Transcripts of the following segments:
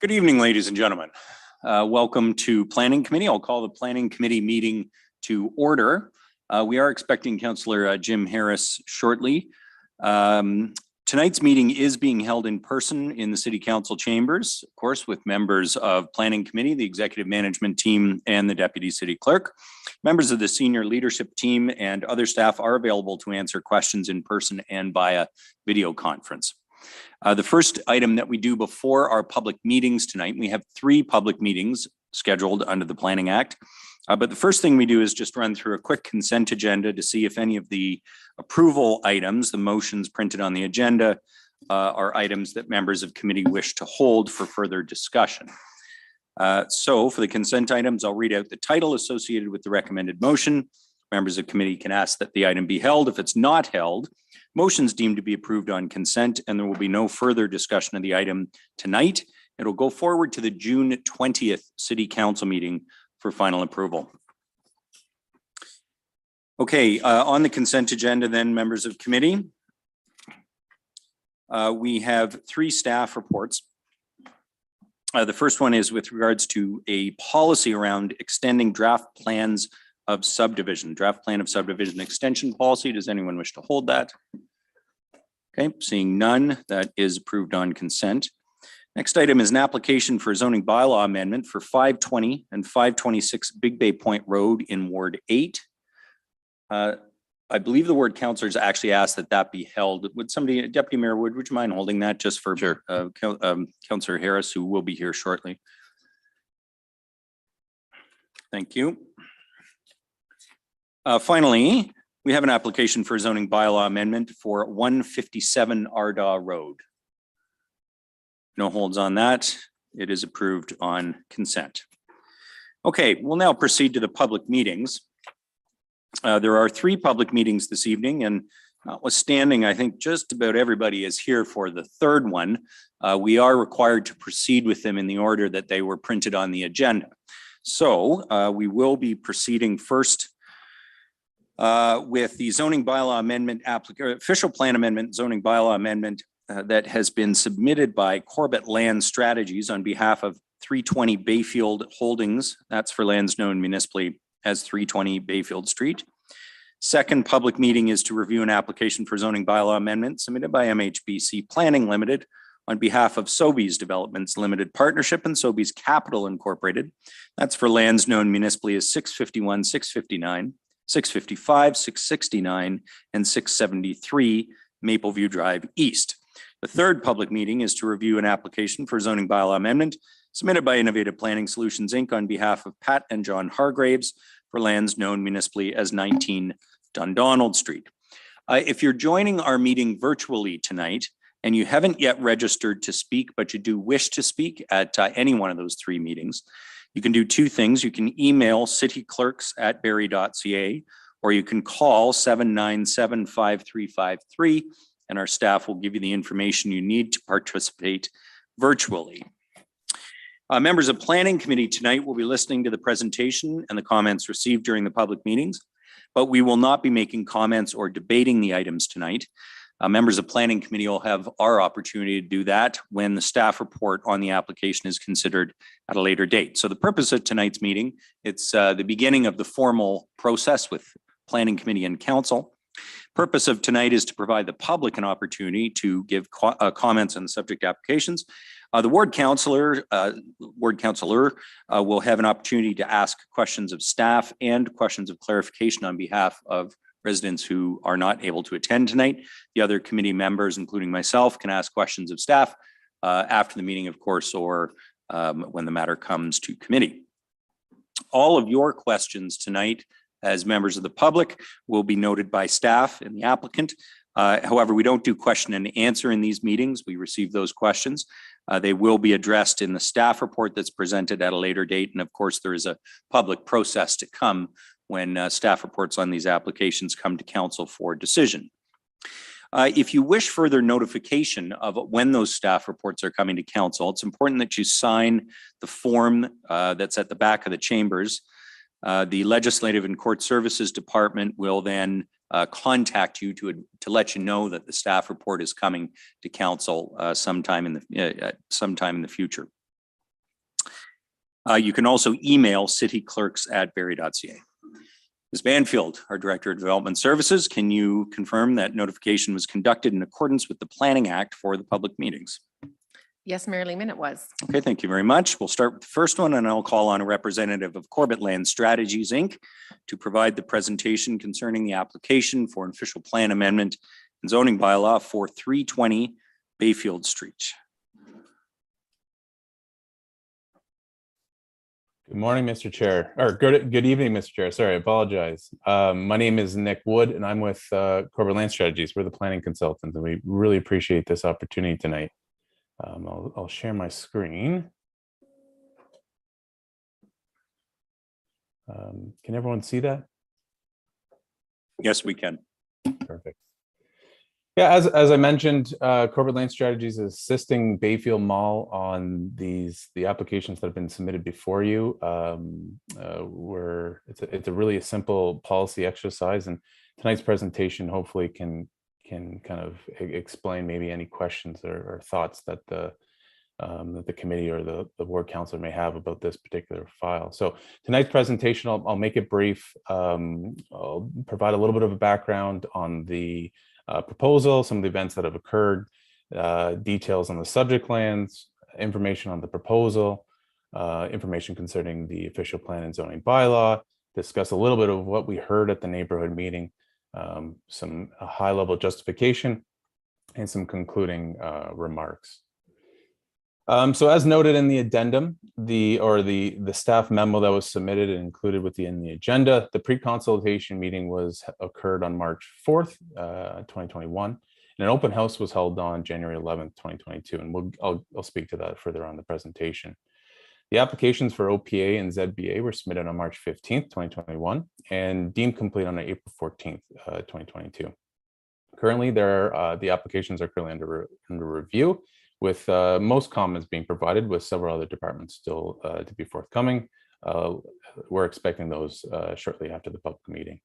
Good evening, ladies and gentlemen. Welcome to Planning Committee. I'll call the Planning Committee meeting to order. We are expecting Councillor Jim Harris shortly. Tonight's meeting is being held in person in the City Council chambers, of course, with members of Planning Committee, the Executive Management Team, and the Deputy City Clerk. Members of the senior leadership team and other staff are available to answer questions in person and via video conference. The first item that we do before our public meetings tonight, we have 3 public meetings scheduled under the Planning Act. But the first thing we do is just run through a quick consent agenda to see if any of the approval items, the motions printed on the agenda, are items that members of committee wish to hold for further discussion. So for the consent items, I'll read out the title associated with the recommended motion. Members of committee can ask that the item be held. If it's not held, motion's deemed to be approved on consent, and there will be no further discussion of the item tonight. It'll go forward to the June 20th City Council meeting for final approval. Okay, on the consent agenda then, members of committee, we have 3 staff reports. The first one is with regards to a policy around extending draft plans of subdivision, draft plan of subdivision extension policy. Does anyone wish to hold that? Okay, seeing none, that is approved on consent. Next item is an application for a zoning bylaw amendment for 520 and 526 Big Bay Point Road in Ward 8. I believe the ward councillors actually asked that that be held. Would somebody, Deputy Mayor Wood, would you mind holding that just for Sure. Councillor Harris, who will be here shortly? Thank you. Finally, we have an application for a zoning bylaw amendment for 157 Ardagh Road. No holds on that. It is approved on consent. Okay, we'll now proceed to the public meetings. There are 3 public meetings this evening, and notwithstanding, I think just about everybody is here for the third one. We are required to proceed with them in the order that they were printed on the agenda. So we will be proceeding first with the zoning bylaw amendment, official plan amendment, zoning bylaw amendment that has been submitted by Corbett Land Strategies on behalf of 320 Bayfield Holdings. That's for lands known municipally as 320 Bayfield Street. Second public meeting is to review an application for zoning bylaw amendment submitted by MHBC Planning Limited on behalf of Sobeys Developments Limited Partnership and Sobeys Capital Incorporated. That's for lands known municipally as 651, 659, 655, 669, and 673 Mapleview Drive East. The third public meeting is to review an application for zoning bylaw amendment submitted by Innovative Planning Solutions, Inc. on behalf of Pat and John Hargraves for lands known municipally as 19 Dundonald Street. If you're joining our meeting virtually tonight and you haven't yet registered to speak, but you do wish to speak at any one of those 3 meetings, you can do 2 things. You can email cityclerks@barrie.ca, or you can call 797-5353, and our staff will give you the information you need to participate virtually. Members of Planning Committee tonight will be listening to the presentation and the comments received during the public meetings, but we will not be making comments or debating the items tonight. Members of Planning Committee will have our opportunity to do that when the staff report on the application is considered at a later date. So the purpose of tonight's meeting, it's the beginning of the formal process with Planning Committee and Council. Purpose of tonight is to provide the public an opportunity to give comments on the subject applications. The ward councillor will have an opportunity to ask questions of staff and questions of clarification on behalf of residents who are not able to attend tonight. The other committee members, including myself, can ask questions of staff after the meeting, of course, or when the matter comes to committee. All of your questions tonight as members of the public will be noted by staff and the applicant. However, we don't do question and answer in these meetings. We receive those questions. They will be addressed in the staff report that's presented at a later date. And of course, there is a public process to come when staff reports on these applications come to council for decision. If you wish further notification of when those staff reports are coming to council, it's important that you sign the form that's at the back of the chambers. The Legislative and Court Services Department will then contact you to let you know that the staff report is coming to council sometime in the future. You can also email cityclerks@barrie.ca. Ms. Banfield, our Director of Development Services, can you confirm that notification was conducted in accordance with the Planning Act for the public meetings? Yes, Mayor Lehman, it was. Okay, thank you very much. We'll start with the first one, and I'll call on a representative of Corbett Land Strategies, Inc. to provide the presentation concerning the application for an official plan amendment and zoning bylaw for 320 Bayfield Street. Good morning, Mr. Chair, or good evening, Mr. Chair. Sorry, I apologize. My name is Nick Wood, and I'm with Corbett Land Strategies. We're the planning consultants, and we really appreciate this opportunity tonight. I'll share my screen. Can everyone see that? Yes, we can. Perfect. Yeah, as I mentioned, Corbett Land Strategies is assisting Bayfield Mall on the applications that have been submitted before you. It's a really simple policy exercise, and tonight's presentation hopefully can kind of explain maybe any questions or thoughts that the committee or the ward councilor may have about this particular file. So tonight's presentation, I'll make it brief. I'll provide a little bit of a background on the proposal, some of the events that have occurred, details on the subject lands, information on the proposal, information concerning the official plan and zoning bylaw, discuss a little bit of what we heard at the neighborhood meeting, some high-level justification, and some concluding remarks. So as noted in the addendum, the staff memo that was submitted and included in the agenda, the pre-consultation meeting occurred on March 4th, 2021, and an open house was held on January 11th, 2022, and I'll speak to that further on the presentation. The applications for OPA and ZBA were submitted on March 15th, 2021, and deemed complete on April 14th, 2022. Currently, the applications are currently under review, with most comments being provided, with several other departments still to be forthcoming. We're expecting those shortly after the public meeting.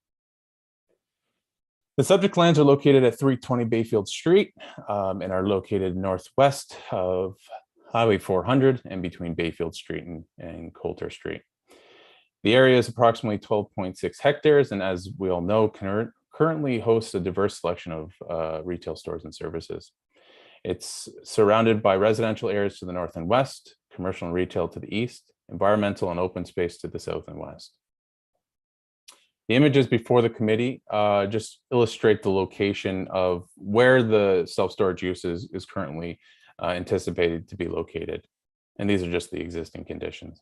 The subject lands are located at 320 Bayfield Street and are located northwest of Highway 400 and between Bayfield Street and Coulter Street. The area is approximately 12.6 hectares, and as we all know, currently hosts a diverse selection of retail stores and services. It's surrounded by residential areas to the north and west, commercial and retail to the east, environmental and open space to the south and west. The images before the committee just illustrate the location of where the self-storage use is currently anticipated to be located. And these are just the existing conditions.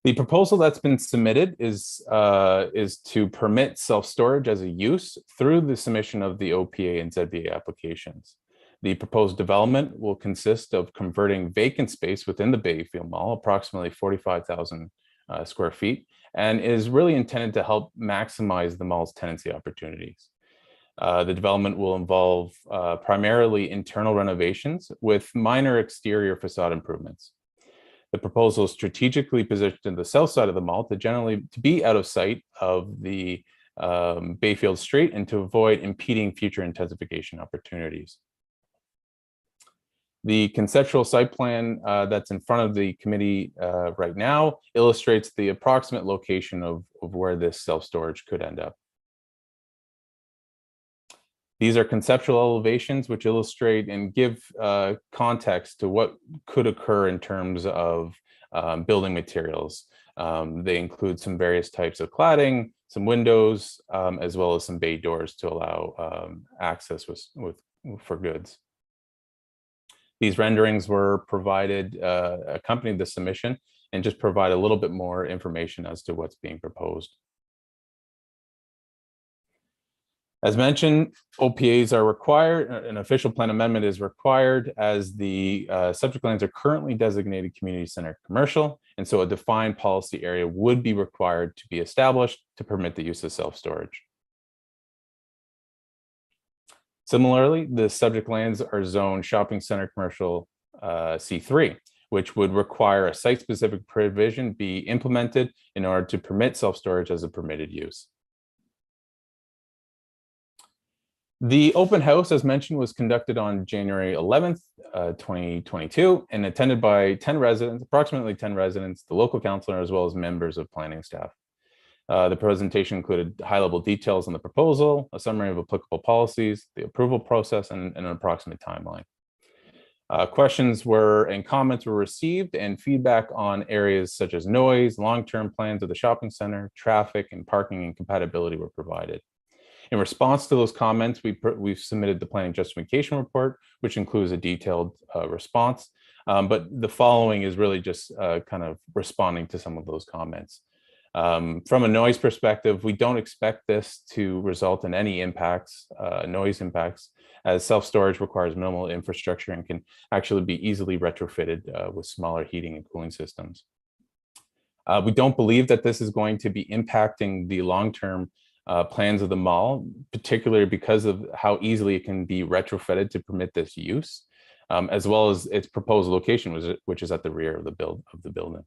The proposal that's been submitted is to permit self-storage as a use through the submission of the OPA and ZBA applications. The proposed development will consist of converting vacant space within the Bayfield Mall, approximately 45,000 square feet, and is really intended to help maximize the mall's tenancy opportunities. The development will involve primarily internal renovations with minor exterior facade improvements. The proposal is strategically positioned in the south side of the mall to be out of sight of the Bayfield Street and to avoid impeding future intensification opportunities. The conceptual site plan that's in front of the committee right now illustrates the approximate location of where this self-storage could end up. These are conceptual elevations which illustrate and give context to what could occur in terms of building materials. They include some various types of cladding, some windows, as well as some bay doors to allow access for goods. These renderings were provided, accompanied the submission, and just provide a little bit more information as to what's being proposed. As mentioned, OPAs are required. An official plan amendment is required as the subject lands are currently designated community center commercial, and so a defined policy area would be required to be established to permit the use of self-storage. Similarly, the subject lands are zoned shopping center commercial C3, which would require a site-specific provision be implemented in order to permit self-storage as a permitted use. The open house, as mentioned, was conducted on January 11th, 2022, and attended by 10 residents, approximately 10 residents, the local councillor, as well as members of planning staff. The presentation included high-level details on the proposal, a summary of applicable policies, the approval process, and an approximate timeline. Questions and comments were received, and feedback on areas such as noise, long-term plans of the shopping center, traffic, and parking and compatibility were provided. In response to those comments, we've submitted the planning justification report, which includes a detailed response. But the following is really just kind of responding to some of those comments. From a noise perspective, we don't expect this to result in any impacts, noise impacts, as self-storage requires minimal infrastructure and can actually be easily retrofitted with smaller heating and cooling systems. We don't believe that this is going to be impacting the long-term plans of the mall, particularly because of how easily it can be retrofitted to permit this use, as well as its proposed location, which is at the rear of the building.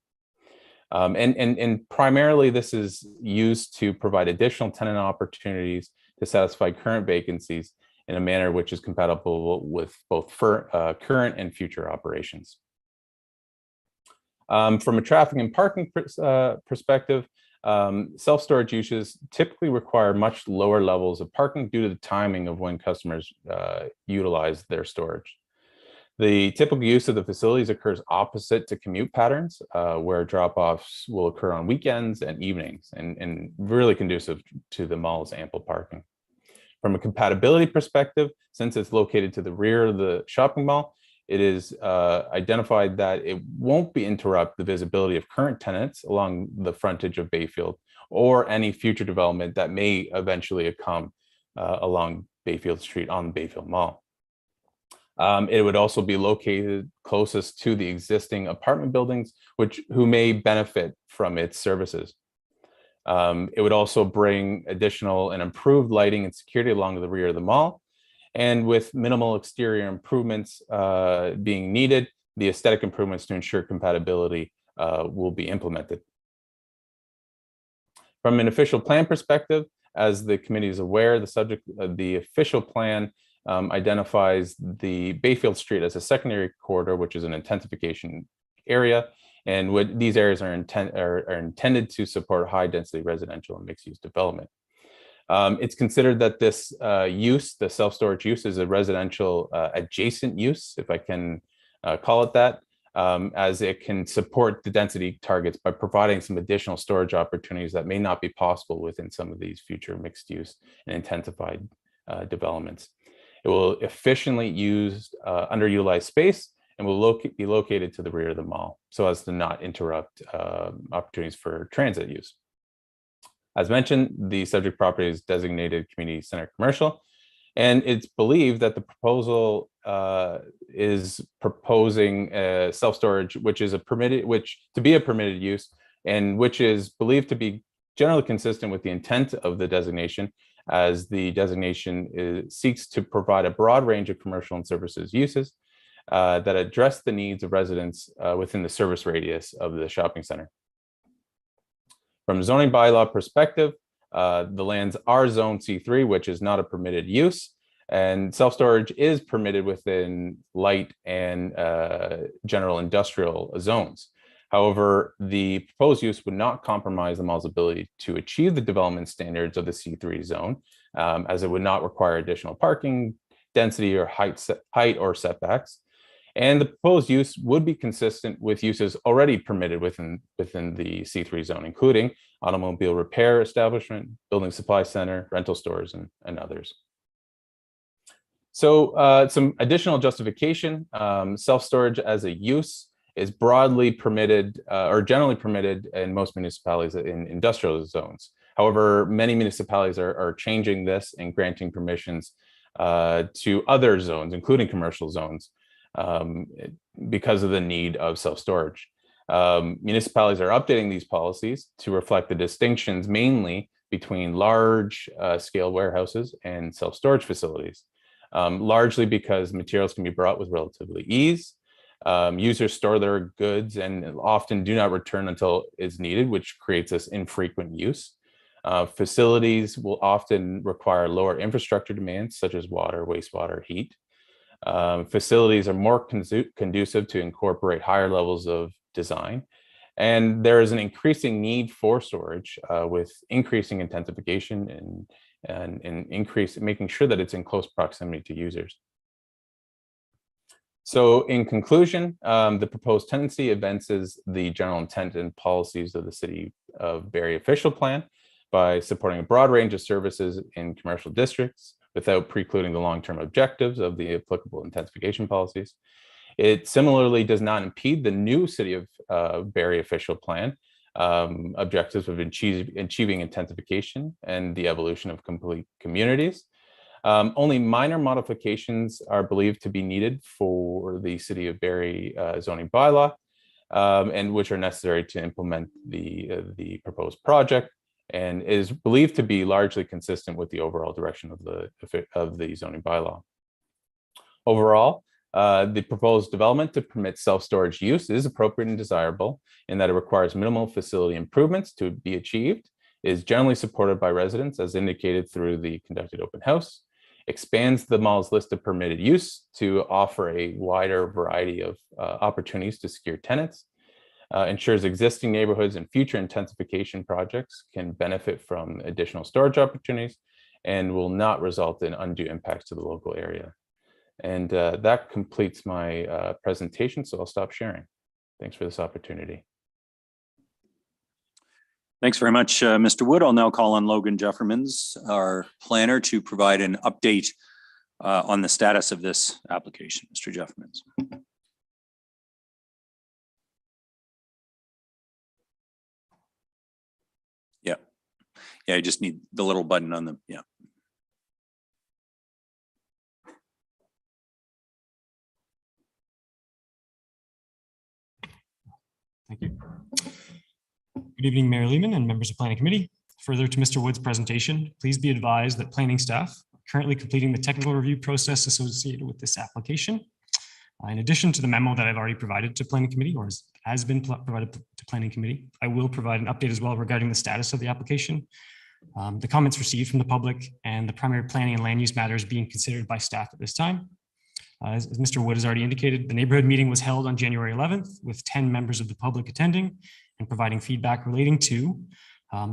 And primarily, this is used to provide additional tenant opportunities to satisfy current vacancies in a manner which is compatible with both current and future operations. From a traffic and parking perspective, self-storage uses typically require much lower levels of parking due to the timing of when customers utilize their storage. The typical use of the facilities occurs opposite to commute patterns, where drop-offs will occur on weekends and evenings, and really conducive to the mall's ample parking. From a compatibility perspective, since it's located to the rear of the shopping mall, it is identified that it won't interrupt the visibility of current tenants along the frontage of Bayfield or any future development that may eventually come along Bayfield Street on the Bayfield Mall. It would also be located closest to the existing apartment buildings, who may benefit from its services. It would also bring additional and improved lighting and security along the rear of the mall. And with minimal exterior improvements being needed, the aesthetic improvements to ensure compatibility will be implemented. From an official plan perspective, as the committee is aware, the official plan identifies the Bayfield Street as a secondary corridor, which is an intensification area. And these areas are intended to support high-density residential and mixed-use development. It's considered that this use, the self-storage use, is a residential adjacent use, if I can call it that, as it can support the density targets by providing some additional storage opportunities that may not be possible within some of these future mixed-use and intensified developments. It will efficiently use underutilized space and will be located to the rear of the mall so as to not interrupt opportunities for transit use. As mentioned, the subject property is designated community center commercial, and it's believed that the proposal is proposing self-storage, to be a permitted use, and which is believed to be generally consistent with the intent of the designation, as the designation seeks to provide a broad range of commercial and services uses that address the needs of residents within the service radius of the shopping center. From a zoning bylaw perspective, the lands are zone C3, which is not a permitted use, and self-storage is permitted within light and general industrial zones. However, the proposed use would not compromise the mall's ability to achieve the development standards of the C3 zone, as it would not require additional parking, density, or height or setbacks. And the proposed use would be consistent with uses already permitted within the C3 zone, including automobile repair establishment, building supply center, rental stores, and others. So some additional justification: self-storage as a use is broadly permitted or generally permitted in most municipalities in industrial zones. However, many municipalities are changing this and granting permissions to other zones, including commercial zones, because of the need of self-storage. Municipalities are updating these policies to reflect the distinctions mainly between large scale warehouses and self-storage facilities, largely because materials can be brought with relatively ease. Users store their goods and often do not return until it's needed, which creates this infrequent use. Facilities will often require lower infrastructure demands, such as water, wastewater, heat. Facilities are more conducive to incorporate higher levels of design. And there is an increasing need for storage with increasing intensification and making sure that it's in close proximity to users. So in conclusion, the proposed tenancy advances the general intent and policies of the City of Barrie official plan by supporting a broad range of services in commercial districts without precluding the long-term objectives of the applicable intensification policies. It similarly does not impede the new City of Barrie official plan objectives of achieving intensification and the evolution of complete communities. Only minor modifications are believed to be needed for the City of Barrie zoning bylaw, and which are necessary to implement the proposed project, and is believed to be largely consistent with the overall direction of the zoning bylaw. Overall, the proposed development to permit self-storage use is appropriate and desirable in that it requires minimal facility improvements to be achieved, is generally supported by residents as indicated through the conducted open house, expands the mall's list of permitted use to offer a wider variety of opportunities to secure tenants, ensures existing neighborhoods and future intensification projects can benefit from additional storage opportunities, and will not result in undue impacts to the local area. And that completes my presentation, so I'll stop sharing. Thanks for this opportunity. Thanks very much, Mr. Wood. I'll now call on Logan Jeffermans, our planner, to provide an update on the status of this application. Mr. Jeffermans. Yeah, I just need the little button on the, yeah. Thank you. Good evening, Mayor Lehman and members of Planning Committee. Further to Mr. Wood's presentation, please be advised that planning staff are currently completing the technical review process associated with this application. In addition to the memo that I've already provided to Planning Committee, or has been provided to Planning Committee, I will provide an update as well regarding the status of the application, the comments received from the public, and the primary planning and land use matters being considered by staff at this time. As Mr. Wood has already indicated, the neighborhood meeting was held on January 11th with 10 members of the public attending and providing feedback relating to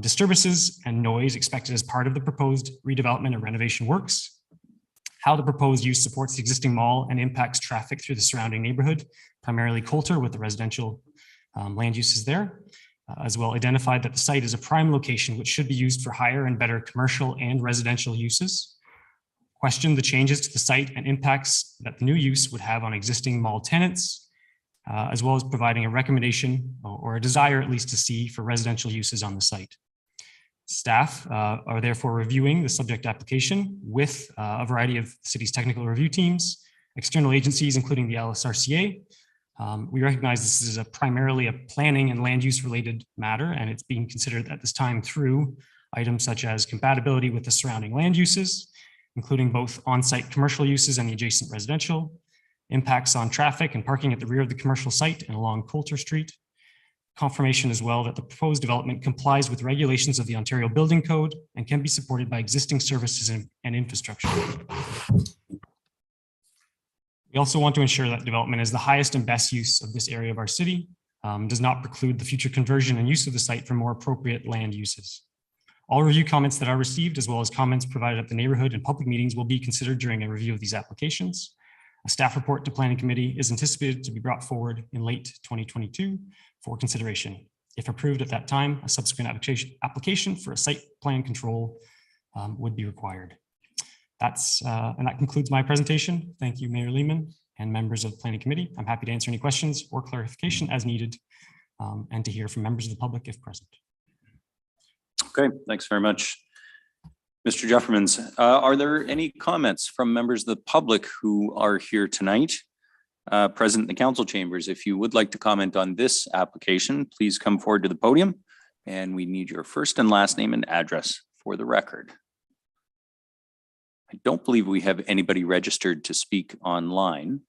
disturbances and noise expected as part of the proposed redevelopment and renovation works, how the proposed use supports the existing mall and impacts traffic through the surrounding neighborhood, primarily Coulter with the residential land uses there, as well identified that the site is a prime location which should be used for higher and better commercial and residential uses, questioned the changes to the site and impacts that the new use would have on existing mall tenants, as well as providing a recommendation or a desire at least to see for residential uses on the site. Staff are therefore reviewing the subject application with a variety of the city's technical review teams, external agencies, including the LSRCA. We recognize this is primarily a planning and land use related matter, and it's being considered at this time through items such as compatibility with the surrounding land uses, including both on-site commercial uses and the adjacent residential, impacts on traffic and parking at the rear of the commercial site and along Coulter Street, confirmation as well that the proposed development complies with regulations of the Ontario Building Code and can be supported by existing services and infrastructure. We also want to ensure that development is the highest and best use of this area of our city, does not preclude the future conversion and use of the site for more appropriate land uses. All review comments that are received, as well as comments provided at the neighborhood and public meetings, will be considered during a review of these applications. A staff report to Planning Committee is anticipated to be brought forward in late 2022 for consideration. If approved at that time, a subsequent application for a site plan control would be required. And that concludes my presentation. Thank you, Mayor Lehman and members of the Planning Committee. I'm happy to answer any questions or clarification as needed, and to hear from members of the public if present. Okay, thanks very much. Mr. Jeffermans, are there any comments from members of the public who are here tonight, present in the council chambers? If you would like to comment on this application, please come forward to the podium, and we need your first and last name and address for the record. I don't believe we have anybody registered to speak online.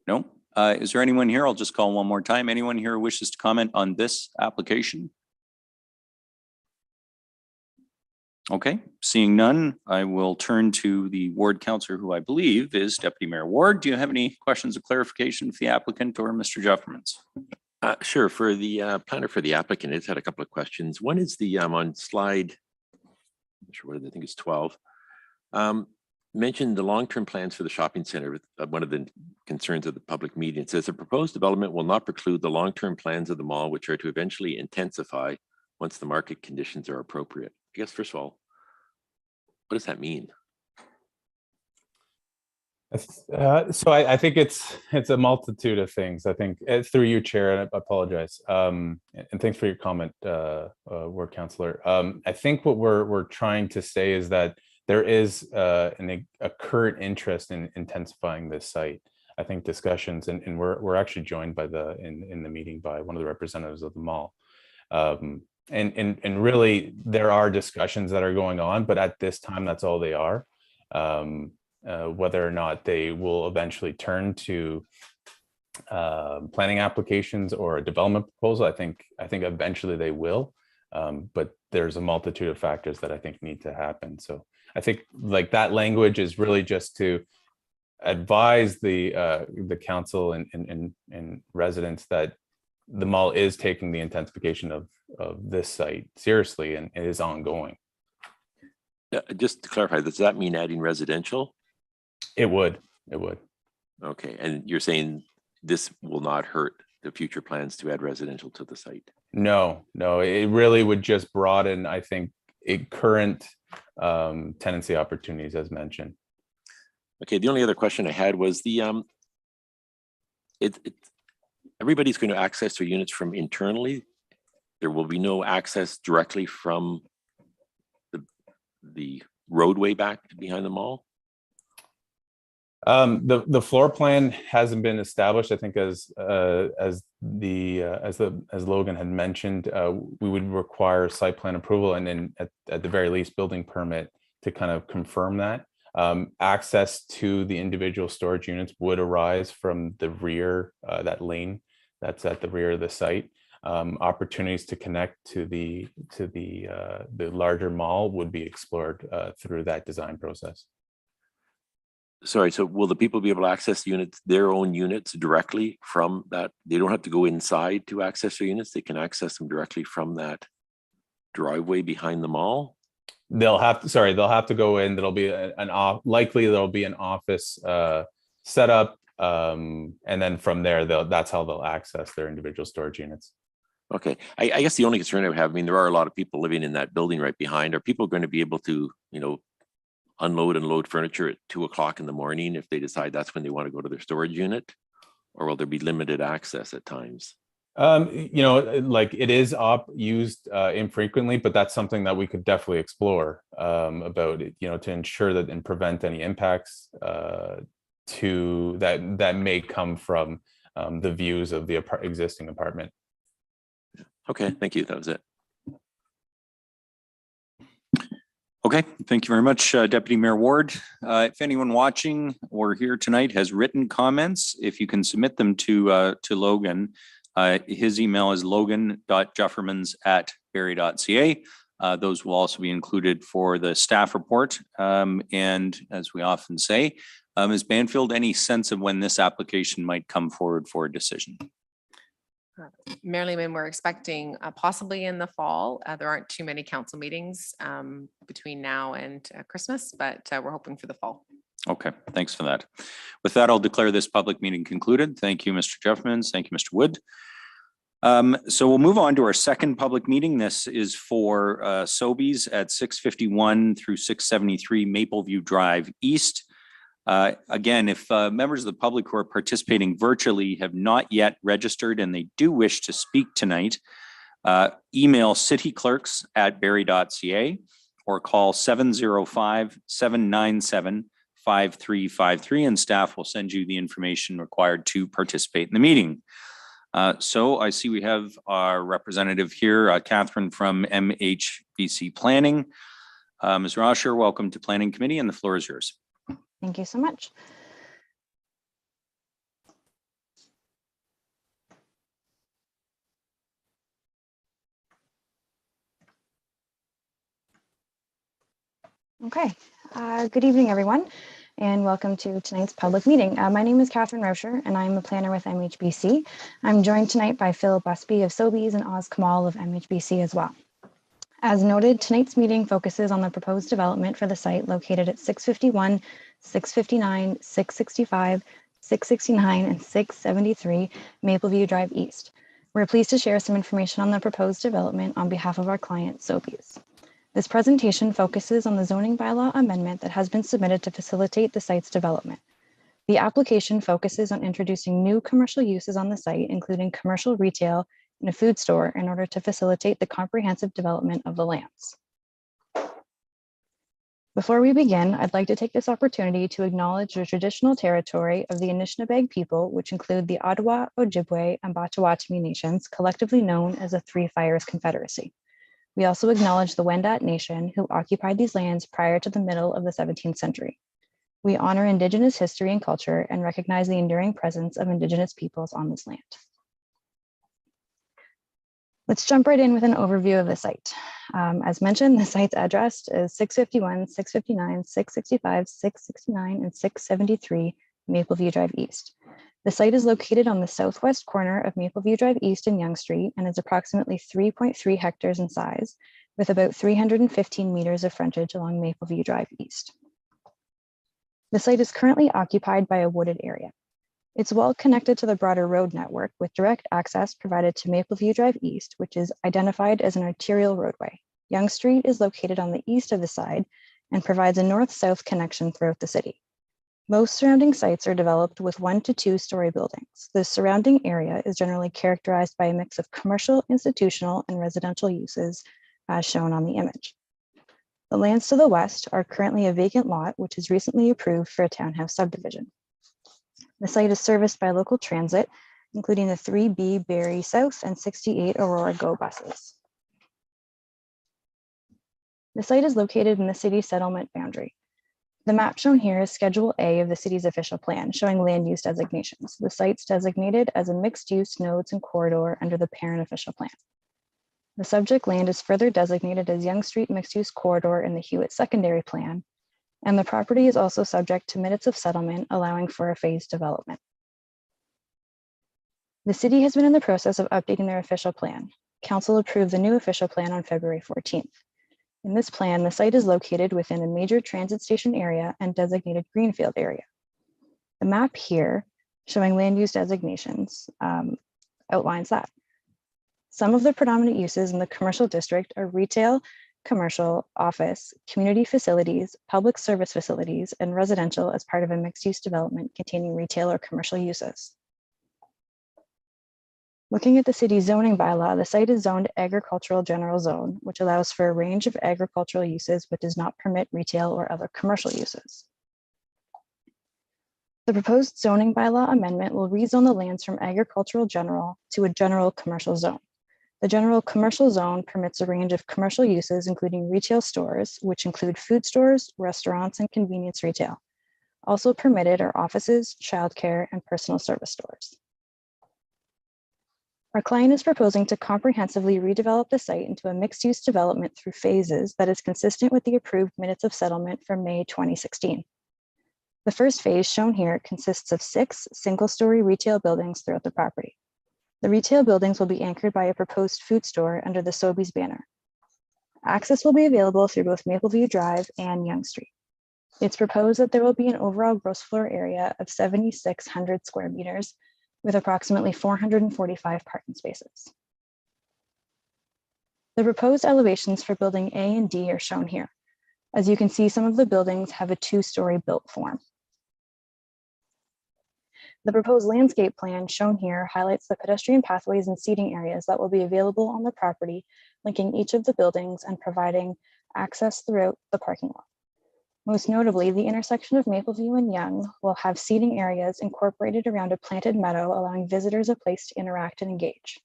No. Is there anyone here? I'll just call one more time. Anyone here who wishes to comment on this application? Okay, seeing none, I will turn to the ward councillor, who I believe is Deputy Mayor Ward. Do you have any questions or clarification for the applicant or Mr. Jeffermans? Sure. For the planner for the applicant, it's had a couple of questions. One is the on slide, I'm not sure what I think it's 12. Mentioned the long-term plans for the shopping center. One of the concerns of the public meeting, it says the proposed development will not preclude the long-term plans of the mall, which are to eventually intensify once the market conditions are appropriate. I guess first of all, what does that mean? So I think it's a multitude of things. I think it's through you, Chair, and I apologize. And thanks for your comment, Ward Councillor. I think what we're trying to say is that there is a current interest in intensifying this site. I think discussions, and we're actually joined by in the meeting by one of the representatives of the mall. And really there are discussions that are going on, but at this time, that's all they are. Whether or not they will eventually turn to planning applications or a development proposal, I think eventually they will. But there's a multitude of factors that I think need to happen. So I think like that language is really just to advise the council and residents that the mall is taking the intensification of this site seriously, and it is ongoing. Just to clarify, does that mean adding residential? It would. Okay, and you're saying this will not hurt the future plans to add residential to the site? No, It really would just broaden, I think, current tenancy opportunities as mentioned. Okay, the only other question I had was the everybody's going to access their units from internally. There will be no access directly from the roadway back behind the mall. The floor plan hasn't been established. I think as Logan had mentioned, we would require site plan approval and then at the very least building permit to kind of confirm that. Access to the individual storage units would arise from the rear, that lane that's at the rear of the site. Opportunities to connect to the larger mall would be explored through that design process. Sorry, so will the people be able to access units, their own units directly from that? They don't have to go inside to access their units. They can access them directly from that driveway behind the mall? They'll have to go in. There'll be likely there'll be an office set up, and then from there that's how they'll access their individual storage units. Okay, I guess the only concern I have, I mean, there are a lot of people living in that building right behind. Are people going to be able to, unload and load furniture at 2 o'clock in the morning if they decide that's when they want to go to their storage unit? Or will there be limited access at times? Like it is used infrequently, but that's something that we could definitely explore about it, to ensure that and prevent any impacts to that may come from the views of the existing apartment. Okay, thank you. That was it. Okay, thank you very much, Deputy Mayor Ward. If anyone watching or here tonight has written comments, if you can submit them to Logan. His email is logan.jeffermans@barrie.ca. Those will also be included for the staff report. And as we often say, is Bayfield any sense of when this application might come forward for a decision? Mayor Lehman, we're expecting possibly in the fall. There aren't too many council meetings between now and Christmas, but we're hoping for the fall. Okay, thanks for that. With that, I'll declare this public meeting concluded. Thank you, Mr. Jeffermans. Thank you, Mr. Wood. So we'll move on to our second public meeting. This is for Sobeys at 651 through 673 Mapleview Drive East. Again, if members of the public who are participating virtually have not yet registered and they do wish to speak tonight, email cityclerks@barrie.ca or call 705-797-5353 and staff will send you the information required to participate in the meeting. So I see we have our representative here, Catherine from MHBC Planning. Ms. Rosher, welcome to Planning Committee and the floor is yours. Thank you so much. Okay, good evening, everyone, and welcome to tonight's public meeting. My name is Catherine Rocher, and I'm a planner with MHBC. I'm joined tonight by Phil Busby of Sobeys and Oz Kamal of MHBC as well. As noted, tonight's meeting focuses on the proposed development for the site located at 651, 659, 665, 669, and 673 Mapleview Drive East. We're pleased to share some information on the proposed development on behalf of our client, Sobeys. This presentation focuses on the zoning bylaw amendment that has been submitted to facilitate the site's development. The application focuses on introducing new commercial uses on the site, including commercial retail and a food store, in order to facilitate the comprehensive development of the lands. Before we begin, I'd like to take this opportunity to acknowledge the traditional territory of the Anishinaabe people, which include the Ottawa, Ojibwe, and Potawatomi nations, collectively known as the Three Fires Confederacy. We also acknowledge the Wendat Nation, who occupied these lands prior to the middle of the 17th century. We honor Indigenous history and culture and recognize the enduring presence of Indigenous peoples on this land. Let's jump right in with an overview of the site. As mentioned, the site's address is 651, 659, 665, 669, and 673 Mapleview Drive East. The site is located on the southwest corner of Mapleview Drive East and Yonge Street and is approximately 3.3 hectares in size, with about 315 meters of frontage along Mapleview Drive East. The site is currently occupied by a wooded area. It's well connected to the broader road network, with direct access provided to Mapleview Drive East, which is identified as an arterial roadway. Yonge Street is located on the east of the side and provides a north-south connection throughout the city. Most surrounding sites are developed with 1 to 2 story buildings. The surrounding area is generally characterized by a mix of commercial, institutional, and residential uses, as shown on the image. The lands to the west are currently a vacant lot, which is recently approved for a townhouse subdivision. The site is serviced by local transit, including the 3B Barrie South and 68 Aurora Go buses. The site is located in the city settlement boundary. The map shown here is Schedule A of the city's official plan, showing land use designations. The site's designated as a mixed-use nodes and corridor under the parent official plan. The subject land is further designated as Yonge Street mixed-use corridor in the Hewitt secondary plan, and the property is also subject to minutes of settlement, allowing for a phased development. The city has been in the process of updating their official plan. Council approved the new official plan on February 14th. In this plan, the site is located within a major transit station area and designated greenfield area. The map here, showing land use designations, outlines that. Some of the predominant uses in the commercial district are retail, commercial, office, community facilities, public service facilities, and residential as part of a mixed-use development containing retail or commercial uses. Looking at the city's zoning bylaw, the site is zoned agricultural general zone, which allows for a range of agricultural uses, but does not permit retail or other commercial uses. The proposed zoning bylaw amendment will rezone the lands from agricultural general to a general commercial zone. The general commercial zone permits a range of commercial uses, including retail stores, which include food stores, restaurants, and convenience retail. Also permitted are offices, childcare, and personal service stores. Our client is proposing to comprehensively redevelop the site into a mixed-use development through phases that is consistent with the approved minutes of settlement from May 2016. The first phase shown here consists of 6 single-story retail buildings throughout the property. The retail buildings will be anchored by a proposed food store under the Sobeys banner. Access will be available through both Mapleview Drive and Yonge Street. It's proposed that there will be an overall gross floor area of 7,600 square meters, with approximately 445 parking spaces. The proposed elevations for building A and D are shown here. As you can see, some of the buildings have a 2-story built form. The proposed landscape plan shown here highlights the pedestrian pathways and seating areas that will be available on the property, linking each of the buildings and providing access throughout the parking lot. Most notably, the intersection of Mapleview and Yonge will have seating areas incorporated around a planted meadow, allowing visitors a place to interact and engage.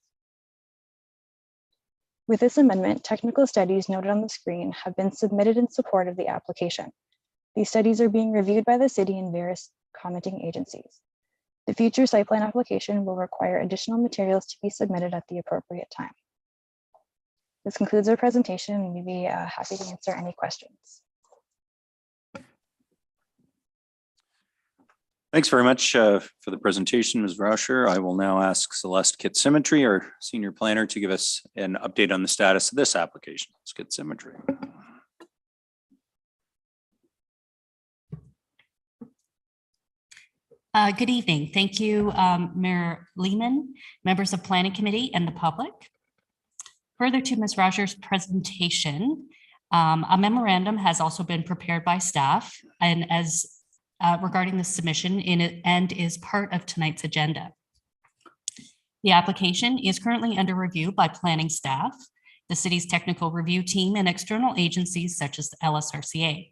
With this amendment, technical studies noted on the screen have been submitted in support of the application. These studies are being reviewed by the city and various commenting agencies. The future site plan application will require additional materials to be submitted at the appropriate time. This concludes our presentation, and we'd be happy to answer any questions. Thanks very much for the presentation, Ms. Rauscher. I will now ask Celeste Kit-Symmetry, our senior planner, to give us an update on the status of this application. Let's get Symmetry. Good evening. Thank you, Mayor Lehman, members of Planning Committee, and the public. Further to Ms. Rauscher's presentation, a memorandum has also been prepared by staff and as regarding the submission and is part of tonight's agenda. The application is currently under review by planning staff, the city's technical review team, and external agencies such as the LSRCA.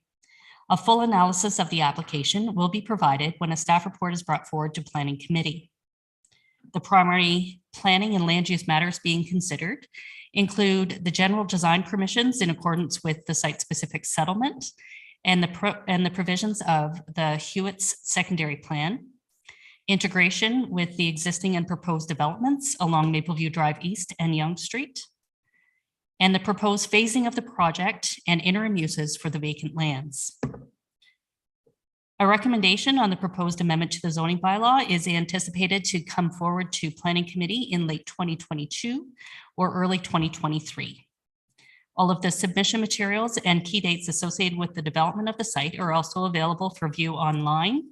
A full analysis of the application will be provided when a staff report is brought forward to Planning Committee. The primary planning and land use matters being considered include the general design permissions in accordance with the site-specific settlement and the provisions of the Hewitt's secondary plan, integration with the existing and proposed developments along Mapleview Drive East and Yonge Street, and the proposed phasing of the project and interim uses for the vacant lands. A recommendation on the proposed amendment to the zoning bylaw is anticipated to come forward to Planning Committee in late 2022 or early 2023. All of the submission materials and key dates associated with the development of the site are also available for view online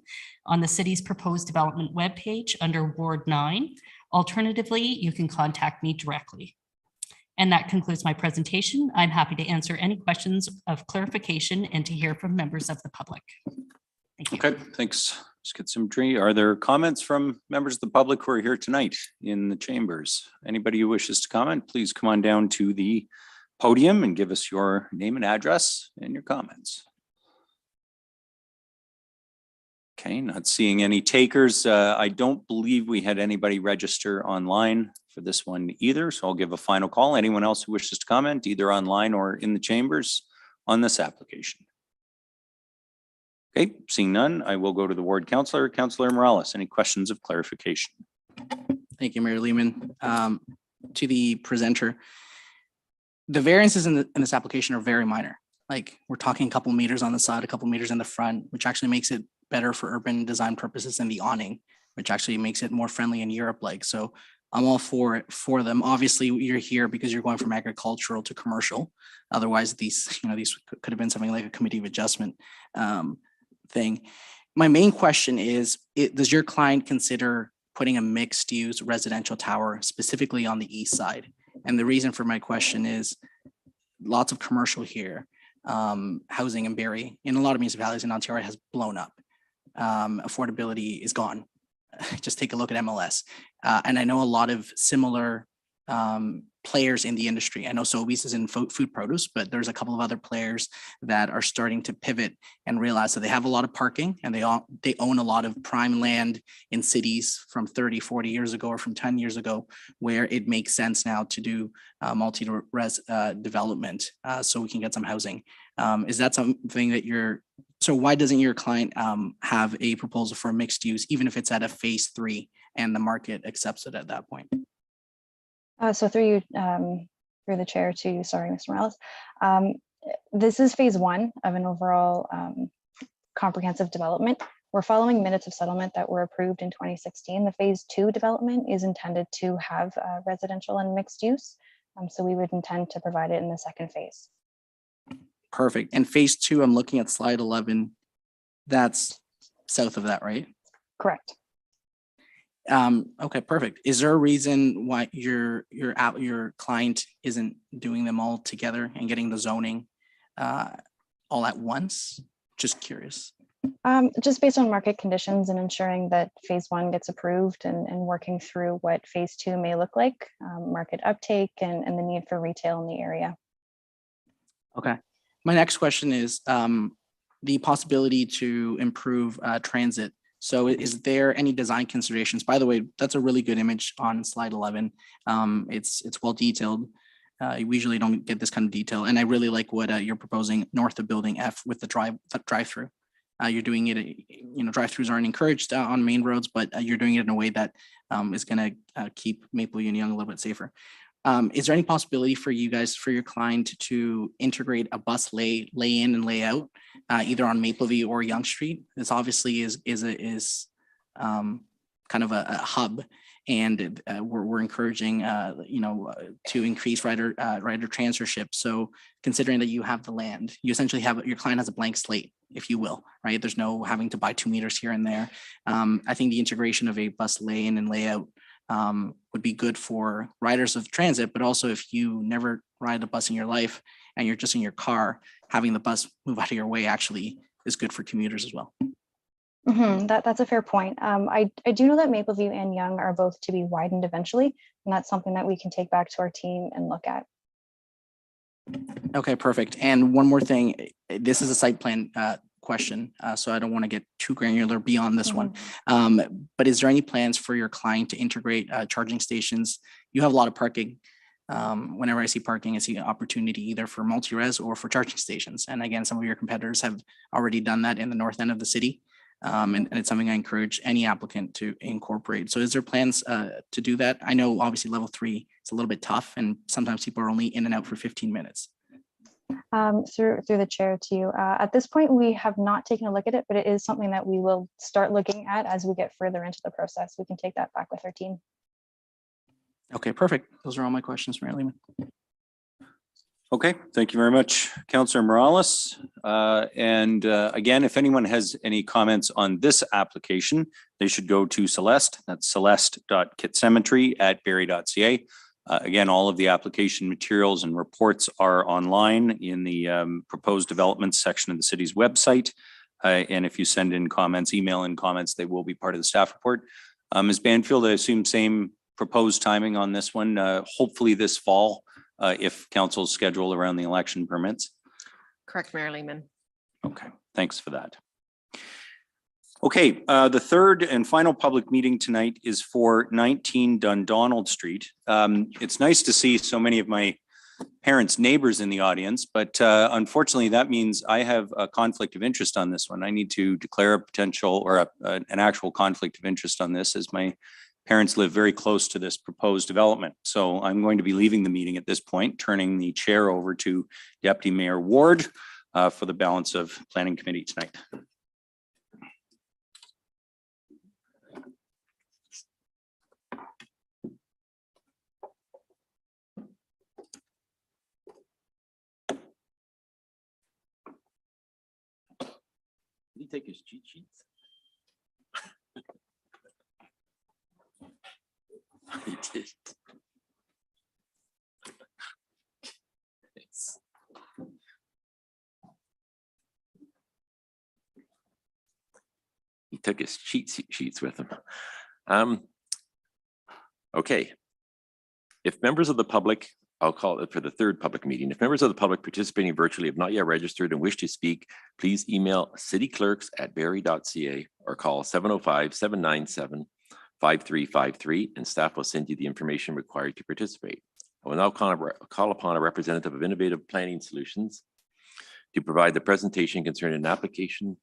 on the city's proposed development webpage under Ward 9. Alternatively, you can contact me directly. And that concludes my presentation. I'm happy to answer any questions of clarification and to hear from members of the public. Thank you. Okay, thanks. Let's get some tree. Are there comments from members of the public who are here tonight in the chambers? Anybody who wishes to comment, please come on down to the podium and give us your name and address and your comments. Okay, not seeing any takers. I don't believe we had anybody register online for this one either, so I'll give a final call. Anyone else who wishes to comment either online or in the chambers on this application? Okay, seeing none, I will go to the ward councillor, Councillor Morales. Any questions of clarification? Thank you, Mayor Lehman. To the presenter, the variances in this application are very minor. Like we're talking a couple meters on the side, a couple meters in the front, which actually makes it better for urban design purposes than the awning, which actually makes it more friendly in Europe-like. So I'm all for them. Obviously, you're here because you're going from agricultural to commercial. Otherwise, these could have been something like a committee of adjustment thing. My main question is, does your client consider putting a mixed use residential tower specifically on the east side? And the reason for my question is lots of commercial here, housing in Barrie, in a lot of municipalities in Ontario has blown up. Affordability is gone. Just take a look at MLS. And I know a lot of similar players in the industry. I know Sobeys is in food produce, but there's a couple of other players that are starting to pivot and realize that they have a lot of parking and they own a lot of prime land in cities from 30, 40 years ago or from 10 years ago, where it makes sense now to do multi-res development so we can get some housing. Is that something that so why doesn't your client have a proposal for mixed use, even if it's at a phase 3 and the market accepts it at that point? So through the chair to, Mr. Morales, this is phase 1 of an overall comprehensive development. We're following minutes of settlement that were approved in 2016. The phase 2 development is intended to have residential and mixed use. So we would intend to provide it in the second phase. Perfect. And phase 2, I'm looking at slide 11. That's south of that, right? Correct. Okay, perfect. Is there a reason why your client isn't doing them all together and getting the zoning all at once? Just curious. Just based on market conditions and ensuring that phase 1 gets approved and working through what phase 2 may look like, market uptake and the need for retail in the area. Okay. My next question is the possibility to improve transit. So is there any design considerations? By the way, that's a really good image on slide 11. It's well detailed. We usually don't get this kind of detail. And I really like what you're proposing north of building F with the drive-through. You're doing it, drive-throughs aren't encouraged on main roads, but you're doing it in a way that is going to keep Mapleview and Yonge a little bit safer. Is there any possibility for you guys, for your client to integrate a bus lay in and lay out either on Mapleview or Yonge Street? This obviously is kind of a hub. And we're encouraging, to increase rider transfership. So considering that you have the land, you essentially have, your client has a blank slate, if you will, right? There's no having to buy 2 meters here and there. I think the integration of a bus lane and layout would be good for riders of transit, but also if you never ride a bus in your life and you're just in your car, having the bus move out of your way actually is good for commuters as well. That's a fair point. I do know that Mapleview and Young are both to be widened eventually, and that's something that we can take back to our team and look at. Okay, perfect. And one more thing, this is a site plan question, so I don't want to get too granular beyond this one. But is there any plans for your client to integrate charging stations? You have a lot of parking. Whenever I see parking, I see an opportunity either for multi-res or for charging stations. And again, some of your competitors have already done that in the north end of the city. And it's something I encourage any applicant to incorporate. So is there plans to do that? I know obviously level 3 is a little bit tough and sometimes people are only in and out for 15 minutes. Through the chair to you. At this point, we have not taken a look at it, but it is something that we will start looking at as we get further into the process. We can take that back with our team. Okay, perfect. Those are all my questions, Mayor Lehman. Okay, thank you very much, Councillor Morales. Again, if anyone has any comments on this application, they should go to Celeste. That's celeste.kitcemetery@barrie.ca. Again, all of the application materials and reports are online in the proposed developments section of the city's website. And if you send in comments, email in comments, they will be part of the staff report. Ms. Banfield, I assume same proposed timing on this one, hopefully this fall. If council's schedule around the election permits. Correct, Mayor Lehman. Okay, thanks for that. Okay, the third and final public meeting tonight is for 19 Dundonald Street. It's nice to see so many of my parents' neighbors in the audience, but unfortunately that means I have a conflict of interest on this one. I need to declare a potential or an actual conflict of interest on this, as my parents live very close to this proposed development. So I'm going to be leaving the meeting at this point, turning the chair over to Deputy Mayor Ward for the balance of Planning Committee tonight. Did he take his cheat sheets? He did. Thanks. He took his cheat sheets with him. Okay. If members of the public, I'll call it for the third public meeting. If members of the public participating virtually have not yet registered and wish to speak, please email cityclerks@barrie.ca or call 705-797-5353 and staff will send you the information required to participate. I will now call upon a representative of Innovative Planning Solutions to provide the presentation concerning an application.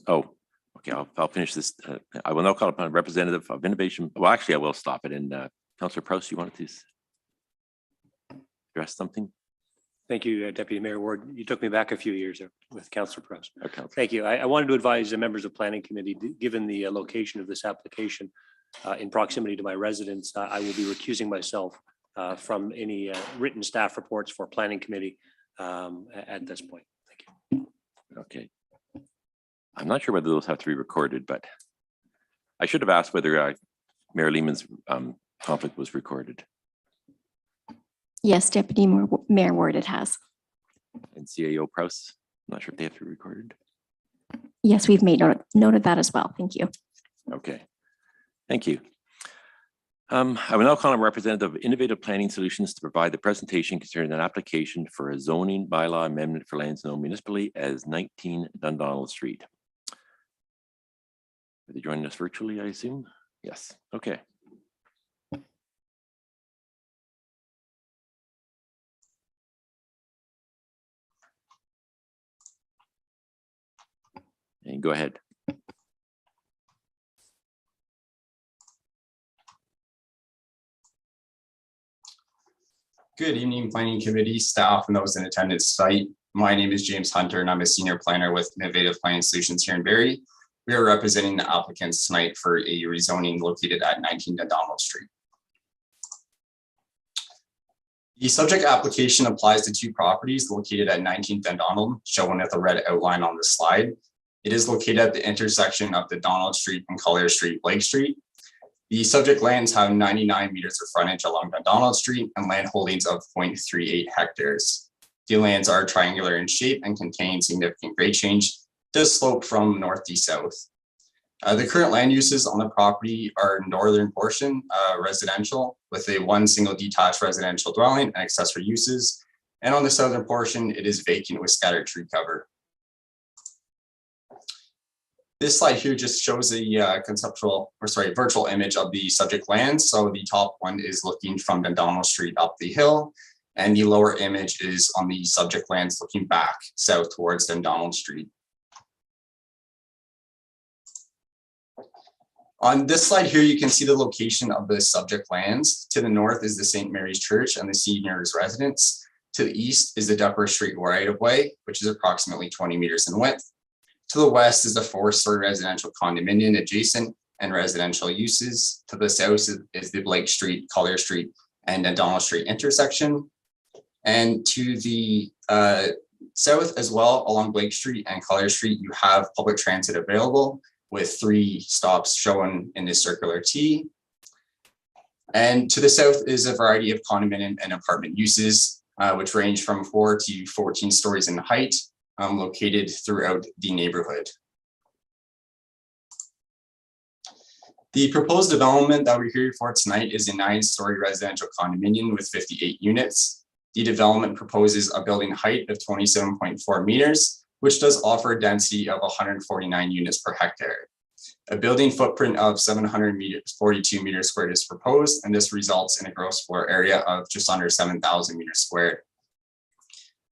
Oh, okay, I'll finish this. I will now call upon a representative of Innovation. Well, actually, I will stop it. And Councillor Proust, you wanted to address something? Thank you, Deputy Mayor Ward. You took me back a few years with Councillor Proust. Okay. Thank you. I wanted to advise the members of Planning Committee, given the location of this application in proximity to my residence, I will be recusing myself from any written staff reports for Planning Committee at this point. Thank you. Okay. I'm not sure whether those have to be recorded, but I should have asked whether Mayor Lehman's conflict was recorded. Yes, Deputy Mayor Ward, it has. And CAO Proust, I'm not sure if they have to be recorded. Yes, we've made note of that as well. Thank you. Okay, thank you. I will now call on a representative of Innovative Planning Solutions to provide the presentation concerning an application for a zoning bylaw amendment for lands known municipally as 19 Dundonald Street. Are they joining us virtually, I assume? Yes, okay. And go ahead. Good evening, Planning Committee, staff, and those in attendance tonight. My name is James Hunter, and I'm a senior planner with Innovative Planning Solutions here in Barrie. We are representing the applicants tonight for a rezoning located at 19 Dundonald Street. The subject application applies to two properties located at 19th and Donald, shown with a red outline on the slide. It is located at the intersection of the Donald Street and Collier Street, Blake Street. The subject lands have 99 meters of frontage along the Donald Street and land holdings of 0.38 hectares. The lands are triangular in shape and contain significant grade change, does slope from north to south. The current land uses on the property are northern portion residential with a one single detached residential dwelling and accessory uses. And on the southern portion, it is vacant with scattered tree cover. This slide here just shows a virtual image of the subject lands. So the top one is looking from the Donald Street up the hill, and the lower image is on the subject lands looking back south towards Donald Street. On this slide here, you can see the location of the subject lands. To the north is the St. Mary's Church and the seniors' residence. To the east is the Dupper Street right-of-way, which is approximately 20 meters in width. To the west is the 4-story residential condominium adjacent and residential uses. To the south is the Blake Street, Collier Street, and Donald Street intersection. And to the south as well, along Blake Street and Collier Street, you have public transit available, with 3 stops shown in this circular T. And to the south is a variety of condominium and apartment uses, which range from 4 to 14 stories in height, located throughout the neighborhood. The proposed development that we're here for tonight is a 9-story residential condominium with 58 units. The development proposes a building height of 27.4 meters, which does offer a density of 149 units per hectare. A building footprint of 742 meters squared is proposed, and this results in a gross floor area of just under 7,000 meters squared.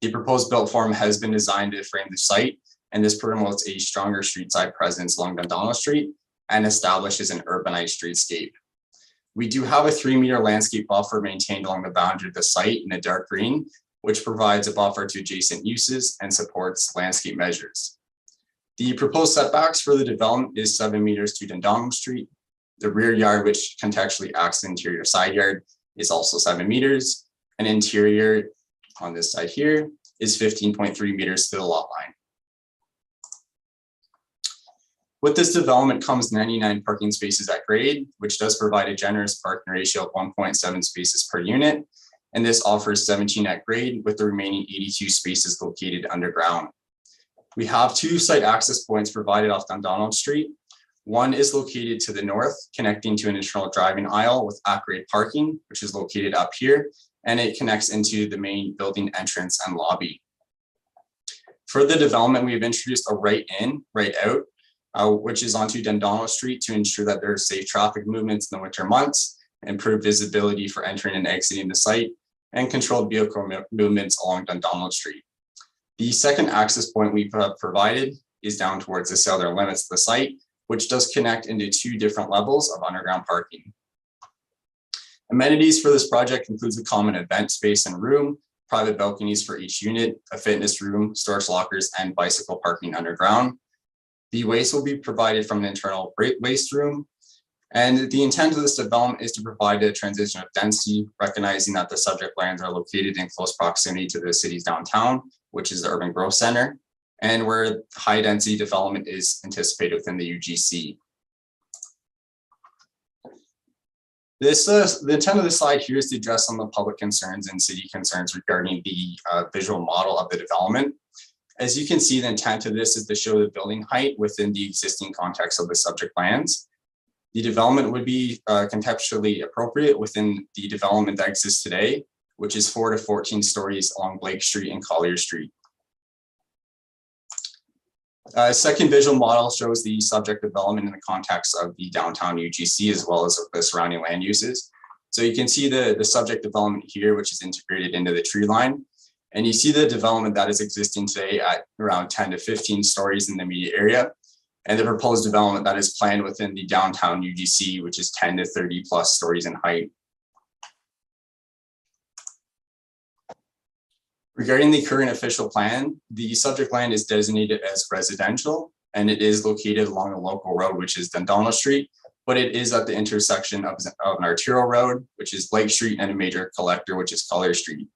The proposed built form has been designed to frame the site, and this promotes a stronger street side presence along Dundonald Street and establishes an urbanized streetscape. We do have a 3-meter landscape buffer maintained along the boundary of the site in a dark green, which provides a buffer to adjacent uses and supports landscape measures. The proposed setbacks for the development is 7 meters to Dundonald Street. The rear yard, which contextually acts as interior side yard, is also 7 meters. And interior on this side here is 15.3 meters to the lot line. With this development comes 99 parking spaces at grade, which does provide a generous parking ratio of 1.7 spaces per unit. And this offers 17 at grade with the remaining 82 spaces located underground. We have 2 site access points provided off Dundonald Street. One is located to the north, connecting to an internal driving aisle with at-grade parking, which is located up here, and it connects into the main building entrance and lobby. For the development, we have introduced a right in, right out, which is onto Dundonald Street to ensure that there are safe traffic movements in the winter months, improve visibility for entering and exiting the site, and controlled vehicle movements along Dundonald Street. The second access point we provided is down towards the southern limits of the site, which does connect into 2 different levels of underground parking. Amenities for this project includes a common event space and room, private balconies for each unit, a fitness room, storage lockers, and bicycle parking underground. The waste will be provided from an internal waste room. And the intent of this development is to provide a transition of density, recognizing that the subject lands are located in close proximity to the city's downtown, which is the urban growth center, and where high density development is anticipated within the UGC. The intent of this slide here is to address some of the public concerns and city concerns regarding the visual model of the development. As you can see, the intent of this is to show the building height within the existing context of the subject lands. The development would be contextually appropriate within the development that exists today, which is 4 to 14 stories along Blake Street and Collier Street. Second visual model shows the subject development in the context of the downtown UGC as well as the surrounding land uses. So you can see the subject development here, which is integrated into the tree line. And you see the development that is existing today at around 10 to 15 stories in the immediate area. And the proposed development that is planned within the downtown UGC, which is 10 to 30 plus stories in height. Regarding the current official plan, the subject land is designated as residential, and it is located along a local road, which is Dundonald Street, but it is at the intersection of an arterial road, which is Lake Street, and a major collector, which is Collier Street.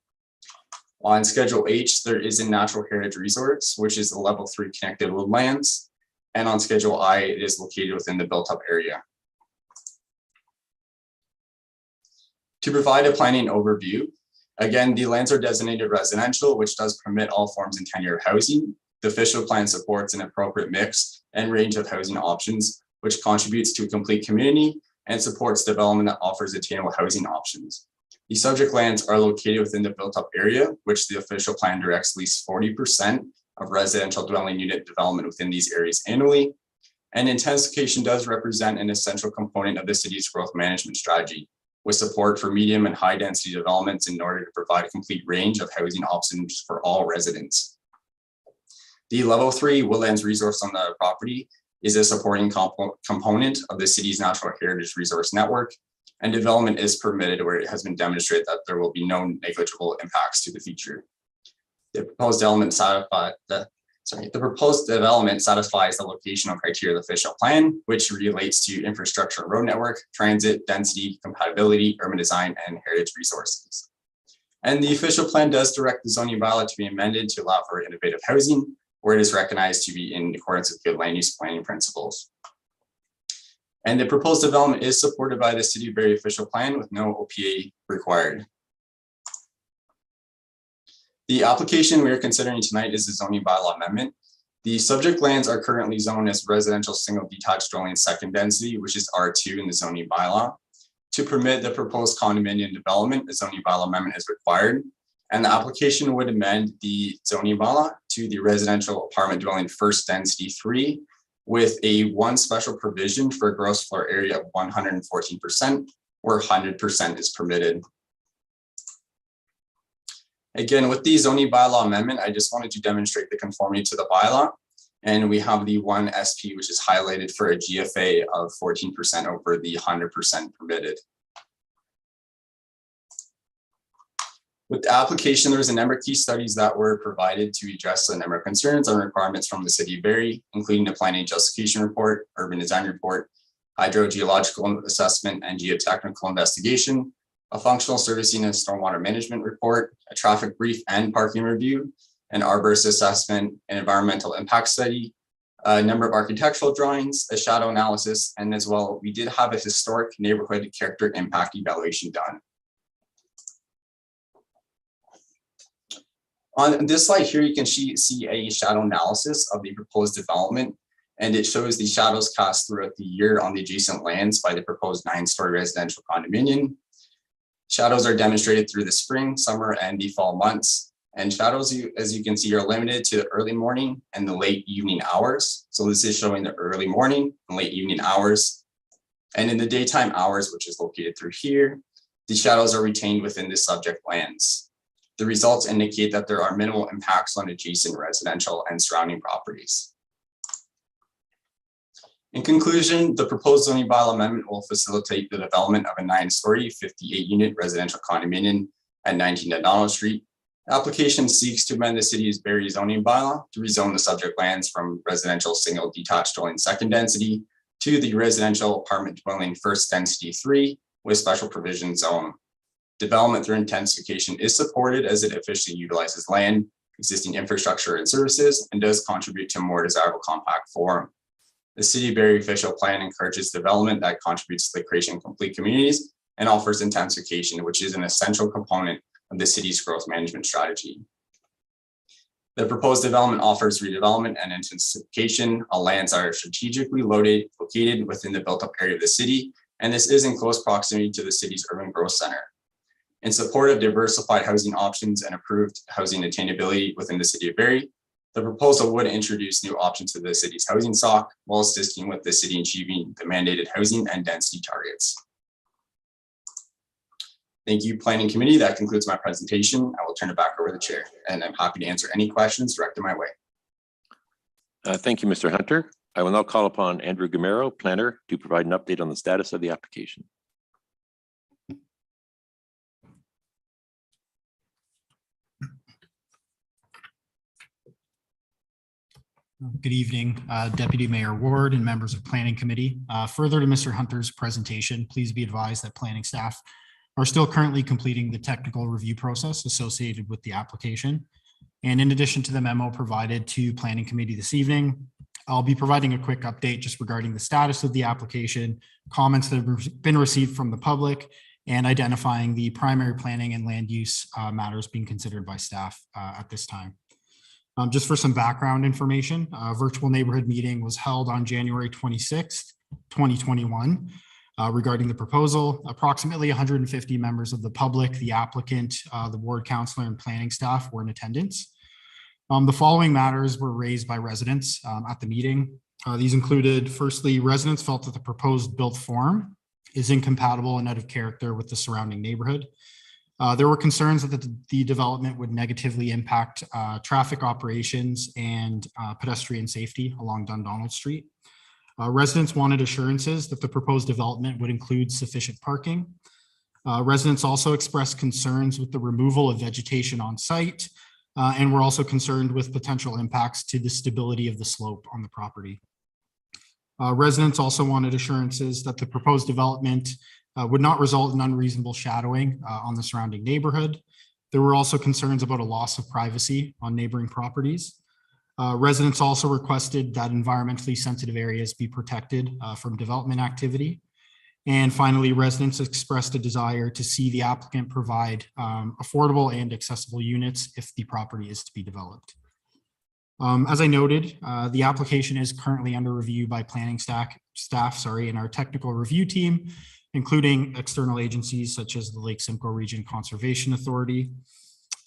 On Schedule H, there is a natural heritage resource, which is the level 3 connected woodlands. And on Schedule I, it is located within the built-up area. To provide a planning overview, again, the lands are designated residential, which does permit all forms and tenure of housing. The official plan supports an appropriate mix and range of housing options, which contributes to a complete community and supports development that offers attainable housing options. The subject lands are located within the built-up area, which the official plan directs at least 40% of residential dwelling unit development within these areas annually. And intensification does represent an essential component of the city's growth management strategy, with support for medium and high density developments in order to provide a complete range of housing options for all residents. The level 3 woodlands resource on the property is a supporting component of the city's natural heritage resource network, and development is permitted where it has been demonstrated that there will be no negligible impacts to the future. The proposed development satisfies the locational criteria of the official plan, which relates to infrastructure and road network, transit, density, compatibility, urban design, and heritage resources. And the official plan does direct the zoning bylaw to be amended to allow for innovative housing, where it is recognized to be in accordance with good land use planning principles. And the proposed development is supported by the City of Barrie official plan with no OPA required. The application we are considering tonight is the zoning bylaw amendment. The subject lands are currently zoned as residential single detached dwelling second density, which is R2 in the zoning bylaw. To permit the proposed condominium development, a zoning bylaw amendment is required. And the application would amend the zoning bylaw to the residential apartment dwelling first density 3 with a one special provision for a gross floor area of 114%, where 100% is permitted. Again, with the zoning bylaw amendment, I just wanted to demonstrate the conformity to the bylaw. And we have the one SP, which is highlighted for a GFA of 14% over the 100% permitted. With the application, there was a number of key studies that were provided to address a number of concerns and requirements from the City of Barrie, including the planning justification report, urban design report, hydrogeological assessment and geotechnical investigation, a functional servicing and stormwater management report, a traffic brief and parking review, an arborist assessment, an environmental impact study, a number of architectural drawings, a shadow analysis, and as well, we did have a historic neighborhood character impact evaluation done. On this slide here, you can see a shadow analysis of the proposed development, and it shows the shadows cast throughout the year on the adjacent lands by the proposed 9-story residential condominium. Shadows are demonstrated through the spring, summer, and the fall months. And shadows, as you can see, are limited to the early morning and the late evening hours. So this is showing the early morning and late evening hours. And in the daytime hours, which is located through here, the shadows are retained within the subject lands. The results indicate that there are minimal impacts on adjacent residential and surrounding properties. In conclusion, the proposed zoning bylaw amendment will facilitate the development of a 9-story, 58-unit residential condominium at 19 Dundonald Street. The application seeks to amend the City's Barrie zoning bylaw to rezone the subject lands from residential single detached dwelling second density to the residential apartment dwelling first density 3 with special provision zone. Development through intensification is supported as it efficiently utilizes land, existing infrastructure and services, and does contribute to a more desirable compact form. The City of Barrie official plan encourages development that contributes to the creation of complete communities and offers intensification, which is an essential component of the city's growth management strategy. The proposed development offers redevelopment and intensification on lands that are strategically located within the built-up area of the city, and this is in close proximity to the city's urban growth center. In support of diversified housing options and improved housing attainability within the City of Barrie, the proposal would introduce new options to the city's housing stock while assisting with the city achieving the mandated housing and density targets. Thank you, Planning Committee. That concludes my presentation. I will turn it back over to the chair, and I'm happy to answer any questions directed my way. Thank you, Mr. Hunter. I will now call upon Andrew Gamero, planner, to provide an update on the status of the application. Good evening, Deputy Mayor Ward and members of Planning Committee. Further to Mr. Hunter's presentation, please be advised that planning staff are still currently completing the technical review process associated with the application. And in addition to the memo provided to Planning Committee this evening, I'll be providing a quick update just regarding the status of the application, comments that have been received from the public, and identifying the primary planning and land use matters being considered by staff at this time. Just for some background information, a virtual neighborhood meeting was held on January 26th, 2021 regarding the proposal. Approximately 150 members of the public, the applicant, the ward councillor, and planning staff were in attendance. The following matters were raised by residents at the meeting. These included, firstly, residents felt that the proposed built form is incompatible and out of character with the surrounding neighborhood. There were concerns that the development would negatively impact traffic operations and pedestrian safety along Dundonald Street. Residents wanted assurances that the proposed development would include sufficient parking. Residents also expressed concerns with the removal of vegetation on site and were also concerned with potential impacts to the stability of the slope on the property. Residents also wanted assurances that the proposed development would not result in unreasonable shadowing on the surrounding neighborhood. There were also concerns about a loss of privacy on neighboring properties. Residents also requested that environmentally sensitive areas be protected from development activity. And finally, residents expressed a desire to see the applicant provide affordable and accessible units if the property is to be developed. As I noted, the application is currently under review by planning staff and our technical review team, including external agencies such as the Lake Simcoe Region Conservation Authority.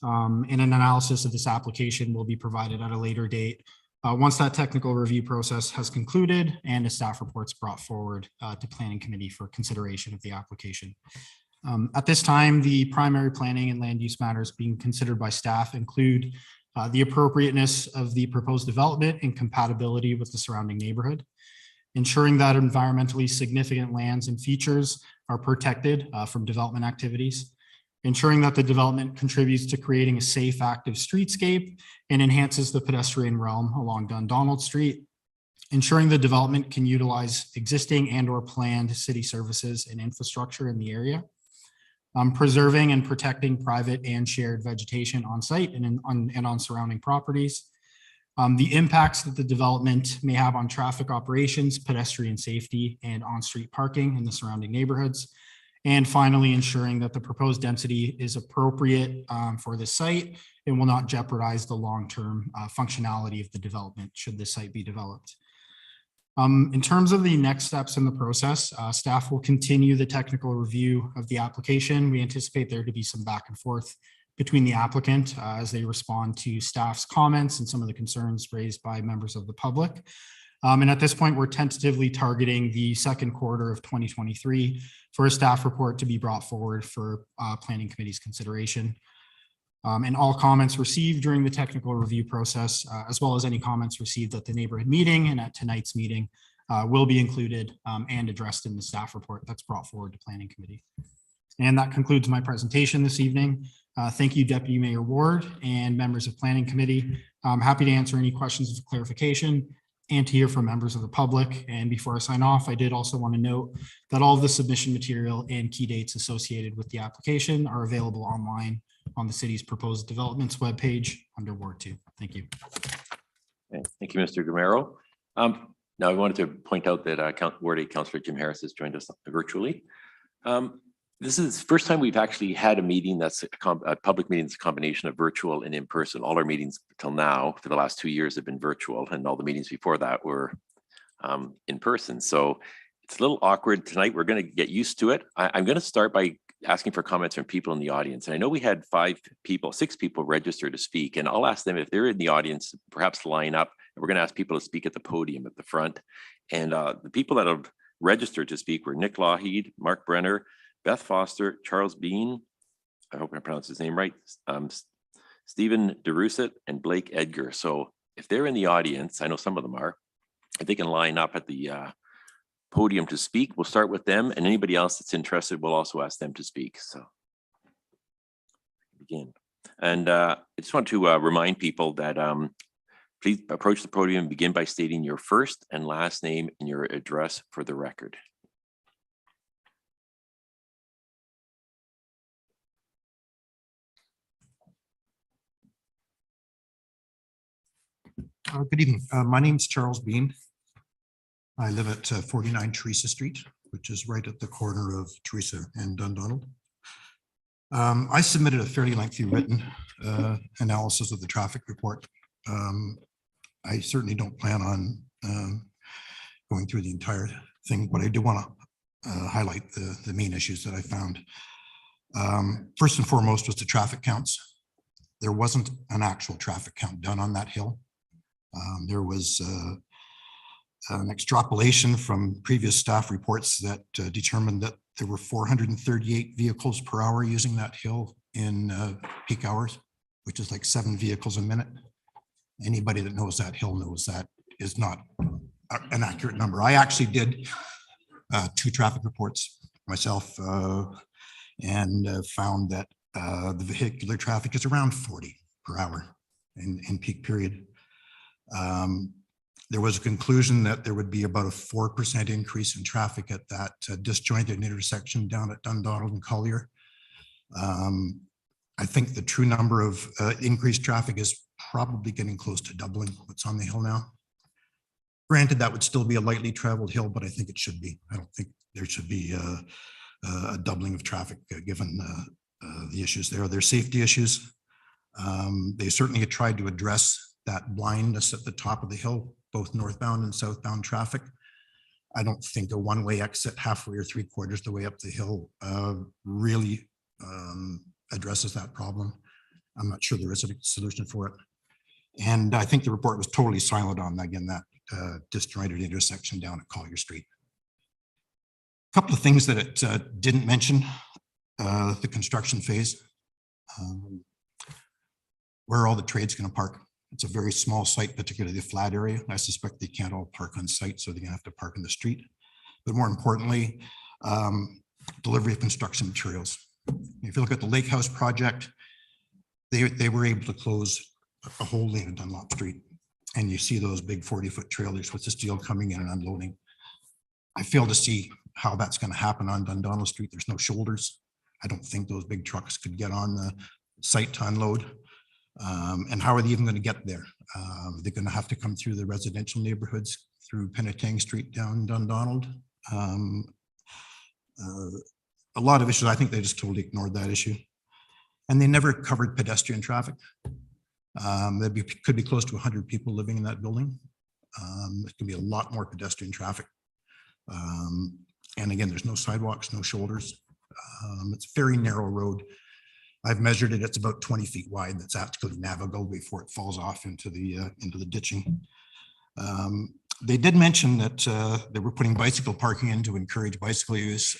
And an analysis of this application will be provided at a later date once that technical review process has concluded and a staff report's brought forward to Planning Committee for consideration of the application. At this time, the primary planning and land use matters being considered by staff include the appropriateness of the proposed development and compatibility with the surrounding neighborhood, ensuring that environmentally significant lands and features are protected from development activities, ensuring that the development contributes to creating a safe, active streetscape and enhances the pedestrian realm along Dundonald Street, ensuring the development can utilize existing and/or planned city services and infrastructure in the area, preserving and protecting private and shared vegetation on site and on surrounding properties, the impacts that the development may have on traffic operations, pedestrian safety, and on-street parking in the surrounding neighborhoods. And finally, ensuring that the proposed density is appropriate for the site and will not jeopardize the long-term functionality of the development should the site be developed. In terms of the next steps in the process, staff will continue the technical review of the application. We anticipate there to be some back and forth between the applicant as they respond to staff's comments and some of the concerns raised by members of the public. And at this point, we're tentatively targeting the second quarter of 2023 for a staff report to be brought forward for Planning Committee's consideration. And all comments received during the technical review process, as well as any comments received at the neighborhood meeting and at tonight's meeting, will be included and addressed in the staff report that's brought forward to Planning Committee. And that concludes my presentation this evening. Thank you, Deputy Mayor Ward and members of Planning Committee. I'm happy to answer any questions of clarification and to hear from members of the public. And before I sign off, I did also want to note that all of the submission material and key dates associated with the application are available online on the city's proposed developments webpage under Ward 2. Thank you. Okay, thank you, Mr. Gamero. Now I wanted to point out that Ward 8 Councillor Jim Harris has joined us virtually. This is the first time we've actually had a meeting that's a public meeting that's a combination of virtual and in person. All our meetings till now for the last 2 years have been virtual, and all the meetings before that were in person. So it's a little awkward tonight. We're going to get used to it. I'm going to start by asking for comments from people in the audience. And I know we had 6 people register to speak, and I'll ask them if they're in the audience, perhaps line up. And we're going to ask people to speak at the podium at the front. And the people that have registered to speak were Nick Lougheed, Mark Brenner, Beth Foster, Charles Bean, I hope I pronounced his name right, Stephen DeRusit, and Blake Edgar. So if they're in the audience, I know some of them are, if they can line up at the podium to speak, we'll start with them, and anybody else that's interested, we'll also ask them to speak. So begin. And I just want to remind people that Please approach the podium and begin by stating your first and last name and your address for the record. Good evening. My name's Charles Bean. I live at 49 Teresa Street, which is right at the corner of Teresa and Dundonald. I submitted a fairly lengthy written analysis of the traffic report. I certainly don't plan on going through the entire thing, but I do want to highlight the main issues that I found. First and foremost was the traffic counts. There wasn't an actual traffic count done on that hill. There was an extrapolation from previous staff reports that determined that there were 438 vehicles per hour using that hill in peak hours, which is like 7 vehicles a minute. Anybody that knows that hill knows that is not an accurate number. I actually did 2 traffic reports myself and found that the vehicular traffic is around 40 per hour in peak period. There was a conclusion that there would be about a 4% increase in traffic at that disjointed intersection down at Dundonald and Collier. I think the true number of increased traffic is probably getting close to doubling what's on the hill now. Granted, that would still be a lightly traveled hill, but I think it should be. I don't think there should be a doubling of traffic given the issues there. There's safety issues. They certainly had tried to address that blindness at the top of the hill, both northbound and southbound traffic. I don't think a one-way exit halfway or 3/4 the way up the hill really addresses that problem. I'm not sure there is a solution for it. And I think the report was totally silent on, again, that disjointed intersection down at Collier Street. A couple of things that it didn't mention, the construction phase. Where are all the trades going to park? It's a very small site, particularly the flat area. I suspect they can't all park on site, so they're going to have to park in the street. But more importantly, delivery of construction materials. If you look at the Lake House project, they were able to close a whole lane of Dunlop Street. And you see those big 40-foot trailers with the steel coming in and unloading. I fail to see how that's going to happen on Dundonald Street. There's no shoulders. I don't think those big trucks could get on the site to unload. And how are they even going to get there? They're going to have to come through the residential neighborhoods, through Penetang Street down Dundonald. A lot of issues, I think they just totally ignored that issue. And they never covered pedestrian traffic. There could be close to 100 people living in that building. There can be a lot more pedestrian traffic. And again, there's no sidewalks, no shoulders. It's a very narrow road. I've measured it, it's about 20 feet wide. That's actually navigable before it falls off into the ditching. They did mention that they were putting bicycle parking in to encourage bicycle use.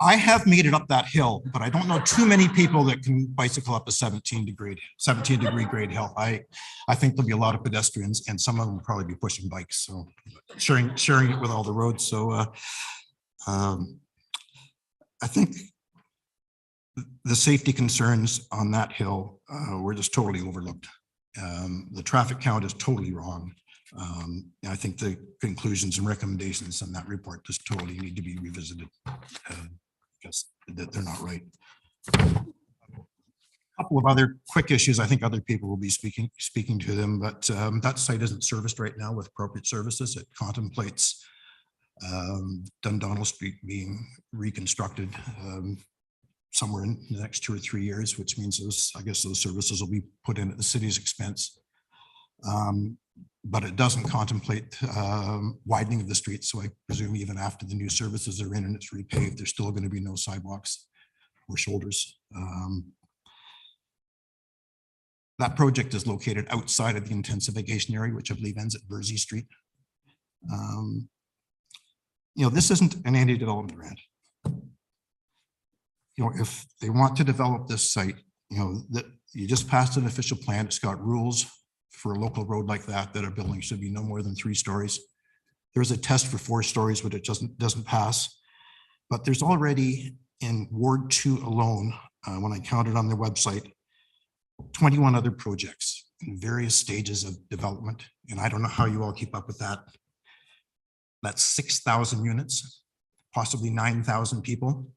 I have made it up that hill, but I don't know too many people that can bicycle up a 17 degree grade hill. I think there'll be a lot of pedestrians, and some of them will probably be pushing bikes. So sharing it with all the roads. So I think the safety concerns on that hill were just totally overlooked. The traffic count is totally wrong. I think the conclusions and recommendations on that report just totally need to be revisited because they're not right. A couple of other quick issues. I think other people will be speaking to them, but that site isn't serviced right now with appropriate services. It contemplates Dundonald Street being reconstructed somewhere in the next 2 or 3 years, which means I guess those services will be put in at the city's expense. But it doesn't contemplate widening of the street. So I presume even after the new services are in and it's repaved, there's still going to be no sidewalks or shoulders. That project is located outside of the intensification area, which I believe ends at Bursey Street. This isn't an anti-development grant. If they want to develop this site, that you just passed an official plan. It's got rules for a local road like that a building should be no more than 3 stories. There's a test for 4 stories, but it doesn't pass. But there's already in Ward 2 alone, when I counted on their website, 21 other projects in various stages of development. And I don't know how you all keep up with that. That's 6,000 units, possibly 9,000 people.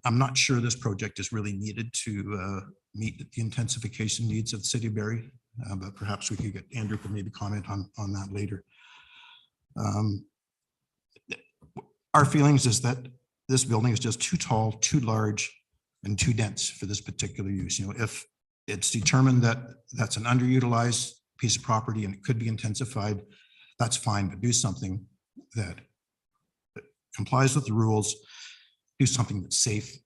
I'm not sure this project is really needed to meet the intensification needs of the city of Barrie, but perhaps we could get Andrew to maybe comment on that later. Our feelings is that this building is just too tall, too large, and too dense for this particular use. You know, if it's determined that that's an underutilized piece of property and it could be intensified, that's fine, but do something that complies with the rules, do something that's safe,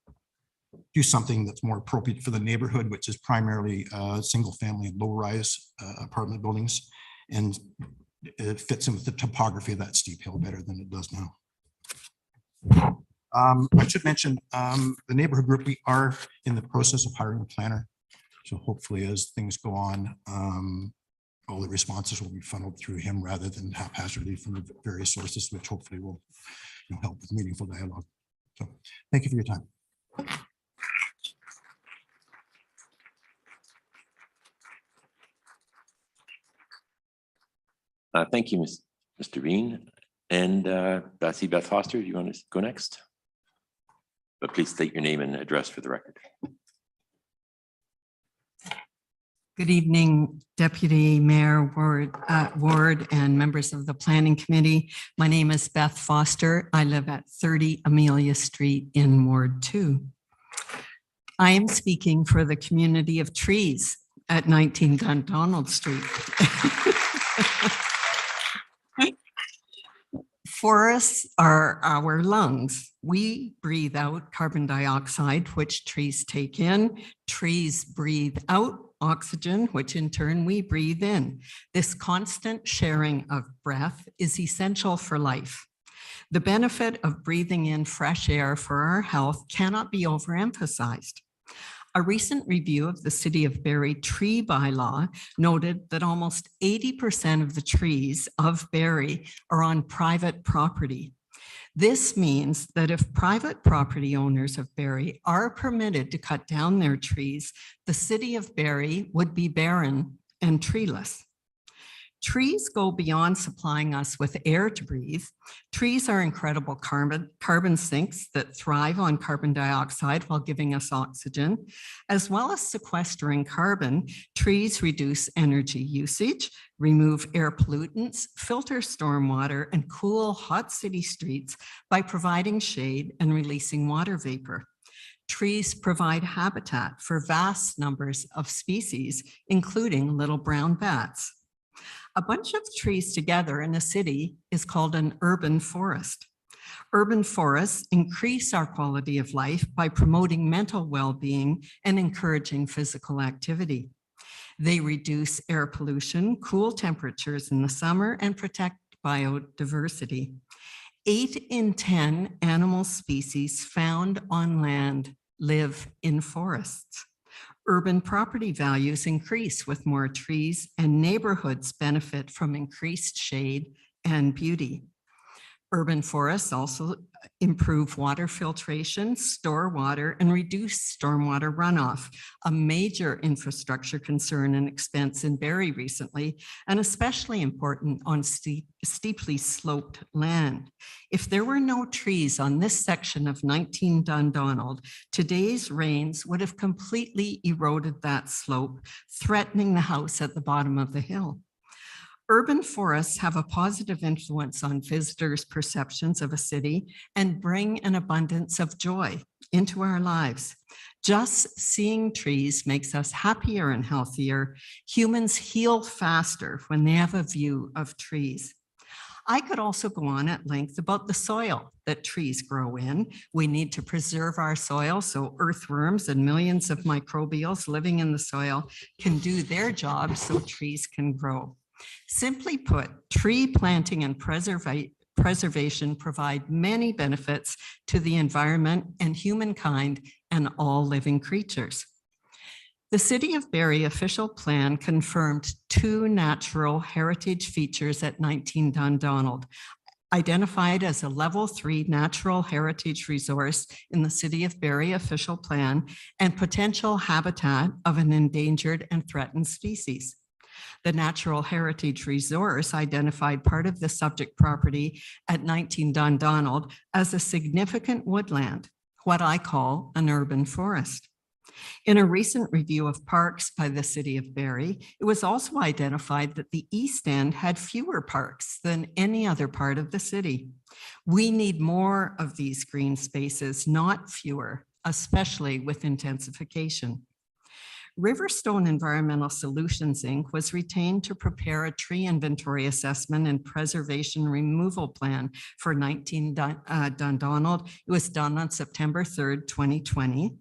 do something that's more appropriate for the neighborhood, which is primarily single family and low rise apartment buildings. And it fits in with the topography of that steep hill better than it does now. I should mention the neighborhood group, we are in the process of hiring a planner. So hopefully as things go on, all the responses will be funneled through him rather than haphazardly from the various sources, which hopefully will help with meaningful dialogue. So thank you for your time. Thank you, Mr. Bean. And Beth Foster, you want to go next? But please state your name and address for the record. Good evening, Deputy Mayor Ward and members of the Planning Committee. My name is Beth Foster. I live at 30 Amelia Street in Ward 2. I am speaking for the community of trees at 19 Dundonald Street. Forests are our lungs. We breathe out carbon dioxide, which trees take in. Trees breathe out oxygen, which in turn we breathe in. This constant sharing of breath is essential for life. The benefit of breathing in fresh air for our health cannot be overemphasized. A recent review of the City of Barrie tree bylaw noted that almost 80% of the trees of Barrie are on private property. This means that if private property owners of Barrie are permitted to cut down their trees, the City of Barrie would be barren and treeless. Trees go beyond supplying us with air to breathe. Trees are incredible carbon sinks that thrive on carbon dioxide while giving us oxygen. As well as sequestering carbon, trees reduce energy usage, remove air pollutants, filter stormwater, and cool hot city streets by providing shade and releasing water vapor. Trees provide habitat for vast numbers of species, including little brown bats. A bunch of trees together in a city is called an urban forest. Urban forests increase our quality of life by promoting mental well-being and encouraging physical activity. They reduce air pollution, cool temperatures in the summer, and protect biodiversity. 8 in 10 animal species found on land live in forests. Urban property values increase with more trees, and neighborhoods benefit from increased shade and beauty. Urban forests also improve water filtration, store water, and reduce stormwater runoff, a major infrastructure concern and expense in Barrie recently, and especially important on steeply sloped land. If there were no trees on this section of 19 Dundonald, today's rains would have completely eroded that slope, threatening the house at the bottom of the hill. Urban forests have a positive influence on visitors' perceptions of a city and bring an abundance of joy into our lives. Just seeing trees makes us happier and healthier. Humans heal faster when they have a view of trees. I could also go on at length about the soil that trees grow in. We need to preserve our soil so earthworms and millions of microbials living in the soil can do their job so trees can grow. Simply put, tree planting and preservation provide many benefits to the environment and humankind and all living creatures. The City of Barrie official plan confirmed 2 natural heritage features at 19 Dundonald. identified as a level 3 natural heritage resource in the City of Barrie official plan and potential habitat of an endangered and threatened species. The natural heritage resource identified part of the subject property at 19 Dundonald as a significant woodland, what I call an urban forest. In a recent review of parks by the City of Barrie, it was also identified that the East End had fewer parks than any other part of the city. We need more of these green spaces, not fewer, especially with intensification. Riverstone Environmental Solutions, Inc. was retained to prepare a tree inventory assessment and preservation removal plan for 19 Dundonald. It was done on September 3rd, 2020.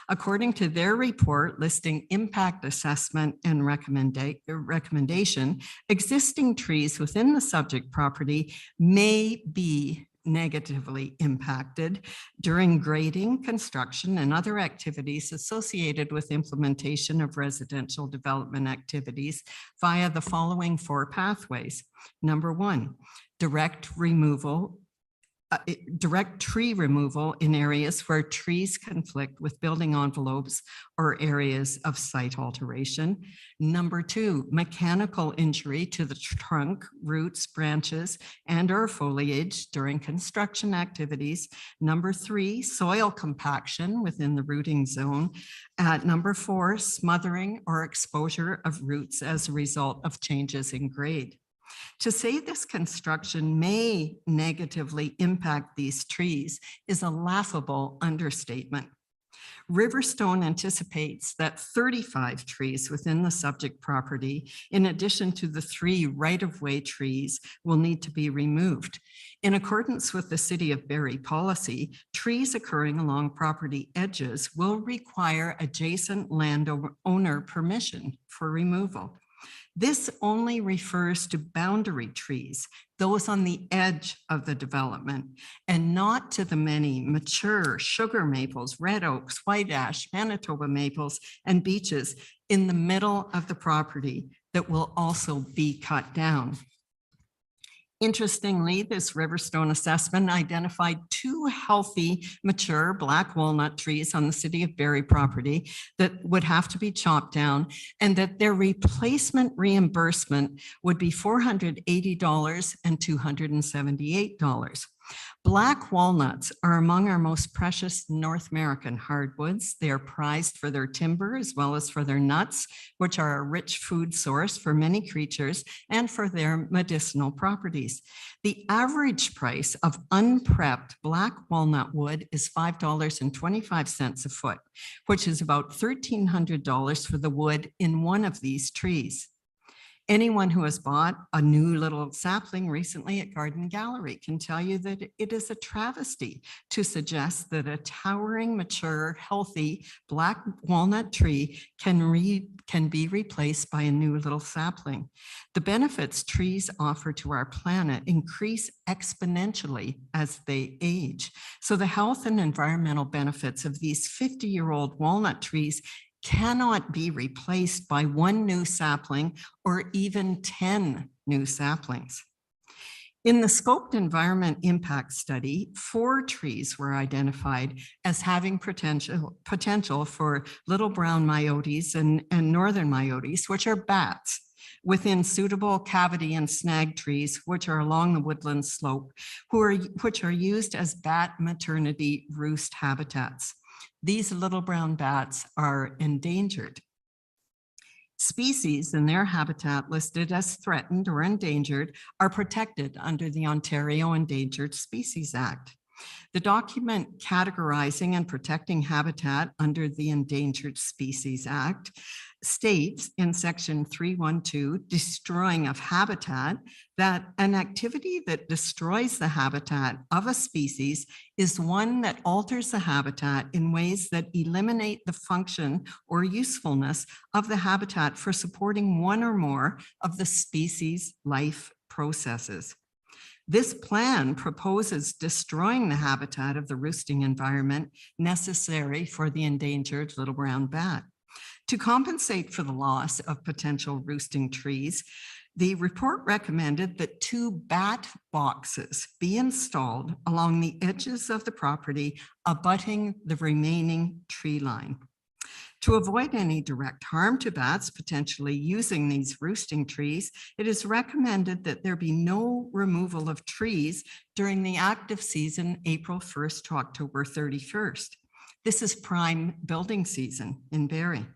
According to their report listing impact assessment and recommendation, existing trees within the subject property may be negatively impacted during grading, construction, and other activities associated with implementation of residential development activities via the following 4 pathways. Number 1, direct tree removal in areas where trees conflict with building envelopes or areas of site alteration. Number 2, mechanical injury to the trunk, roots, branches, and or foliage during construction activities. Number 3, soil compaction within the rooting zone. Number 4, smothering or exposure of roots as a result of changes in grade. To say this construction may negatively impact these trees is a laughable understatement. Riverstone anticipates that 35 trees within the subject property, in addition to the 3 right-of-way trees, will need to be removed. In accordance with the City of Barrie policy, trees occurring along property edges will require adjacent landowner permission for removal. This only refers to boundary trees, those on the edge of the development, and not to the many mature sugar maples, red oaks, white ash, Manitoba maples, and beeches in the middle of the property that will also be cut down. Interestingly, this Riverstone assessment identified 2 healthy, mature black walnut trees on the City of Barrie property that would have to be chopped down, and that their replacement reimbursement would be $480 and $278. Black walnuts are among our most precious North American hardwoods. They are prized for their timber as well as for their nuts, which are a rich food source for many creatures, and for their medicinal properties. The average price of unprepped black walnut wood is $5.25 a foot, which is about $1,300 for the wood in one of these trees. Anyone who has bought a new little sapling recently at Garden Gallery can tell you that it is a travesty to suggest that a towering, mature, healthy black walnut tree can be replaced by a new little sapling. The benefits trees offer to our planet increase exponentially as they age. So the health and environmental benefits of these 50-year-old walnut trees cannot be replaced by 1 new sapling or even 10 new saplings. In the scoped environment impact study, 4 trees were identified as having potential for little brown coyotes and northern coyotes, which are bats, within suitable cavity and snag trees, which are along the woodland slope, which are used as bat maternity roost habitats. These little brown bats are endangered. Species in their habitat listed as threatened or endangered are protected under the Ontario Endangered Species Act. The document categorizing and protecting habitat under the Endangered Species Act states in section 312, destroying of habitat, that an activity that destroys the habitat of a species is one that alters the habitat in ways that eliminate the function or usefulness of the habitat for supporting one or more of the species' life processes. This plan proposes destroying the habitat of the roosting environment necessary for the endangered little brown bat. To compensate for the loss of potential roosting trees, The report recommended that 2 bat boxes be installed along the edges of the property abutting the remaining tree line. To avoid any direct harm to bats potentially using these roosting trees, it is recommended that there be no removal of trees during the active season, April 1st to October 31st. This is prime building season in Barrie.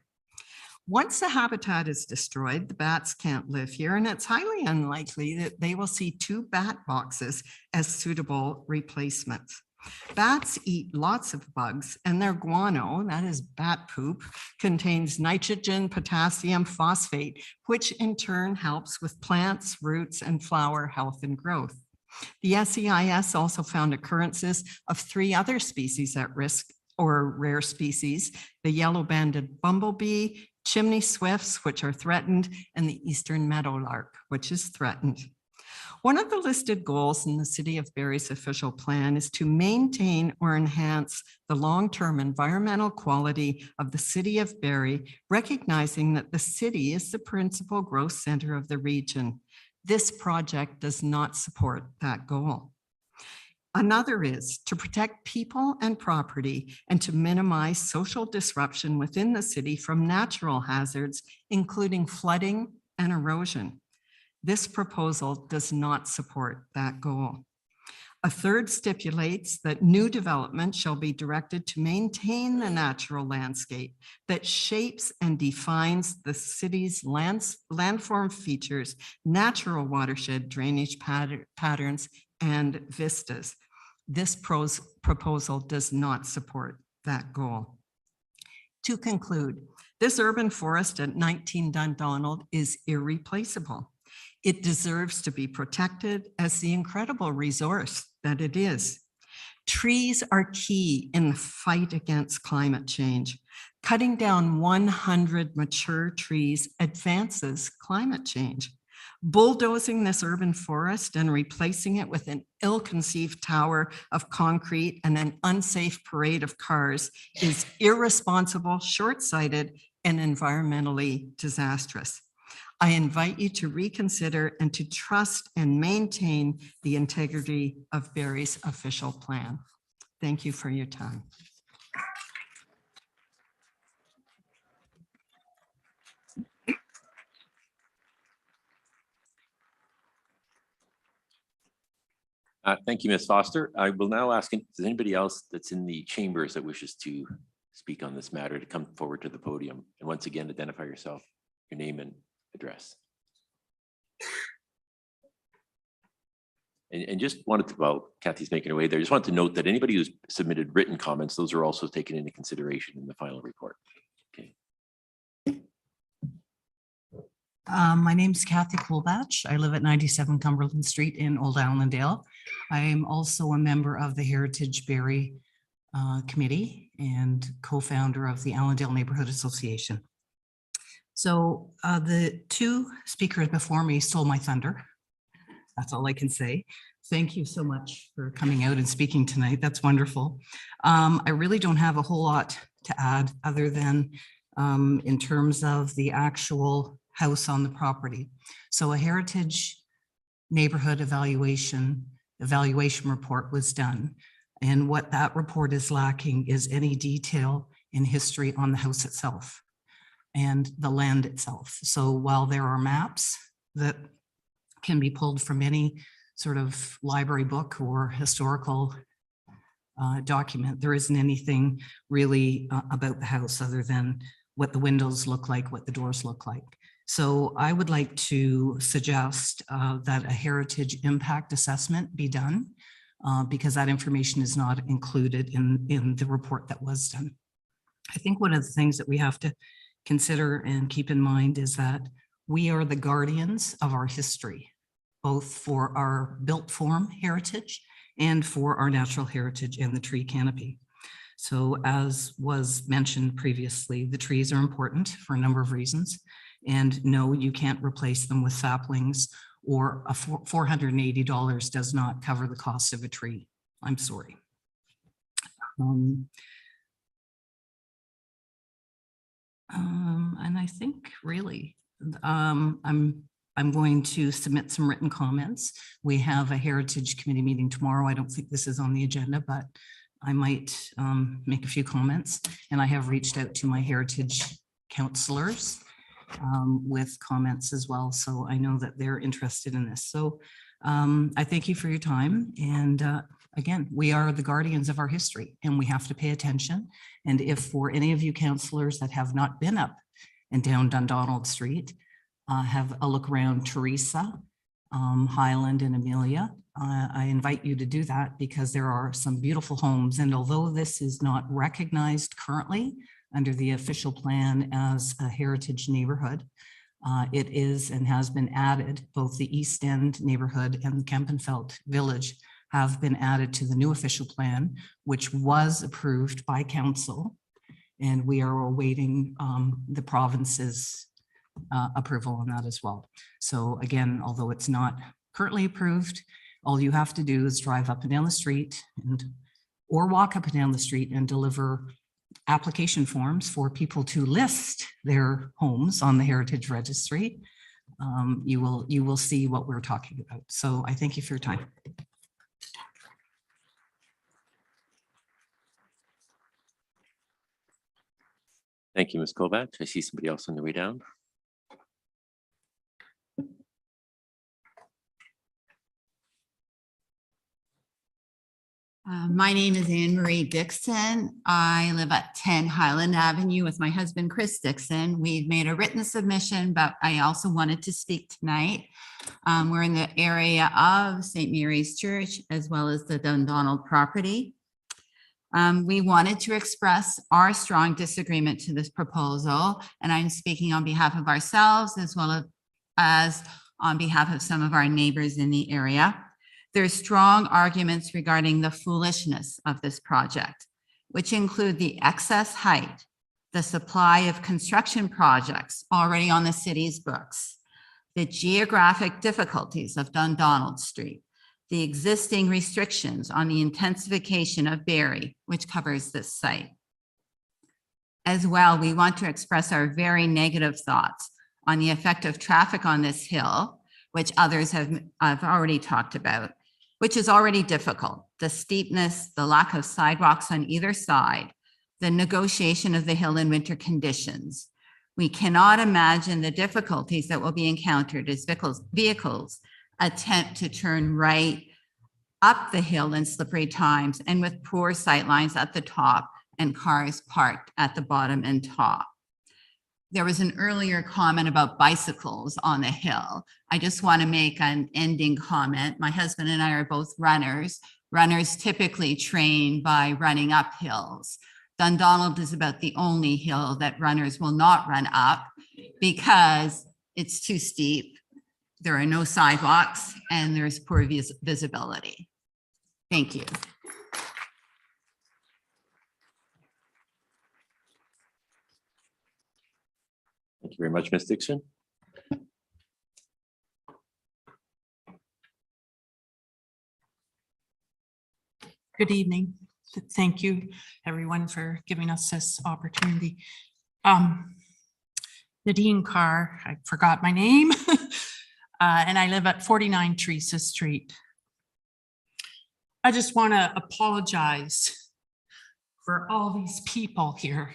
Once the habitat is destroyed, the bats can't live here, and it's highly unlikely that they will see 2 bat boxes as suitable replacements. Bats eat lots of bugs, and their guano, that is bat poop, contains nitrogen, potassium, phosphate, which in turn helps with plants, roots, and flower health and growth. The SEIS also found occurrences of 3 other species at risk or rare species, the yellow-banded bumblebee, chimney swifts, which are threatened, and the eastern meadowlark, which is threatened. One of the listed goals in the City of Barrie's official plan is to maintain or enhance the long-term environmental quality of the City of Barrie, recognizing that the city is the principal growth center of the region. This project does not support that goal. Another is to protect people and property and to minimize social disruption within the city from natural hazards, including flooding and erosion. This proposal does not support that goal. A third stipulates that new development shall be directed to maintain the natural landscape that shapes and defines the city's landform features, natural watershed drainage patterns, and vistas. This proposal does not support that goal. To conclude, this urban forest at 19 Dundonald is irreplaceable. It deserves to be protected as the incredible resource that it is. Trees are key in the fight against climate change. Cutting down 100 mature trees advances climate change. Bulldozing this urban forest and replacing it with an ill-conceived tower of concrete and an unsafe parade of cars is irresponsible, short-sighted, and environmentally disastrous. I invite you to reconsider and to trust and maintain the integrity of Barrie's official plan. Thank you for your time. Thank you, Ms. Foster. I will now ask if there's anybody else that's in the chambers that wishes to speak on this matter to come forward to the podium. And once again, identify yourself, your name and address. And just wanted to, well, Kathy's making her way there. Just wanted to note that anybody who's submitted written comments, those are also taken into consideration in the final report. Okay. My name's Kathy Colbatch. I live at 97 Cumberland Street in Old Allendale. I am also a member of the Heritage Barrie Committee and co-founder of the Allendale Neighborhood Association. So the 2 speakers before me stole my thunder. That's all I can say. Thank you so much for coming out and speaking tonight. That's wonderful. I really don't have a whole lot to add other than in terms of the actual house on the property. So a heritage neighborhood evaluation report was done. And what that report is lacking is any detail in history on the house itself and the land itself. So while there are maps that can be pulled from any sort of library book or historical document, there isn't anything really about the house other than what the windows look like, what the doors look like. So I would like to suggest that a heritage impact assessment be done because that information is not included in the report that was done. I think one of the things that we have to consider and keep in mind is that we are the guardians of our history, both for our built form heritage and for our natural heritage and the tree canopy. So as was mentioned previously, the trees are important for a number of reasons. And no, you can't replace them with saplings, or $480 does not cover the cost of a tree. I'm sorry. And I think really, I'm I'm going to submit some written comments. We have a Heritage Committee meeting tomorrow. I don't think this is on the agenda, but I might make a few comments. And I have reached out to my Heritage counselors with comments as well. So I know that they're interested in this. So I thank you for your time. And again, we are the guardians of our history and we have to pay attention. And if for any of you counselors that have not been up and down Dundonald Street, have a look around Teresa, Highland and Amelia, I invite you to do that because there are some beautiful homes. And although this is not recognized currently under the official plan as a heritage neighborhood, it is and has been added. Both the East End neighborhood and the Kempenfeld Village have been added to the new official plan, which was approved by council. And we are awaiting the province's approval on that as well. So again, although it's not currently approved, all you have to do is drive up and down the street or walk up and down the street and deliver application forms for people to list their homes on the Heritage Registry. You will see what we're talking about. So I thank you for your time. Thank you, Ms. Corbett. I see somebody else on the way down. My name is Anne Marie Dixon. I live at 10 Highland Avenue with my husband, Chris Dixon. We've made a written submission, but I also wanted to speak tonight. We're in the area of St. Mary's Church, as well as the Dundonald property. We wanted to express our strong disagreement to this proposal, and I'm speaking on behalf of ourselves as well as on behalf of some of our neighbors in the area. There's strong arguments regarding the foolishness of this project, which include the excess height, the supply of construction projects already on the city's books, the geographic difficulties of Dundonald Street, the existing restrictions on the intensification of Barrie, which covers this site. As well, we want to express our very negative thoughts on the effect of traffic on this hill, which others have already talked about, which is already difficult. The steepness, the lack of sidewalks on either side, the negotiation of the hill in winter conditions. We cannot imagine the difficulties that will be encountered as vehicles attempt to turn right up the hill in slippery times and with poor sight lines at the top and cars parked at the bottom and top. There was an earlier comment about bicycles on the hill. I just want to make an ending comment. My husband and I are both runners. Runners typically train by running up hills. Dundonald is about the only hill that runners will not run up because it's too steep. There are no sidewalks and there's poor visibility. Thank you. Thank you very much, Ms. Dixon. Good evening. Thank you, everyone, for giving us this opportunity. Nadine Carr, I forgot my name, and I live at 49 Teresa Street. I just want to apologize for all these people here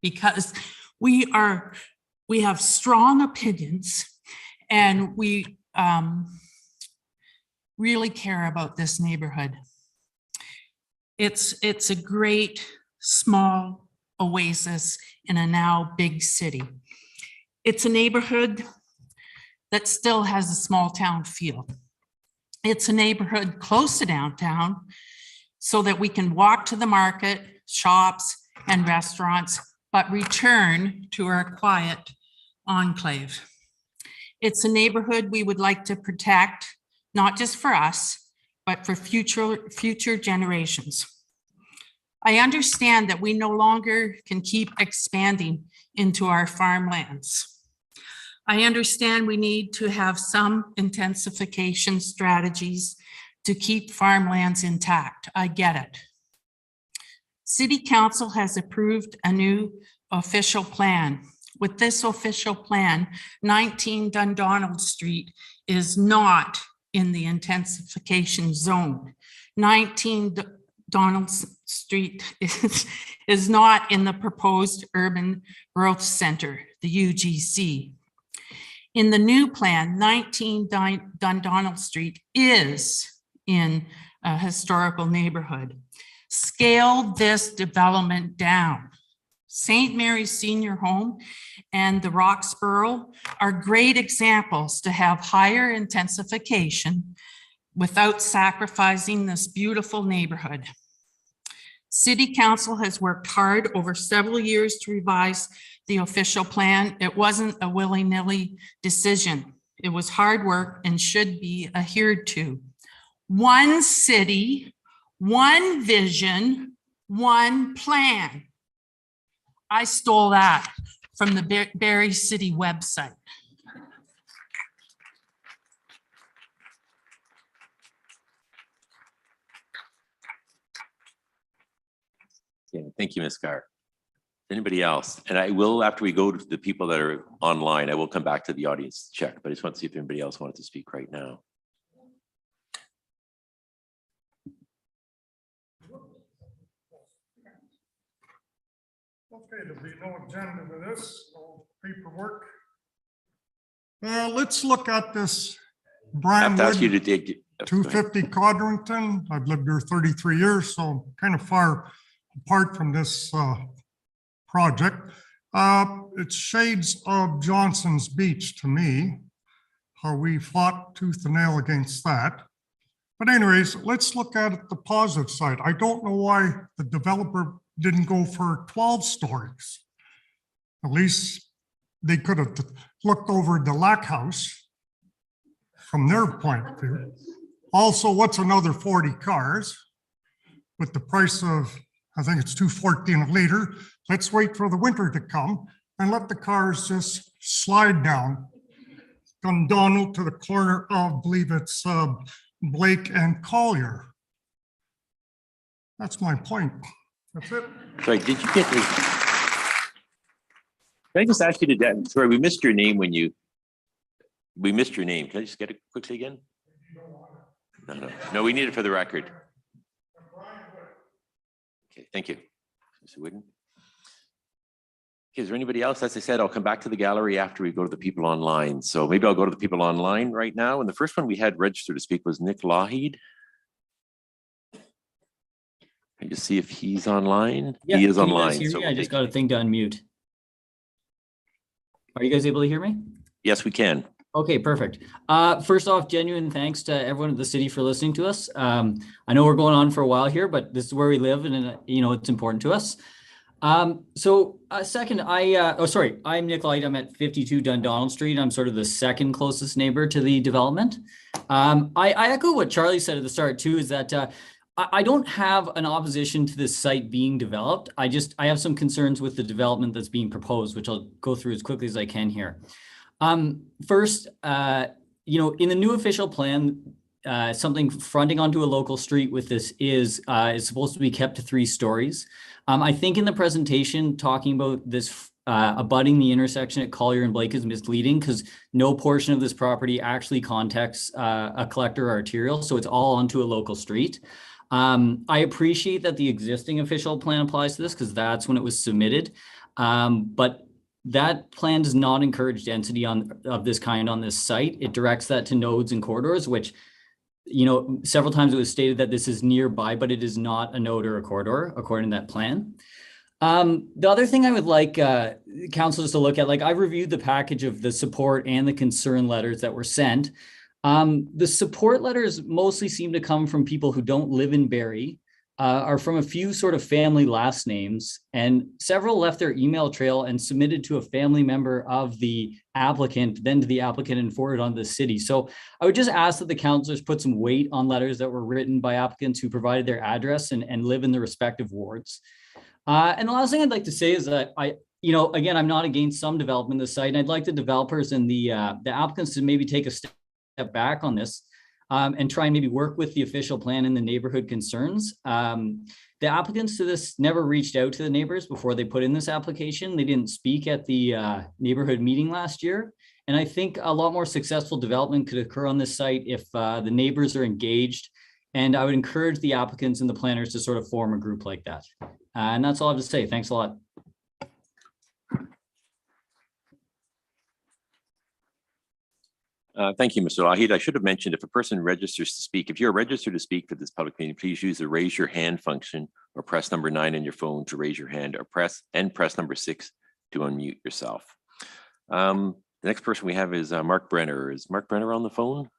because we have strong opinions and we really care about this neighborhood. It's a great small oasis in a now big city. It's a neighborhood that still has a small town feel. It's a neighborhood close to downtown so that we can walk to the market, shops and restaurants, but return to our quiet enclave. It's a neighborhood we would like to protect, not just for us, but for future generations. I understand that we no longer can keep expanding into our farmlands. I understand we need to have some intensification strategies to keep farmlands intact. I get it. City Council has approved a new official plan, with this official plan, 19 Dundonald Street is not in the intensification zone. 19 Donald Street is not in the proposed urban growth center, the UGC. In the new plan, 19 Dundonald Street is in a historical neighborhood. Scale this development down. St. Mary's Senior Home and the Roxborough are great examples to have higher intensification without sacrificing this beautiful neighborhood. City Council has worked hard over several years to revise the official plan. It wasn't a willy-nilly decision. It was hard work and should be adhered to. One city, one vision, one plan. I stole that from the Barrie City website. Yeah, thank you, Ms. Carr. Anybody else? And I will, after we go to the people that are online, I will come back to the audience to check, but I just want to see if anybody else wanted to speak right now. Okay, there'll be no agenda to this, no paperwork. Let's look at this I have to ask you Brian to dig. 250 Codrington. I've lived there 33 years, so kind of far apart from this project. It's shades of Johnson's Beach to me, how we fought tooth and nail against that. But anyways, let's look at it the positive side. I don't know why the developer didn't go for 12 stories. At least they could have looked over the Lack House from their point of view. Also, what's another 40 cars with the price of, I think it's $2.14 a liter. Let's wait for the winter to come and let the cars just slide down Dundonald to the corner of, I believe it's Blake and Collier. That's my point. That's it. Sorry, did you get me? Can I just ask you to, sorry, we missed your name when you, we missed your name. Can I just get it quickly again? No, we need it for the record. Okay, thank you. Mr. Wooden. Okay, is there anybody else? As I said, I'll come back to the gallery after we go to the people online. So maybe I'll go to the people online right now. And the first one we had registered to speak was Nick Lougheed. Can you just see if he's online? Yeah, he is can you guys online. hear So me? I just got a thing to unmute. Are you guys able to hear me? yes, we can. Okay, perfect. First off, genuine thanks to everyone at the city for listening to us. I know we're going on for a while here, but this is where we live and you know, it's important to us. Second, I'm Nick Light. I'm at 52 Dundonald Street. I'm sort of the second closest neighbor to the development. I echo what Charlie said at the start too, is that I don't have an opposition to this site being developed. I have some concerns with the development that's being proposed, which I'll go through as quickly as I can here. First, you know, in the new official plan, something fronting onto a local street with this is supposed to be kept to 3 stories. I think in the presentation talking about this abutting the intersection at Collier and Blake is misleading because no portion of this property actually contacts a collector or arterial, so it's all onto a local street. I appreciate that the existing official plan applies to this because that's when it was submitted, but that plan does not encourage density of this kind on this site. It directs that to nodes and corridors, which, you know, several times it was stated that this is nearby, but it is not a node or a corridor according to that plan. The other thing I would like councils to look at, like I've reviewed the package of the support and the concern letters that were sent. The support letters mostly seem to come from people who don't live in Barrie, are from a few sort of family last names, and several left their email trail and submitted to a family member of the applicant, then to the applicant and forwarded on to the city. So I would just ask that the councilors put some weight on letters that were written by applicants who provided their address and live in the respective wards. And the last thing I'd like to say is that you know, again, I'm not against some development of the site, and I'd like the developers and the applicants to maybe take a step back on this. and try and maybe work with the official plan and the neighborhood concerns. The applicants to this never reached out to the neighbors before they put in this application. They didn't speak at the neighborhood meeting last year. And I think a lot more successful development could occur on this site if the neighbors are engaged. And I would encourage the applicants and the planners to sort of form a group like that. And that's all I have to say. Thanks a lot. Thank you, Mr. Lahid. I should have mentioned, if a person registers to speak, if you're registered to speak for this public meeting, please use the raise your hand function or press number 9 on your phone to raise your hand, or press number 6 to unmute yourself. The next person we have is Mark Brenner. Is Mark Brenner on the phone?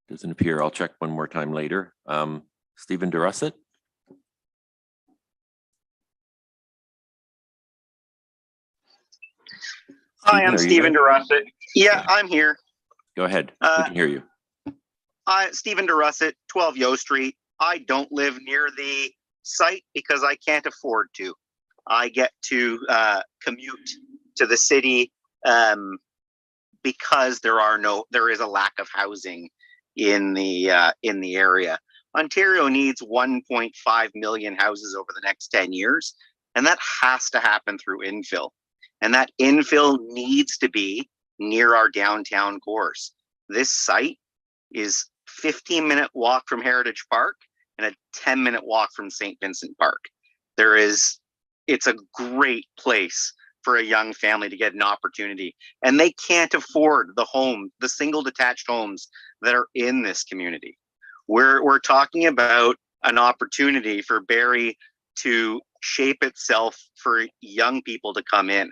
Doesn't appear. I'll check one more time later. Stephen DeRusset. Hi, I'm Stephen DeRusset. Yeah, I'm here. Go ahead. We can hear you. Stephen DeRusset, 12 Yo Street. I don't live near the site because I can't afford to. I get to commute to the city because there is a lack of housing in the area. Ontario needs 1.5 million houses over the next 10 years, and that has to happen through infill. And that infill needs to be near our downtown cores. This site is 15-minute walk from Heritage Park and a 10-minute walk from St. Vincent Park. It's a great place for a young family to get an opportunity. And they can't afford the single detached homes that are in this community. We're talking about an opportunity for Barrie to shape itself for young people to come in.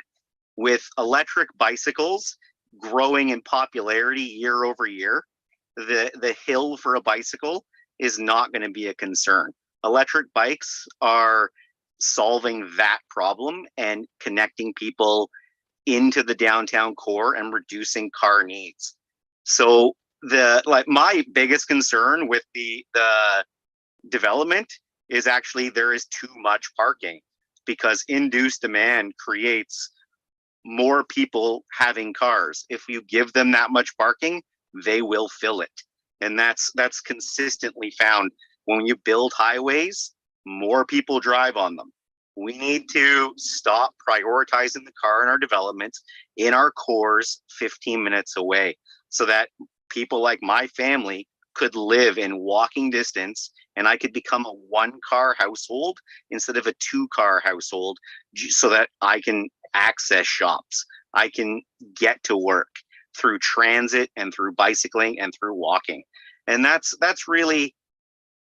With electric bicycles growing in popularity year over year, the hill for a bicycle is not going to be a concern. Electric bikes are solving that problem and connecting people into the downtown core and reducing car needs. So my biggest concern with the development is actually there is too much parking, because induced demand creates more people having cars. If you give them that much parking, they will fill it. And that's consistently found. When you build highways, more people drive on them. We need to stop prioritizing the car in our developments in our cores 15 minutes away, so that people like my family could live in walking distance, and I could become a 1-car household instead of a 2-car household, so that I can access shops. I can get to work through transit and through bicycling and through walking. And that's really,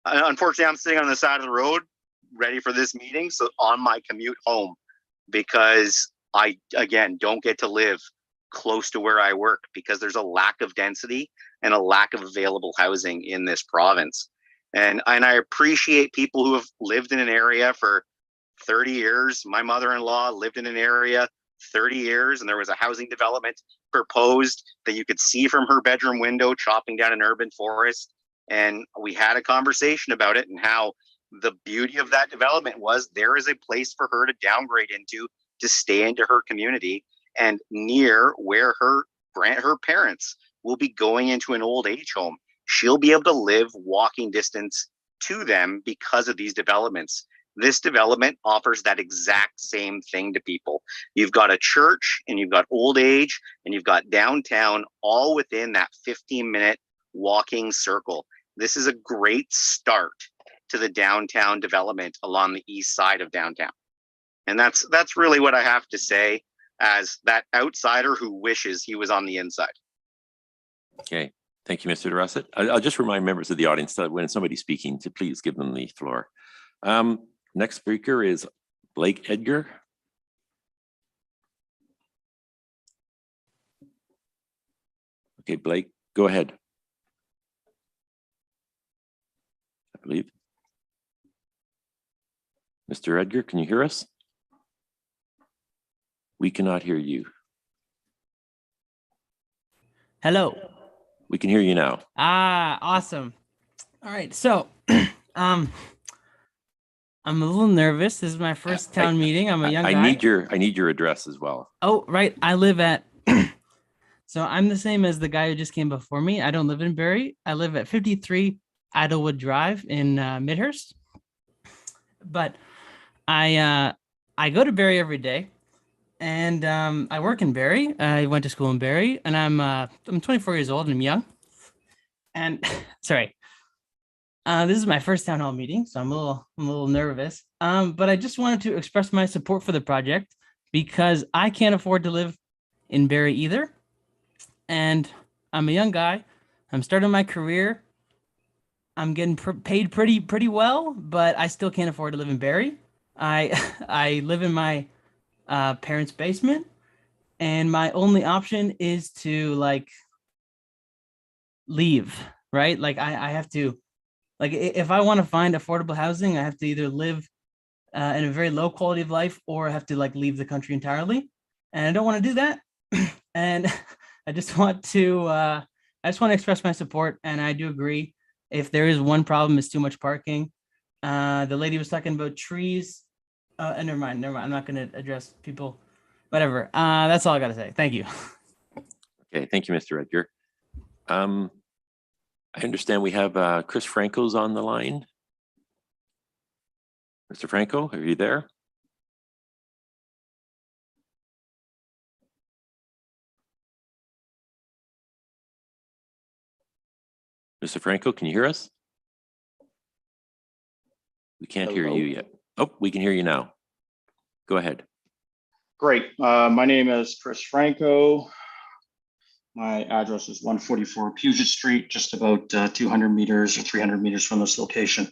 unfortunately, I'm sitting on the side of the road ready for this meeting, so on my commute home, because I, again, don't get to live close to where I work because there's a lack of density and a lack of available housing in this province. And I appreciate people who have lived in an area for 30 years. My mother-in-law lived in an area 30 years, and there was a housing development proposed that you could see from her bedroom window chopping down an urban forest. And we had a conversation about it and how the beauty of that development was there is a place for her to downgrade into, to stay into her community and near where her parents will be going into an old age home. She'll be able to live walking distance to them because of these developments. This development offers that exact same thing to people. You've got a church, and you've got old age, and you've got downtown, all within that 15-minute walking circle. This is a great start to the downtown development along the east side of downtown. And that's really what I have to say as that outsider who wishes he was on the inside. Okay. Thank you, Mr. DeRusset. I'll just remind members of the audience that when somebody's speaking, to please give them the floor. Next speaker is Blake Edgar. Okay, Blake, go ahead. I believe. Mr. Edgar, can you hear us? We cannot hear you. Hello. We can hear you now. Awesome. All right, so I'm a little nervous. This is my first town meeting. I'm a young guy. I need your address as well. Oh, right. I live at So I'm the same as the guy who just came before me. I don't live in Barrie. I live at 53 Idlewood Drive in Midhurst. But I go to Barrie every day, and I work in Barrie. I went to school in Barrie, and I'm 24 years old and I'm young. And sorry, this is my first town hall meeting, so I'm a little nervous. But I just wanted to express my support for the project because I can't afford to live in Barrie either. And I'm a young guy. I'm starting my career. I'm getting paid pretty well, but I still can't afford to live in Barrie. I live in my parents' basement, and my only option is to like leave, right? Like I have to, like if I want to find affordable housing, I have to either live in a very low quality of life or I have to like leave the country entirely. And I don't want to do that. And I just want to express my support. And I do agree. If there is one problem, it's too much parking. The lady was talking about trees. And never mind. I'm not going to address people. Whatever. That's all I got to say. Thank you. Okay, thank you, Mr. Edgar. I understand we have Chris Franco's on the line. Mr. Franco, are you there? Mr. Franco, can you hear us? We can't hear you yet. Oh, we can hear you now. Go ahead. Great. My name is Chris Franco. My address is 144 Puget Street, just about 200 meters or 300 meters from this location.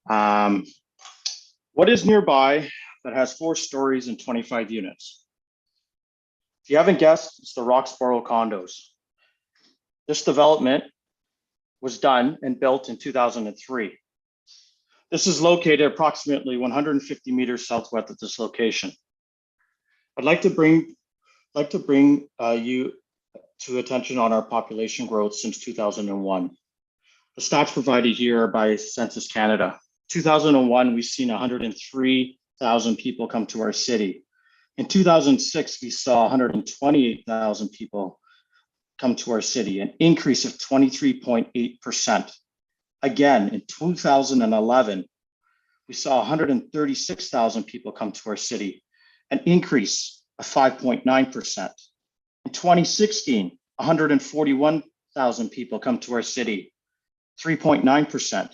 What is nearby that has 4 stories and 25 units? If you haven't guessed, it's the Roxborough condos. This development was done and built in 2003. This is located approximately 150 meters southwest of this location. I'd like to bring you to attention on our population growth since 2001. The stats provided here are by Census Canada. 2001, we've seen 103,000 people come to our city. In 2006, we saw 128,000 people come to our city, an increase of 23.8%. Again, in 2011, we saw 136,000 people come to our city, an increase of 5.9%. In 2016, 141,000 people come to our city, 3.9%.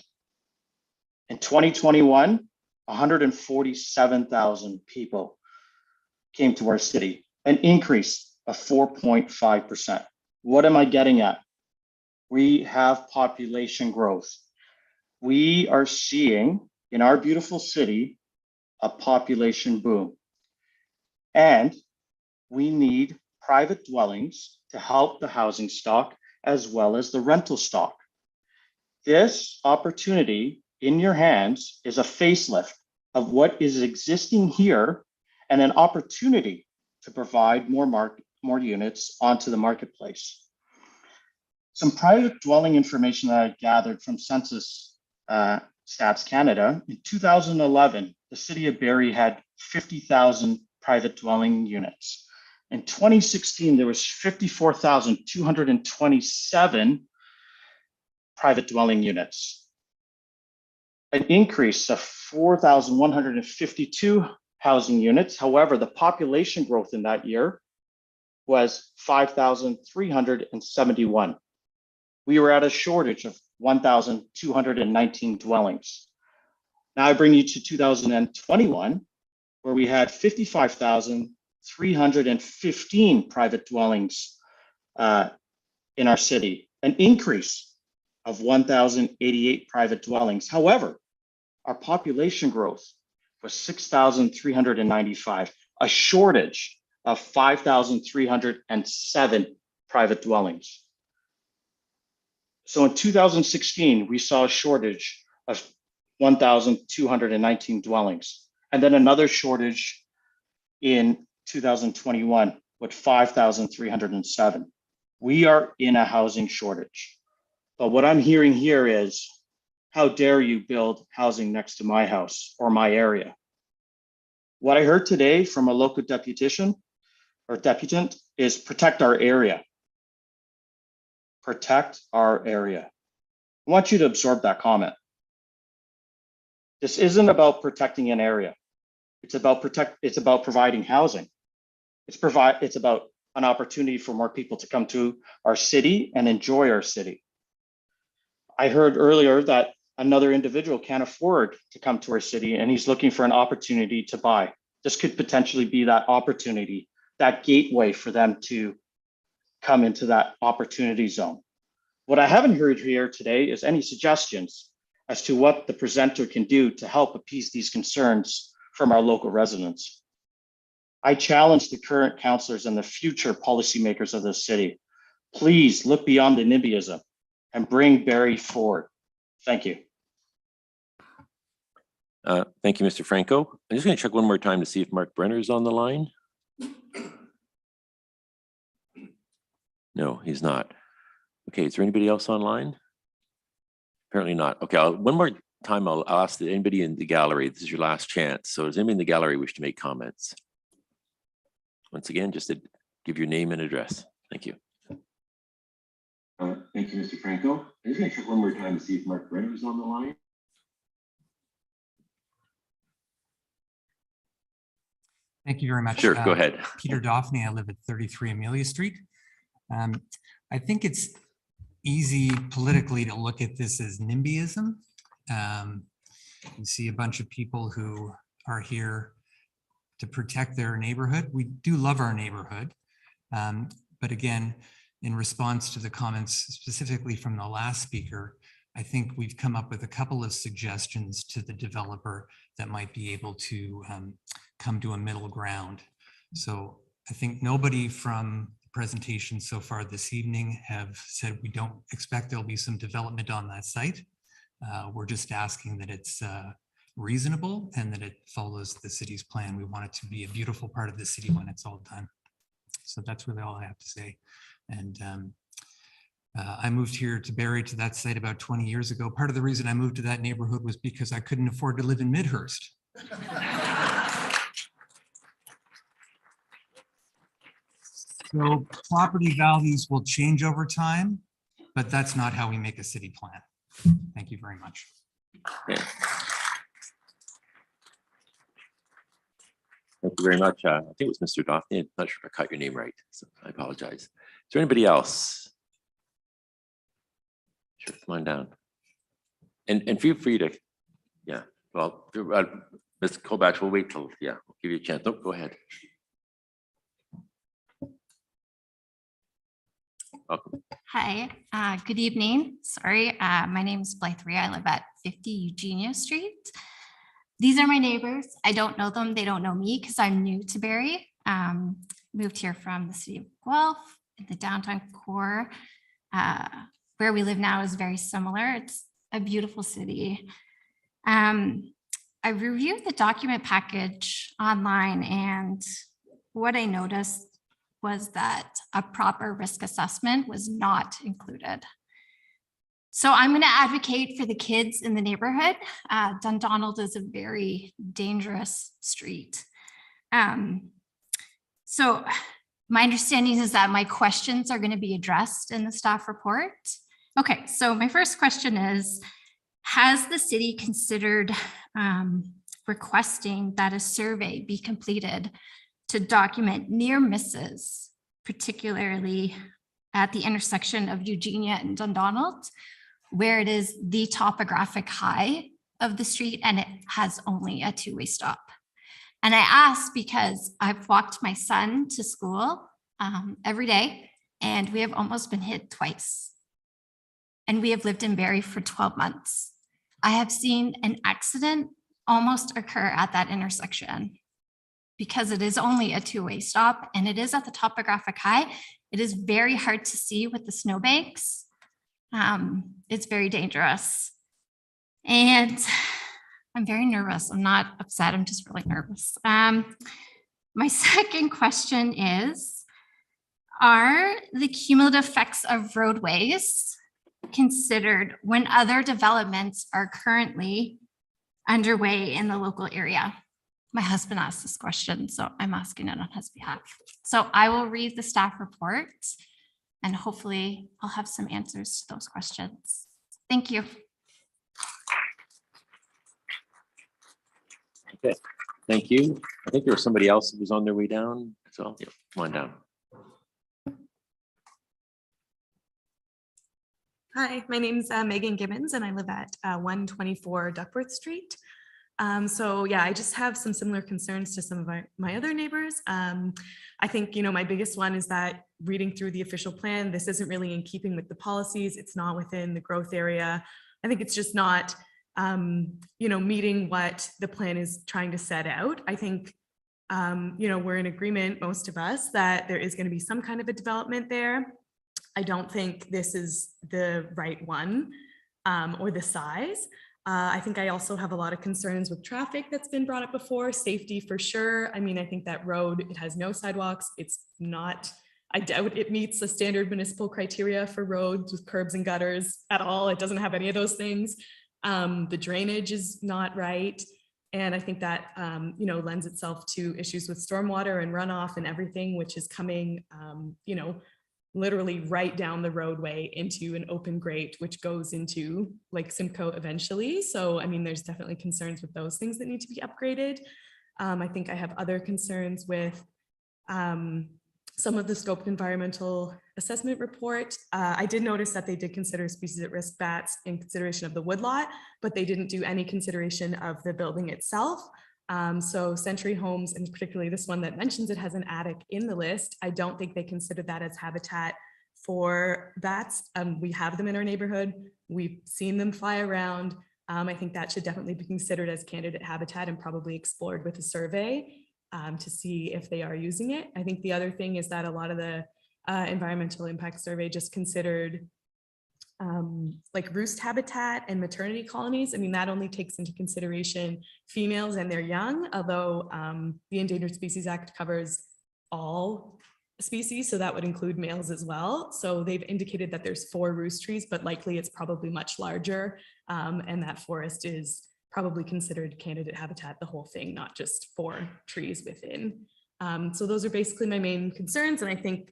In 2021, 147,000 people came to our city, an increase of 4.5%. What am I getting at? We have population growth. We are seeing in our beautiful city a population boom. And we need private dwellings to help the housing stock as well as the rental stock. This opportunity in your hands is a facelift of what is existing here and an opportunity to provide more units onto the marketplace. Some private dwelling information that I gathered from Census Stats Canada, in 2011, the city of Barrie had 50,000 private dwelling units. In 2016, there was 54,227 private dwelling units, an increase of 4,152 housing units. However, the population growth in that year was 5,371. We were at a shortage of 1,219 dwellings. Now I bring you to 2021, where we had 55,315 private dwellings in our city, an increase of 1,088 private dwellings. However, our population growth was 6,395, a shortage of 5,307 private dwellings. So in 2016, we saw a shortage of 1,219 dwellings, and then another shortage in 2021 with 5,307. We are in a housing shortage. But what I'm hearing here is, how dare you build housing next to my house or my area? What I heard today from a local deputant is protect our area. protect our area. I want you to absorb that comment. This isn't about protecting an area. It's about providing housing. It's about an opportunity for more people to come to our city and enjoy our city. I heard earlier that another individual can't afford to come to our city and he's looking for an opportunity to buy. This could potentially be that opportunity, that gateway for them to come into that opportunity zone. What I haven't heard here today is any suggestions as to what the presenter can do to help appease these concerns from our local residents. I challenge the current councillors and the future policymakers of this city. Please look beyond the NIMBYism and bring Barrie forward. Thank you. Thank you, Mr. Franco. I'm just going to check one more time to see if Mark Brenner is on the line. No, he's not. Okay, is there anybody else online? Apparently not. Okay, one more time, I'll ask that anybody in the gallery, this is your last chance. So does anybody in the gallery wish to make comments? Once again, just to give your name and address. Thank you. Thank you, Mr. Franco. I'm just going to check one more time to see if Mark Brenner is on the line. Thank you very much. Sure, go ahead. Peter Daphne, I live at 33 Amelia Street. I think it's easy politically to look at this as NIMBYism. You see a bunch of people who are here to protect their neighborhood. We do love our neighborhood. But again, in response to the comments specifically from the last speaker, I think we've come up with a couple of suggestions to the developer that might be able to come to a middle ground. So I think nobody from the presentation so far this evening have said we don't expect there'll be some development on that site. We're just asking that it's reasonable and that it follows the city's plan. We want it to be a beautiful part of the city when it's all done. So that's really all I have to say. And I moved here to Barrie to that site about 20 years ago. Part of the reason I moved to that neighborhood was because I couldn't afford to live in Midhurst. So property values will change over time, but that's not how we make a city plan. Thank you very much. Okay. Thank you very much. I think it was Mr. Daphne. I'm not sure if I caught your name right, so I apologize. Is there anybody else? Sure, come on down. And feel free to, yeah, well, Ms. Corbett, we'll wait till, yeah, we'll give you a chance. Oh, go ahead. Welcome. Hi, good evening. Sorry, my name is Blythe Rhea. I live at 50 Eugenia Street. These are my neighbors. I don't know them. They don't know me because I'm new to Barrie. Moved here from the city of Guelph in the downtown core. Where we live now is very similar. It's a beautiful city. I reviewed the document package online, and what I noticed was that a proper risk assessment was not included. So I'm going to advocate for the kids in the neighborhood. Dundonald is a very dangerous street. So my understanding is that my questions are going to be addressed in the staff report. Okay, so my first question is, has the city considered requesting that a survey be completed to document near misses, particularly at the intersection of Eugenia and Dundonald, where it is the topographic high of the street and it has only a two-way stop? And I ask because I've walked my son to school every day, and we have almost been hit twice. And we have lived in Barrie for 12 months. I have seen an accident almost occur at that intersection because it is only a two-way stop and it is at the topographic high. It is very hard to see with the snowbanks. It's very dangerous. And I'm very nervous. I'm not upset. I'm just really nervous. My second question is, are the cumulative effects of roadways considered when other developments are currently underway in the local area? My husband asked this question, so I'm asking it on his behalf. So I will read the staff report. And hopefully I'll have some answers to those questions. Thank you. Okay, thank you. I think there was somebody else who was on their way down. So yeah, come on down. Hi, my name's Megan Gibbons and I live at 124 Duckworth Street. So yeah, I just have some similar concerns to some of my other neighbors. I think, my biggest one is that reading through the official plan, this isn't really in keeping with the policies. It's not within the growth area. I think it's just not, meeting what the plan is trying to set out. I think, we're in agreement, most of us, that there is going to be some kind of a development there. I don't think this is the right one or the size. I think I also have a lot of concerns with traffic that's been brought up before, safety for sure. I mean, I think that road, it has no sidewalks. It's not, I doubt it meets the standard municipal criteria for roads with curbs and gutters at all. It doesn't have any of those things. The drainage is not right. And I think that, lends itself to issues with stormwater and runoff and everything, which is coming, literally right down the roadway into an open grate, which goes into like Simcoe eventually. So, I mean, there's definitely concerns with those things that need to be upgraded. I think I have other concerns with some of the scoped environmental assessment report. I did notice that they did consider species at risk bats in consideration of the woodlot, but they didn't do any consideration of the building itself. So Century Homes, and particularly this one that mentions it has an attic in the list, I don't think they considered that as habitat for bats. We have them in our neighborhood. We've seen them fly around. I think that should definitely be considered as candidate habitat and probably explored with a survey to see if they are using it. I think the other thing is that a lot of the environmental impact survey just considered like roost habitat and maternity colonies. I mean, that only takes into consideration females and their young, although the Endangered Species Act covers all species, so that would include males as well. So they've indicated that there's 4 roost trees, but likely it's probably much larger, and that forest is probably considered candidate habitat, the whole thing, not just 4 trees within. So those are basically my main concerns, and I think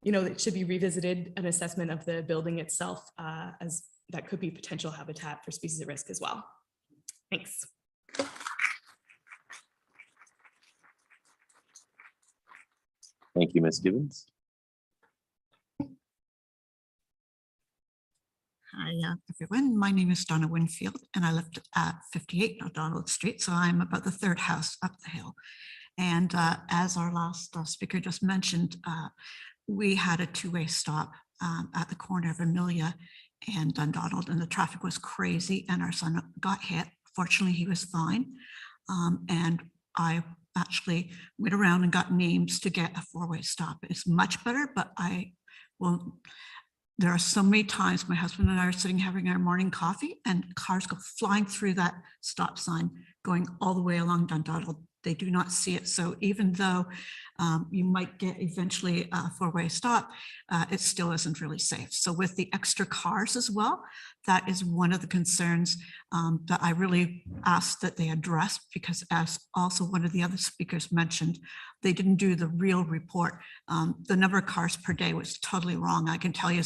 it should be revisited, an assessment of the building itself as that could be potential habitat for species at risk as well. Thanks. Thank you, Ms. Gibbons. Hi, everyone. My name is Donna Winfield, and I live at 58 Donald Street, so I'm about the 3rd house up the hill. And as our last speaker just mentioned, we had a 2-way stop at the corner of Amelia and Dundonald, and the traffic was crazy, and our son got hit. Fortunately, he was fine. And I actually went around and got names to get a 4-way stop. It's much better, but there are so many times my husband and I are sitting having our morning coffee and cars go flying through that stop sign going all the way along Dundonald. They do not see it. So even though you might get eventually a 4-way stop, it still isn't really safe. So with the extra cars as well, that is one of the concerns that I really asked that they address, because as also one of the other speakers mentioned, they didn't do the real report. The number of cars per day was totally wrong. I can tell you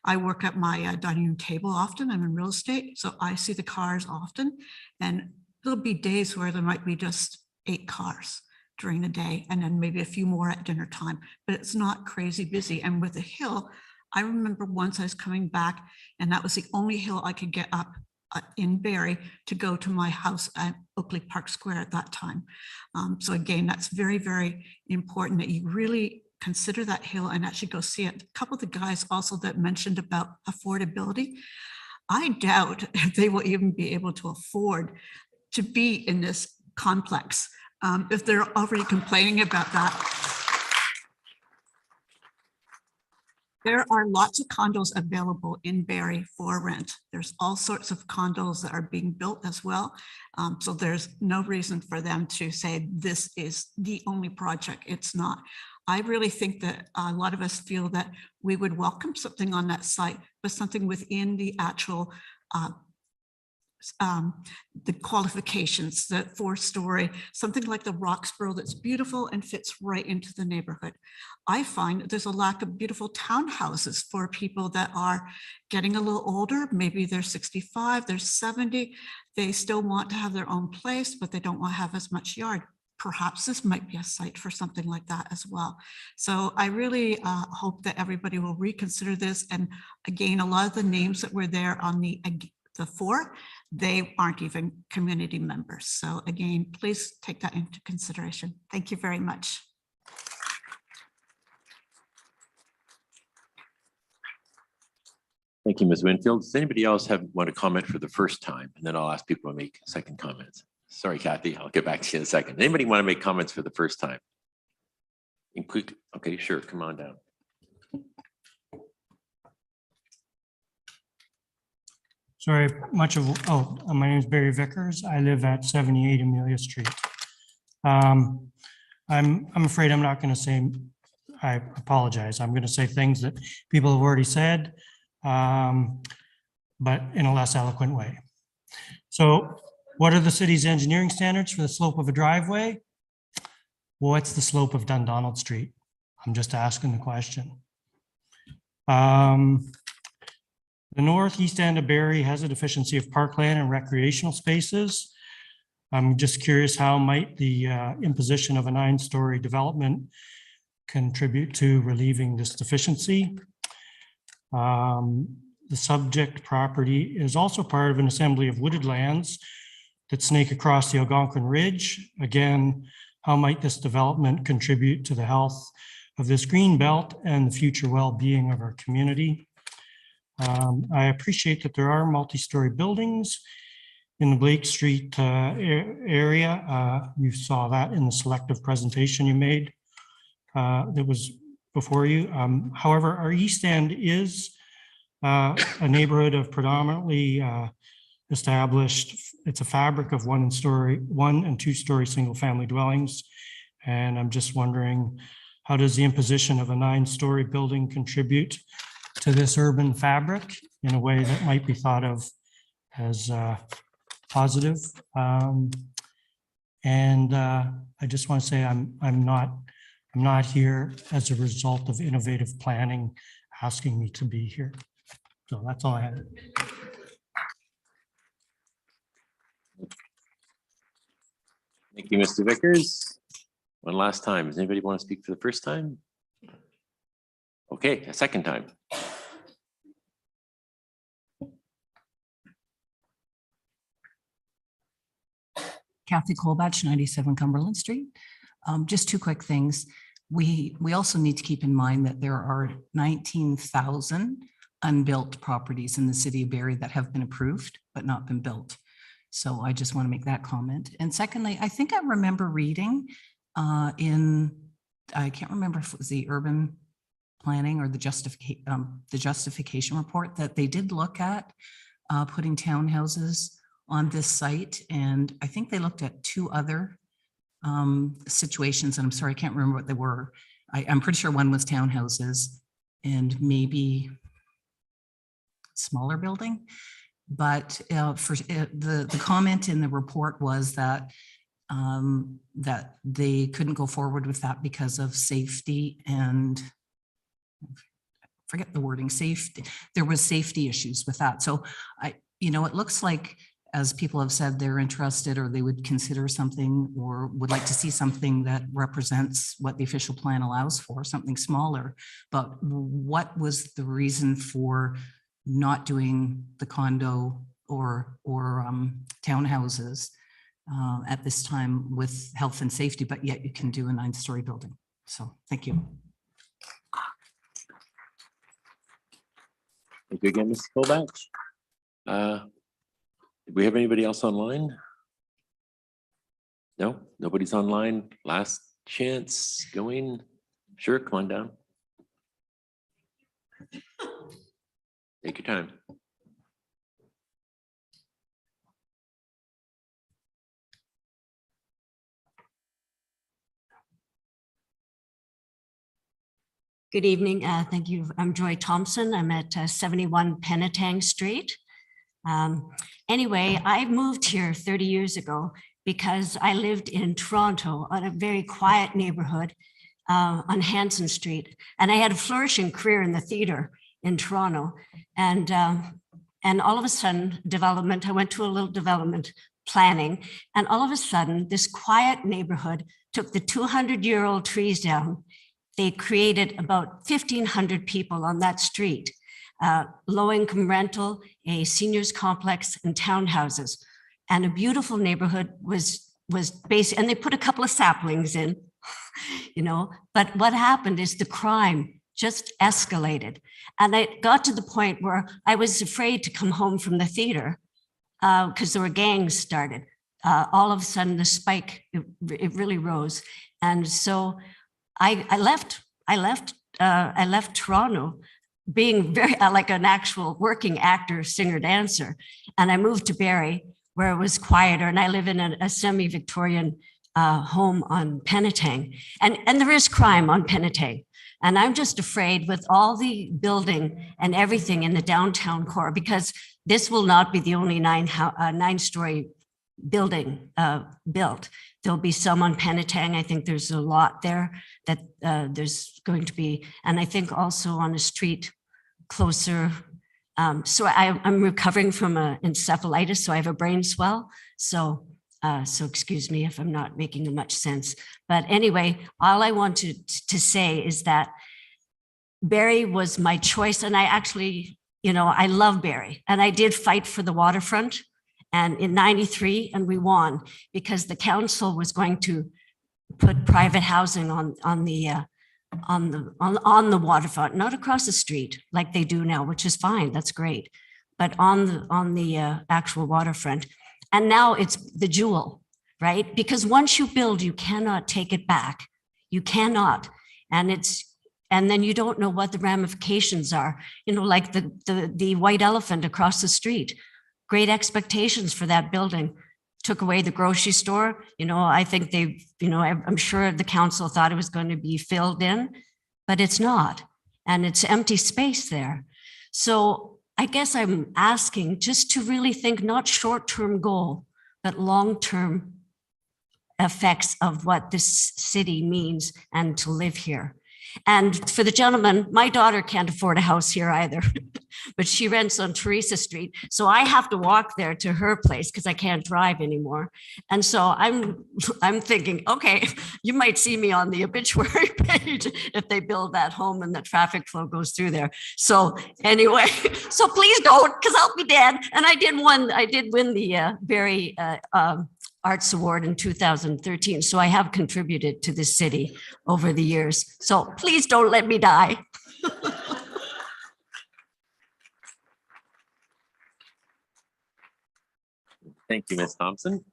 I work at my dining room table often. I'm in real estate, so I see the cars often, and there'll be days where there might be just 8 cars during the day, and then maybe a few more at dinner time, but it's not crazy busy. And with the hill, I remember once I was coming back, and that was the only hill I could get up in Barrie to go to my house at Oakley Park Square at that time. So again, that's very, very important that you really consider that hill and actually go see it. A couple of the guys also that mentioned about affordability, I doubt if they will even be able to afford to be in this complex if they're already complaining about that. There are lots of condos available in Barrie for rent. There's all sorts of condos that are being built as well. So there's no reason for them to say this is the only project. It's not. I really think that a lot of us feel that we would welcome something on that site, but something within the actual the qualifications, the 4-story, something like the Roxborough that's beautiful and fits right into the neighborhood. I find there's a lack of beautiful townhouses for people that are getting a little older. Maybe they're 65, they're 70. They still want to have their own place, but they don't want to have as much yard. Perhaps this might be a site for something like that as well. So I really hope that everybody will reconsider this. And again, a lot of the names that were there on the 4, they aren't even community members. So again, please take that into consideration. Thank you very much. Thank you, Ms. Winfield. Does anybody else want to comment for the first time? And then I'll ask people to make second comments. Sorry, Kathy, I'll get back to you in a second. Anybody want to make comments for the first time? Okay, sure, come on down. Sorry, my name is Barry Vickers. I live at 78 Amelia Street. I'm afraid I'm not going to say, I apologize. I'm going to say things that people have already said, but in a less eloquent way. So what are the city's engineering standards for the slope of a driveway? What's the slope of Dundonald Street? I'm just asking the question. The northeast end of Barrie has a deficiency of parkland and recreational spaces. I'm just curious, how might the imposition of a 9-story development contribute to relieving this deficiency? The subject property is also part of an assembly of wooded lands that snake across the Algonquin Ridge. Again, how might this development contribute to the health of this green belt and the future well-being of our community? I appreciate that there are multi-story buildings in the Blake Street area. You saw that in the selective presentation you made that was before you. However, our East End is a neighborhood of predominantly established. It's a fabric of 1 and 2-story single-family dwellings. And I'm just wondering, how does the imposition of a 9-story building contribute to this urban fabric in a way that might be thought of as positive? And I just want to say I'm not here as a result of innovative planning asking me to be here. So that's all I had. Thank you, Mr. Vickers. One last time. Does anybody want to speak for the first time? Okay, a second time. Kathy Colbatch, 97 Cumberland Street. Just 2 quick things. We also need to keep in mind that there are 19,000 unbuilt properties in the city of Barrie that have been approved but not been built. So I just want to make that comment. And secondly, I think I remember reading I can't remember if it was the urban planning or the justification report, that they did look at putting townhouses on this site. And I think they looked at 2 other situations, and I'm sorry, I can't remember what they were. I'm pretty sure one was townhouses and maybe smaller building. But for the comment in the report was that that they couldn't go forward with that because of safety and forget the wording, safety. There was safety issues with that. So it looks like, as people have said, they're interested, or they would consider something, or would like to see something that represents what the official plan allows for, something smaller. But what was the reason for not doing the condo or townhouses at this time with health and safety, but yet you can do a 9-story building? So thank you. Thank you again, Mr. Colbatch. Do we have anybody else online? No, nobody's online. Last chance going. Sure, come on down. Take your time. Good evening. Thank you. I'm Joy Thompson. I'm at 71 Penetang Street. Anyway, I moved here 30 years ago because I lived in Toronto on a very quiet neighborhood on Hanson Street. And I had a flourishing career in the theater in Toronto. And all of a sudden, I went to a little development planning, and all of a sudden, this quiet neighborhood took the 200-year-old trees down. They created about 1,500 people on that street, low-income rental, a seniors complex, and townhouses. And a beautiful neighborhood was based, and they put a couple of saplings in, but what happened is the crime just escalated. And it got to the point where I was afraid to come home from the theater because there were gangs started. All of a sudden the spike, it really rose. And so I left Toronto being very like an actual working actor, singer, dancer. And I moved to Barrie where it was quieter. And I live in a semi-Victorian home on Penetang. And there is crime on Penetang. And I'm just afraid with all the building and everything in the downtown core, because this will not be the only nine-story building built. There'll be some on Penetang. I think there's a lot there that there's going to be, and I think also on a street closer. So I'm recovering from encephalitis, so I have a brain swell. So excuse me if I'm not making much sense. But anyway, all I wanted to say is that Barrie was my choice. And I actually, I love Barrie. And I did fight for the waterfront and in '93, and we won because the council was going to put private housing on the waterfront, not across the street like they do now, which is fine. That's great. But on the actual waterfront. And now it's the jewel, right? Because once you build, you cannot take it back. You cannot. And then you don't know what the ramifications are, like the white elephant across the street. Great expectations for that building. Took away the grocery store. I think I'm sure the council thought it was going to be filled in, but it's not. And it's empty space there. So I guess I'm asking just to really think not short-term goal, but long-term effects of what this city means and to live here. And for the gentleman, my daughter can't afford a house here either, but she rents on Teresa Street. So I have to walk there to her place because I can't drive anymore. And so I'm thinking, okay, you might see me on the obituary page if they build that home and the traffic flow goes through there. So anyway, so please don't, because I'll be dead. And I did win the Barrie Arts Award in 2013. So I have contributed to this city over the years. So please don't let me die. Thank you, Ms. Thompson.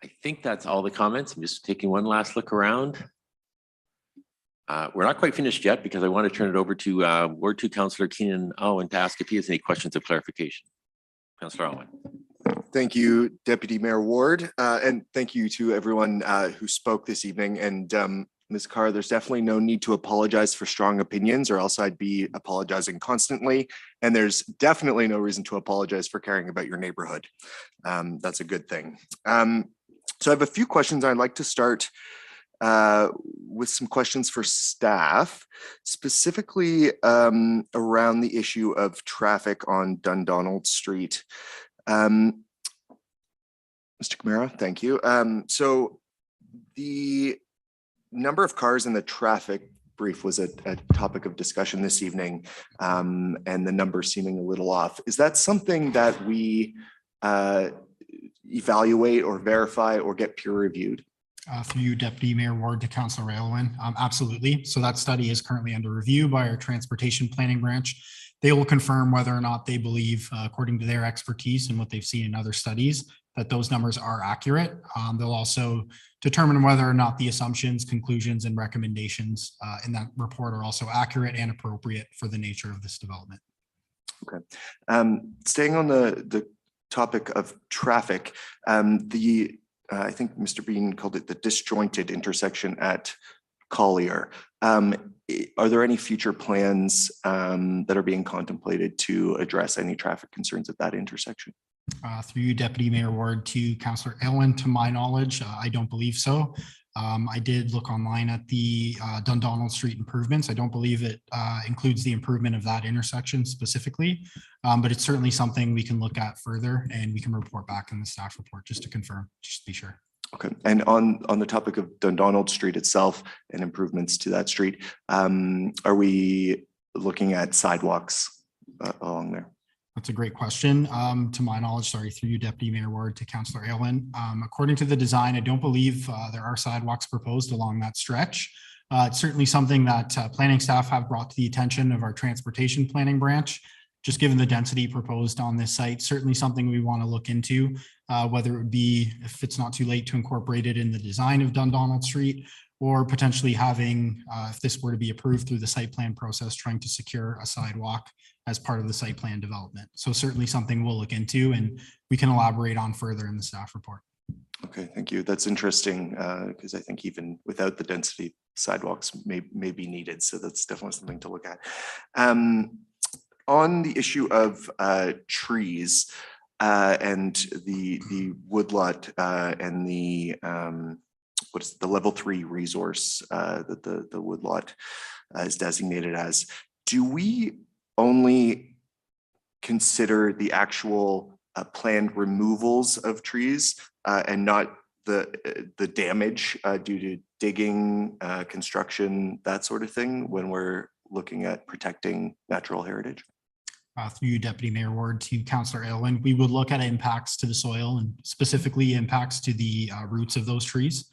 I think that's all the comments. I'm just taking one last look around. We're not quite finished yet because I want to turn it over to Ward 2 Councillor Keenan Owen to ask if he has any questions of clarification. Councillor Owen. Thank you, Deputy Mayor Ward, and thank you to everyone who spoke this evening. And Ms. Carr, there's definitely no need to apologize for strong opinions, or else I'd be apologizing constantly. And there's definitely no reason to apologize for caring about your neighborhood. That's a good thing. So I have a few questions. I'd like to start with some questions for staff, specifically around the issue of traffic on Dundonald Street. Mr. Camara, thank you. So the number of cars in the traffic brief was a topic of discussion this evening, and the number seeming a little off. Is that something that we evaluate or verify or get peer reviewed? Through you, Deputy Mayor Ward, to Councillor Railwin. Absolutely. So that study is currently under review by our transportation planning branch. They will confirm whether or not they believe, according to their expertise and what they've seen in other studies, that those numbers are accurate. They'll also determine whether or not the assumptions, conclusions, and recommendations in that report are also accurate and appropriate for the nature of this development. Okay. Staying on the topic of traffic, I think Mr. Bean called it the disjointed intersection at Collier. are there any future plans that are being contemplated to address any traffic concerns at that intersection? Through you, Deputy Mayor Ward, to Councillor Elwin, to my knowledge, I don't believe so. I did look online at the Dundonald Street improvements. I don't believe it includes the improvement of that intersection specifically, but it's certainly something we can look at further and we can report back in the staff report just to confirm, just to be sure. Okay, and on the topic of Dundonald Street itself and improvements to that street, are we looking at sidewalks along there? That's a great question. To my knowledge, sorry, through you, Deputy Mayor Ward, to Councillor Aylwin. According to the design, I don't believe there are sidewalks proposed along that stretch. It's certainly something that planning staff have brought to the attention of our transportation planning branch. Just given the density proposed on this site, certainly something we want to look into, whether it would be, if it's not too late, to incorporate it in the design of Dundonald Street, or potentially having, if this were to be approved through the site plan process, trying to secure a sidewalk as part of the site plan development. So certainly something we'll look into and we can elaborate on further in the staff report. Okay, thank you. That's interesting because I think even without the density, sidewalks may be needed. So that's definitely something to look at. On the issue of trees and the woodlot and the what is the level 3 resource that the woodlot is designated as, do we only consider the actual planned removals of trees and not the damage due to digging, construction, that sort of thing when we're looking at protecting natural heritage? Through you, Deputy Mayor Ward, to Councillor Aylwin, we would look at impacts to the soil and specifically impacts to the roots of those trees.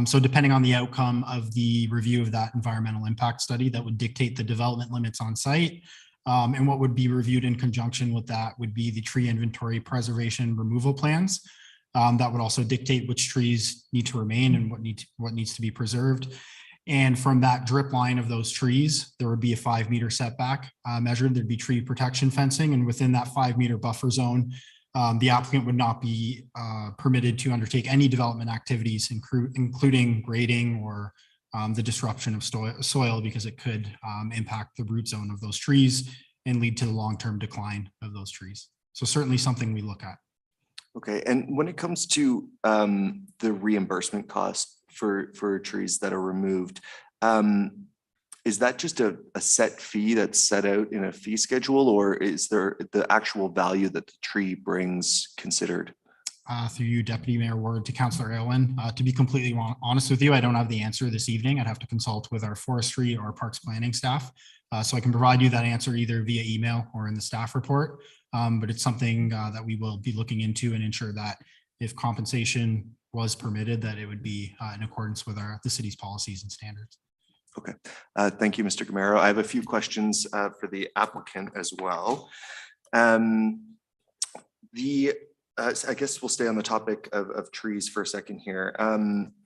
So depending on the outcome of the review of that environmental impact study, that would dictate the development limits on site. And what would be reviewed in conjunction with that would be the tree inventory preservation removal plans. That would also dictate which trees need to remain and what needs to be preserved. And from that drip line of those trees, there would be a 5-meter setback measured. There'd be tree protection fencing, and within that 5-meter buffer zone, the applicant would not be permitted to undertake any development activities, including grading or the disruption of soil, because it could impact the root zone of those trees and lead to the long-term decline of those trees. So certainly something we look at. Okay, and when it comes to the reimbursement cost for trees that are removed, is that just a set fee that's set out in a fee schedule, or is there the actual value that the tree brings considered? Through you, Deputy Mayor Ward, to Councillor Aylwin. To be completely honest with you, I don't have the answer this evening. I'd have to consult with our forestry or parks planning staff. So I can provide you that answer either via email or in the staff report. But it's something that we will be looking into and ensure that if compensation was permitted, that it would be in accordance with the city's policies and standards. Okay, thank you, Mr. Gamero. I have a few questions for the applicant as well. I guess we'll stay on the topic of trees for a second here.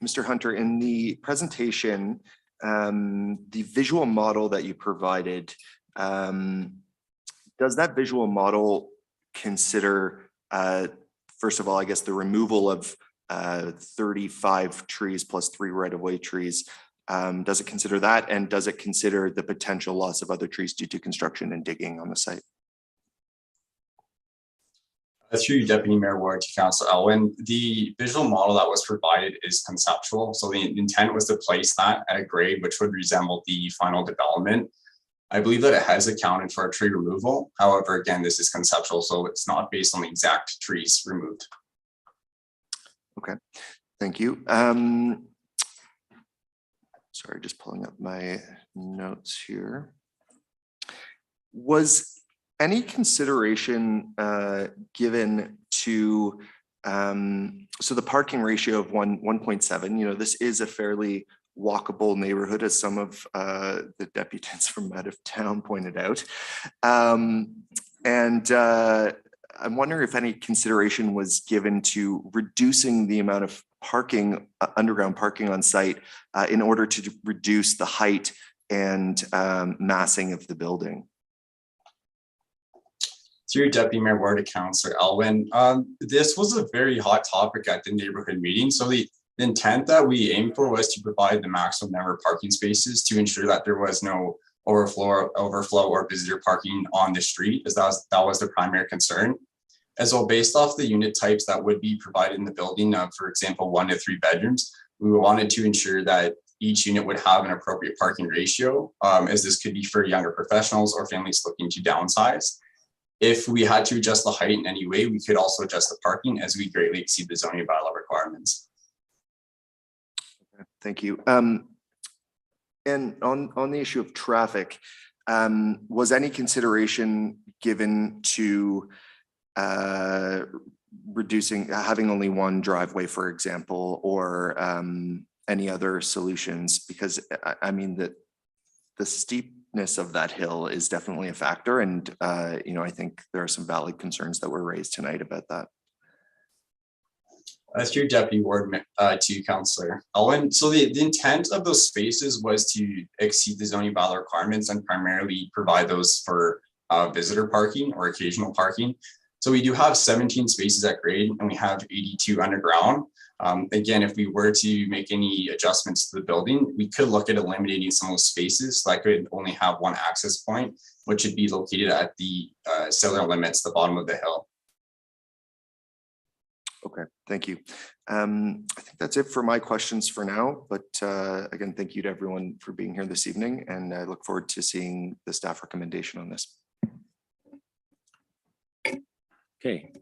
Mr. Hunter, in the presentation, the visual model that you provided, does that visual model consider, first of all, I guess the removal of 35 trees plus 3 right-of-way trees? Does it consider that, and does it consider the potential loss of other trees due to construction and digging on the site? Through you, Deputy Mayor Ward, to Councillor Elwin, the visual model that was provided is conceptual. So the intent was to place that at a grade which would resemble the final development. I believe that it has accounted for a tree removal. However, again, this is conceptual, so it's not based on the exact trees removed. Okay, thank you. Sorry, just pulling up my notes here. Was any consideration given to, so the parking ratio of 1.7, you know, this is a fairly walkable neighborhood, as some of the deputies from out of town pointed out. I'm wondering if any consideration was given to reducing the amount of parking, underground parking on site in order to reduce the height and massing of the building. Through Deputy Mayor Ward, to Councillor Elwin, this was a very hot topic at the neighborhood meeting. So the The intent that we aimed for was to provide the maximum number of parking spaces to ensure that there was no overflow or visitor parking on the street, as that was the primary concern. As well, based off the unit types that would be provided in the building, for example, 1 to 3 bedrooms, we wanted to ensure that each unit would have an appropriate parking ratio, as this could be for younger professionals or families looking to downsize. If we had to adjust the height in any way, we could also adjust the parking as we greatly exceed the zoning bylaw requirements. Thank you. And on the issue of traffic, was any consideration given to having only one driveway, for example, or any other solutions? Because I mean that the steepness of that hill is definitely a factor, and I think there are some valid concerns that were raised tonight about that. That's your Deputy Ward 2, Councillor Elwin. So the intent of those spaces was to exceed the zoning bylaw requirements and primarily provide those for visitor parking or occasional parking. So we do have 17 spaces at grade and we have 82 underground. Again, if we were to make any adjustments to the building, we could look at eliminating some of those spaces so that could only have one access point, which would be located at the cellular limits, the bottom of the hill. Okay, thank you. I think that's it for my questions for now, but again, thank you to everyone for being here this evening, and I look forward to seeing the staff recommendation on this. Okay,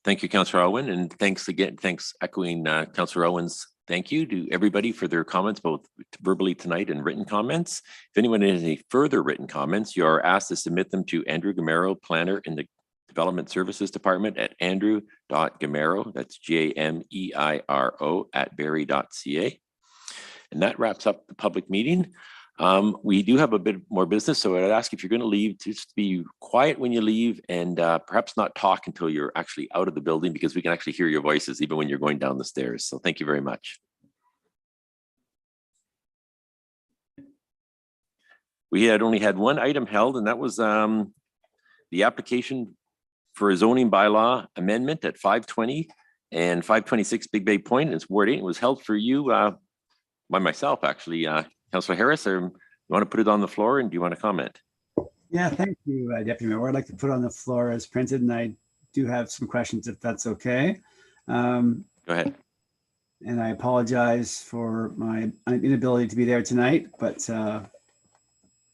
thank you, Councillor Owen, and thanks again, echoing Councillor Owen's thank you to everybody for their comments, both verbally tonight and written comments. If anyone has any further written comments, you are asked to submit them to Andrew Gamero, planner in the Development Services Department at andrew.gamero, that's Gameiro @barrie.ca. And that wraps up the public meeting. We do have a bit more business, so I'd ask if you're going to leave, just be quiet when you leave and perhaps not talk until you're actually out of the building, because we can actually hear your voices even when you're going down the stairs. So thank you very much. We had only had one item held, and that was the application for a zoning bylaw amendment at 520 and 526 Big Bay Point. It's Ward 8. It was held for you by myself, actually. Councillor Harris, you want to put it on the floor, and do you want to comment? Yeah, thank you, Deputy Mayor. I'd like to put it on the floor as printed, and I do have some questions if that's okay. Go ahead. And I apologize for my inability to be there tonight, but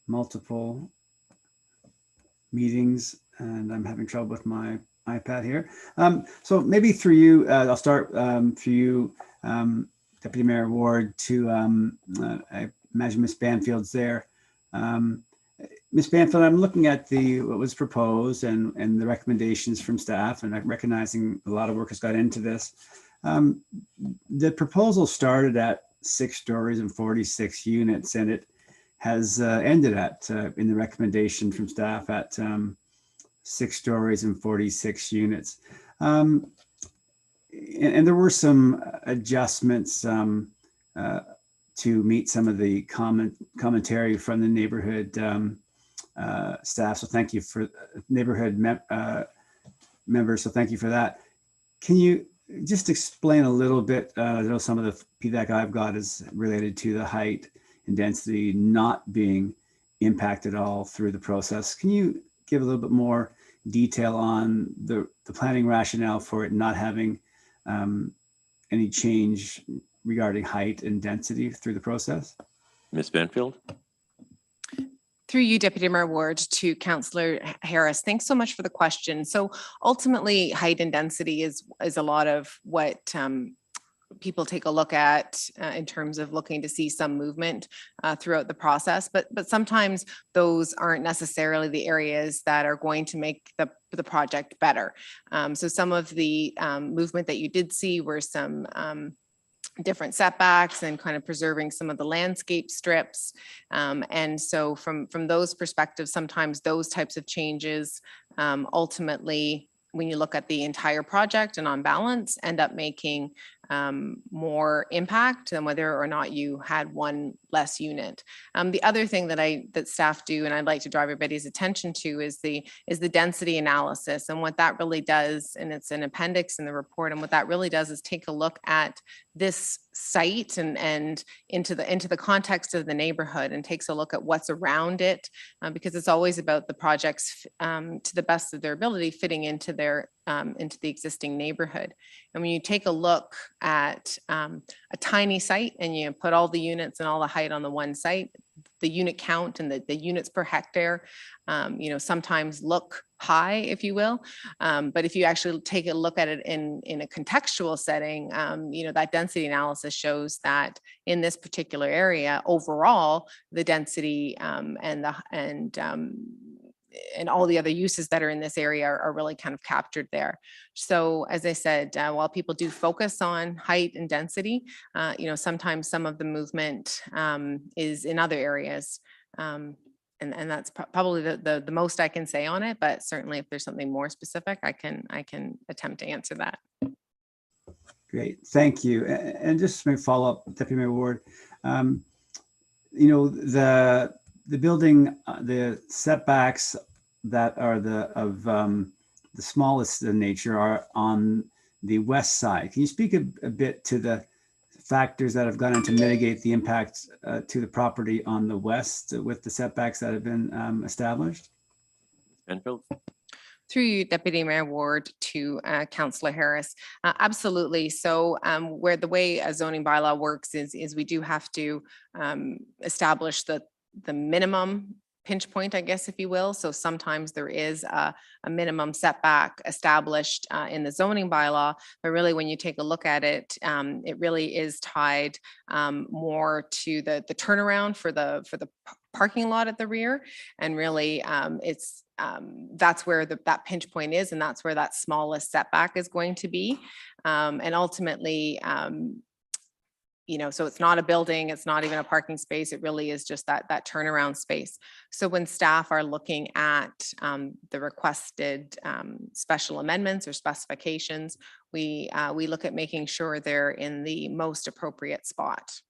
multiple meetings and I'm having trouble with my iPad here. So maybe through you, I'll start for you, Deputy Mayor Ward, to I imagine Ms. Banfield's there. Ms. Banfield, I'm looking at what was proposed and the recommendations from staff, and I'm recognizing a lot of work has got into this. The proposal started at 6 stories and 46 units, and it has ended at, in the recommendation from staff, at 6 stories and 46 units. And there were some adjustments to meet some of the commentary from the neighborhood staff. So thank you for neighborhood members. So thank you for that. Can you just explain a little bit? I know some of the feedback I've got is related to the height and density not being impacted at all through the process. Can you give a little bit more detail on the planning rationale for it not having any change regarding height and density through the process? Ms. Banfield? Through you, Deputy Mayor Ward, to Councillor Harris. Thanks so much for the question. So ultimately, height and density is a lot of what people take a look at in terms of looking to see some movement throughout the process. But sometimes those aren't necessarily the areas that are going to make the project better. So some of the movement that you did see were some different setbacks and kind of preserving some of the landscape strips. And so from those perspectives, sometimes those types of changes ultimately, when you look at the entire project and on balance, end up making more impact than whether or not you had one less unit. The other thing that staff do, and I'd like to draw everybody's attention to, is the density analysis. And what that really does, and it's an appendix in the report, and what that really does is take a look at this site and into the context of the neighborhood, and takes a look at what's around it, because it's always about the projects to the best of their ability fitting into the existing neighborhood. And when you take a look at a tiny site and you put all the units and all the height on the one site, the unit count and the units per hectare, sometimes look high, if you will. But if you actually take a look at it in a contextual setting, that density analysis shows that in this particular area, overall, the density and all the other uses that are in this area are really kind of captured there. So as I said, while people do focus on height and density, sometimes some of the movement is in other areas. And that's probably the most I can say on it, but certainly if there's something more specific, I can attempt to answer that. Great, thank you. And just to follow up, Deputy Mayor Ward, the building, the setbacks that are the smallest in nature are on the west side. Can you speak a bit to the factors that have gone in to mitigate the impact to the property on the west with the setbacks that have been established? Banfield? Through you, Deputy Mayor Ward, to Councillor Harris. Absolutely. So where the way a zoning bylaw works is we do have to establish the minimum pinch point, I guess, if you will. So sometimes there is a minimum setback established in the zoning bylaw, but really when you take a look at it, it really is tied more to the turnaround for the parking lot at the rear. And really that's where that pinch point is, and that's where that smallest setback is going to be. And ultimately, so it's not a building, it's not even a parking space, it really is just that turnaround space. So when staff are looking at the requested special amendments or specifications, we look at making sure they're in the most appropriate spot.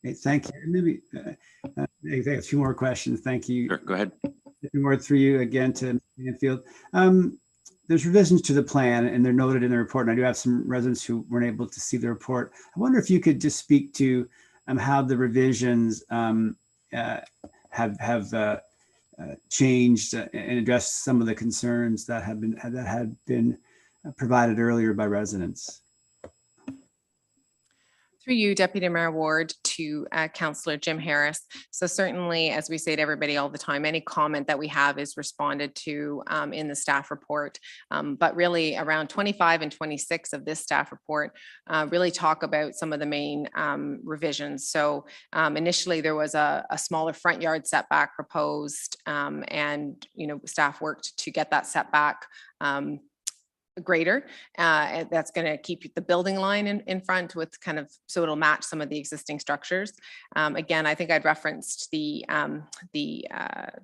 Okay, thank you. Maybe I have a few more questions. Thank you. Sure, go ahead. More through you again to Banfield. There's revisions to the plan and they're noted in the report. And I do have some residents who weren't able to see the report. I wonder if you could just speak to how the revisions have changed and addressed some of the concerns that had been provided earlier by residents. Through you, Deputy Mayor Ward, to Councillor Jim Harris. So certainly, as we say to everybody all the time, any comment that we have is responded to in the staff report. But really around 25 and 26 of this staff report really talk about some of the main revisions. So initially there was a smaller front yard setback proposed, and staff worked to get that setback greater. And that's going to keep the building line in front with so it'll match some of the existing structures. Again, I think I'd referenced there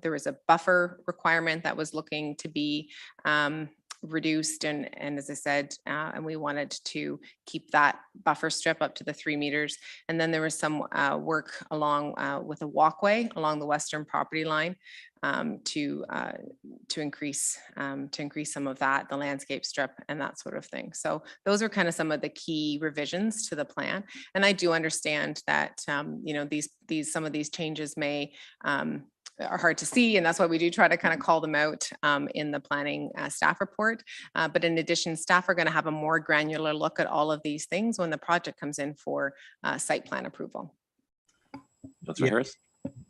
was a buffer requirement that was looking to be reduced, and as I said, and we wanted to keep that buffer strip up to the 3 meters. And then there was some work along with a walkway along the western property line to increase some of that, the landscape strip and that sort of thing. So those are kind of some of the key revisions to the plan. And I do understand that some of these changes are hard to see, and that's why we do try to kind of call them out in the planning staff report. But in addition, staff are going to have a more granular look at all of these things when the project comes in for site plan approval. Councillor Harris?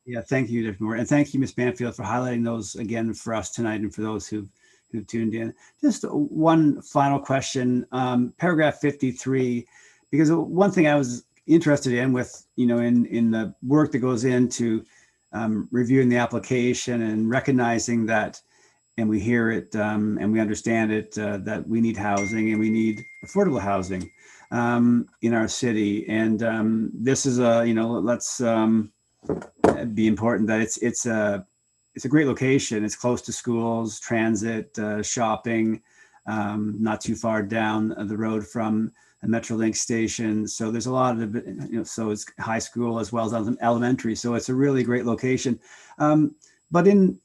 Yeah, thank you, Deputy Mayor, and thank you, Ms. Banfield, for highlighting those again for us tonight and for those who've tuned in. Just one final question, paragraph 53, because one thing I was interested in with, in the work that goes into reviewing the application and recognizing that, and we hear it and we understand it, that we need housing and we need affordable housing in our city. And this is let's be important that it's a great location. It's close to schools, transit, shopping, not too far down the road from a Metrolink station. So there's a lot of, so it's high school as well as elementary. So it's a really great location. But in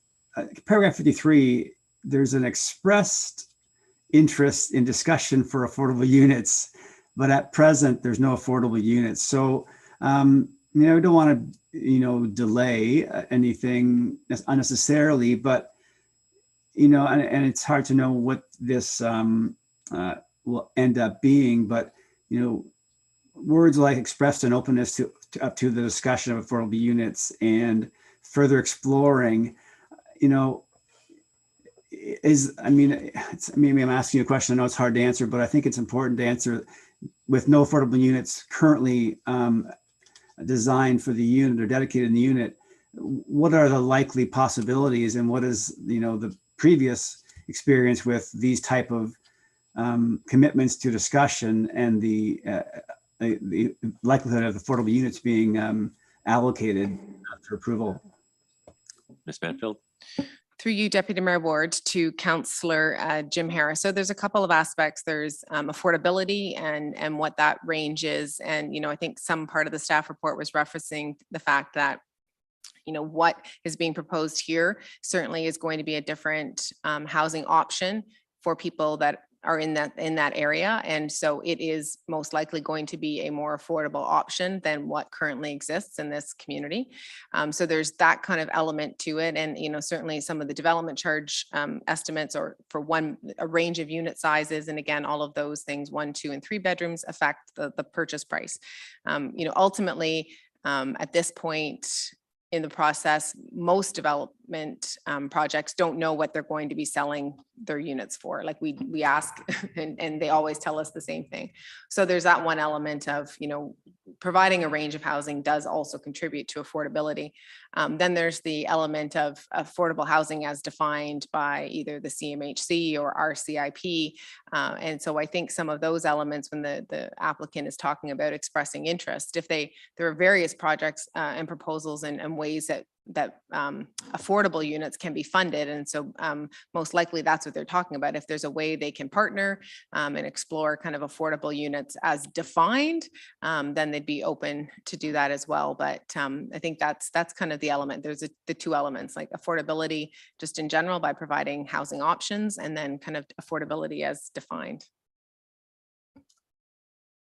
paragraph 53, there's an expressed interest in discussion for affordable units, but at present there's no affordable units. So we don't want to delay anything unnecessarily, but and it's hard to know what this will end up being, but words like expressed an openness to up to the discussion of affordable units and further exploring, maybe I'm asking you a question. I know it's hard to answer, but I think it's important to answer. With no affordable units currently designed for the unit or dedicated in the unit, what are the likely possibilities, and what is the previous experience with these type of commitments to discussion and the likelihood of affordable units being allocated for approval? Ms. Banfield. Through you, Deputy Mayor Ward, to Councillor Jim Harris. So there's a couple of aspects. There's affordability and what that range is. And, I think some part of the staff report was referencing the fact that, what is being proposed here certainly is going to be a different housing option for people that are in that area. And so it is most likely going to be a more affordable option than what currently exists in this community. So there's that kind of element to it. And, certainly some of the development charge estimates or for a range of unit sizes. And again, all of those things, 1, 2, and 3 bedrooms affect the purchase price. Ultimately, at this point in the process, most development projects don't know what they're going to be selling their units for. Like we ask and they always tell us the same thing. So there's that one element of, providing a range of housing does also contribute to affordability. Then there's the element of affordable housing as defined by either the CMHC or RCIP. And so I think some of those elements, when the applicant is talking about expressing interest, there are various projects and proposals and ways that affordable units can be funded. And so most likely that's what they're talking about. If there's a way they can partner and explore kind of affordable units as defined, then they'd be open to do that as well. But I think that's kind of the element. There's the two elements, like affordability just in general by providing housing options, and then kind of affordability as defined.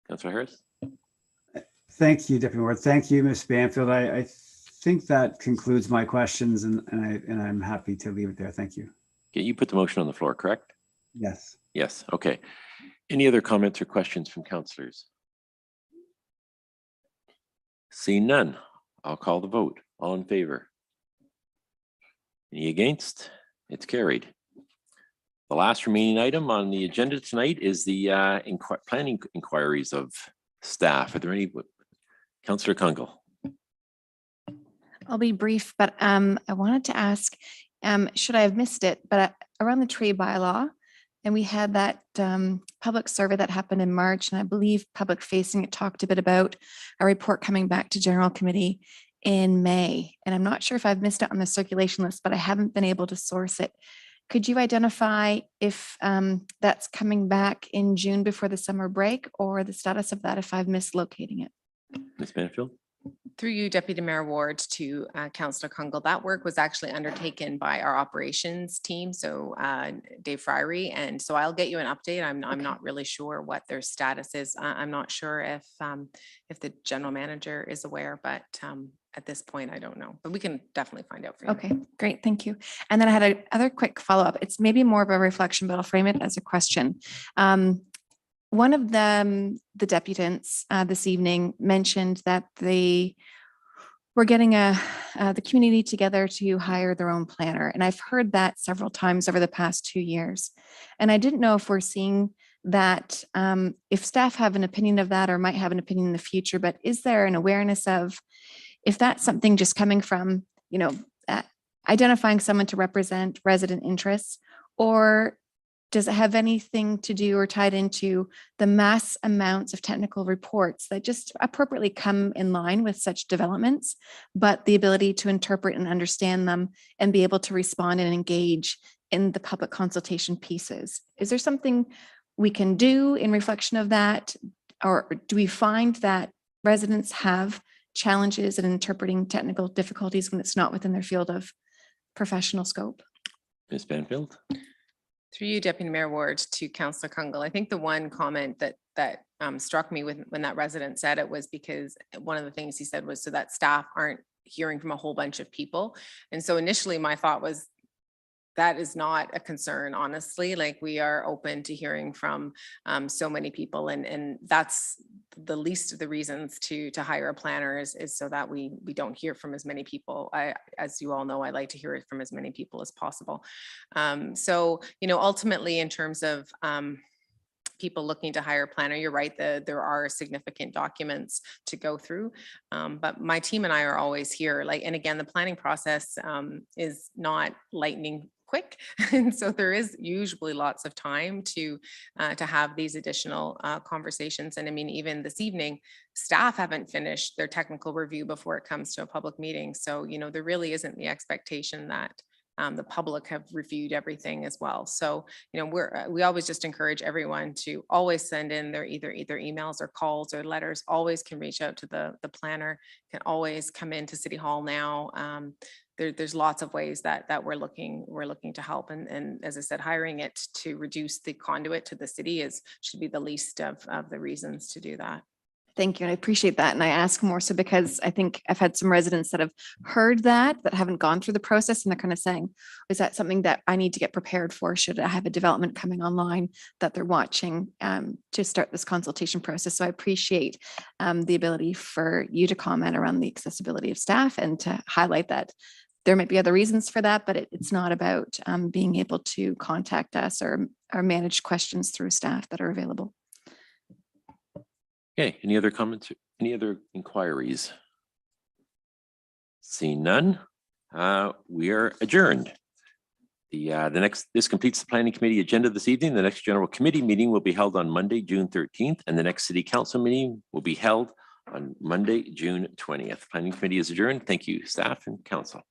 Councillor Harris. Thank you, Deputy Ward. Thank you, Ms. Banfield. I think that concludes my questions, and I'm happy to leave it there. Thank you. Okay, you put the motion on the floor, correct? Yes. Yes. Okay. Any other comments or questions from councillors? Seeing none, I'll call the vote. All in favor? Any against? It's carried. The last remaining item on the agenda tonight is the planning inquiries of staff. Are there any? Councillor Kungle. I'll be brief, but I wanted to ask, should I have missed it, but around the tree bylaw, and we had that public survey that happened in March, and I believe public facing, it talked a bit about a report coming back to general committee in May. And I'm not sure if I've missed it on the circulation list, but I haven't been able to source it. Could you identify if that's coming back in June before the summer break, or the status of that if I've missed locating it? Ms. Banfield. Through you, Deputy Mayor Ward, to Councillor Kungle. That work was actually undertaken by our operations team, so Dave Fryery, and so I'll get you an update. I'm not really sure what their status is. I'm not sure if the general manager is aware, but at this point, I don't know. But we can definitely find out for you. Okay, great, thank you. And then I had another quick follow-up. It's maybe more of a reflection, but I'll frame it as a question. One of the deputants this evening mentioned that they were getting the community together to hire their own planner. And I've heard that several times over the past 2 years. And I didn't know if we're seeing that, if staff have an opinion of that or might have an opinion in the future, but is there an awareness of if that's something just coming from, identifying someone to represent resident interests, or does it have anything to do or tied into the mass amounts of technical reports that just appropriately come in line with such developments, but the ability to interpret and understand them and be able to respond and engage in the public consultation pieces? Is there something we can do in reflection of that? or do we find that residents have challenges in interpreting technical difficulties when it's not within their field of professional scope? Ms. Banfield. Through you, Deputy Mayor Ward, to Councillor Kungle. I think the one comment that struck me when that resident said it was because one of the things he said was so that staff aren't hearing from a whole bunch of people. And so initially my thought was that is not a concern, honestly. Like, we are open to hearing from so many people, and that's the least of the reasons to hire a planner is so that we don't hear from as many people. As you all know, I like to hear it from as many people as possible. So, you know, ultimately in terms of people looking to hire a planner, you're right, there are significant documents to go through. But my team and I are always here. Like, and again, the planning process is not lightning quick. And so there is usually lots of time to have these additional conversations. And I mean, even this evening, staff haven't finished their technical review before it comes to a public meeting. So, you know, there really isn't the expectation that the public have reviewed everything as well. So, you know, we always just encourage everyone to always send in their either emails or calls or letters. Always can reach out to the planner, can always come into City Hall now. There's lots of ways that we're looking to help. And as I said, hiring it to reduce the conduit to the city should be the least of the reasons to do that. Thank you. And I appreciate that. And I ask more so because I think I've had some residents that have heard that haven't gone through the process, and they're kind of saying, is that something that I need to get prepared for? Should I have a development coming online that they're watching to start this consultation process? So I appreciate the ability for you to comment around the accessibility of staff and to highlight that there might be other reasons for that, but it's not about being able to contact us or manage questions through staff that are available. Okay, any other comments, any other inquiries? Seeing none, we are adjourned. This completes the Planning Committee agenda this evening. The next General Committee meeting will be held on Monday, June 13th, and the next City Council meeting will be held on Monday, June 20th. Planning Committee is adjourned. Thank you, staff and council.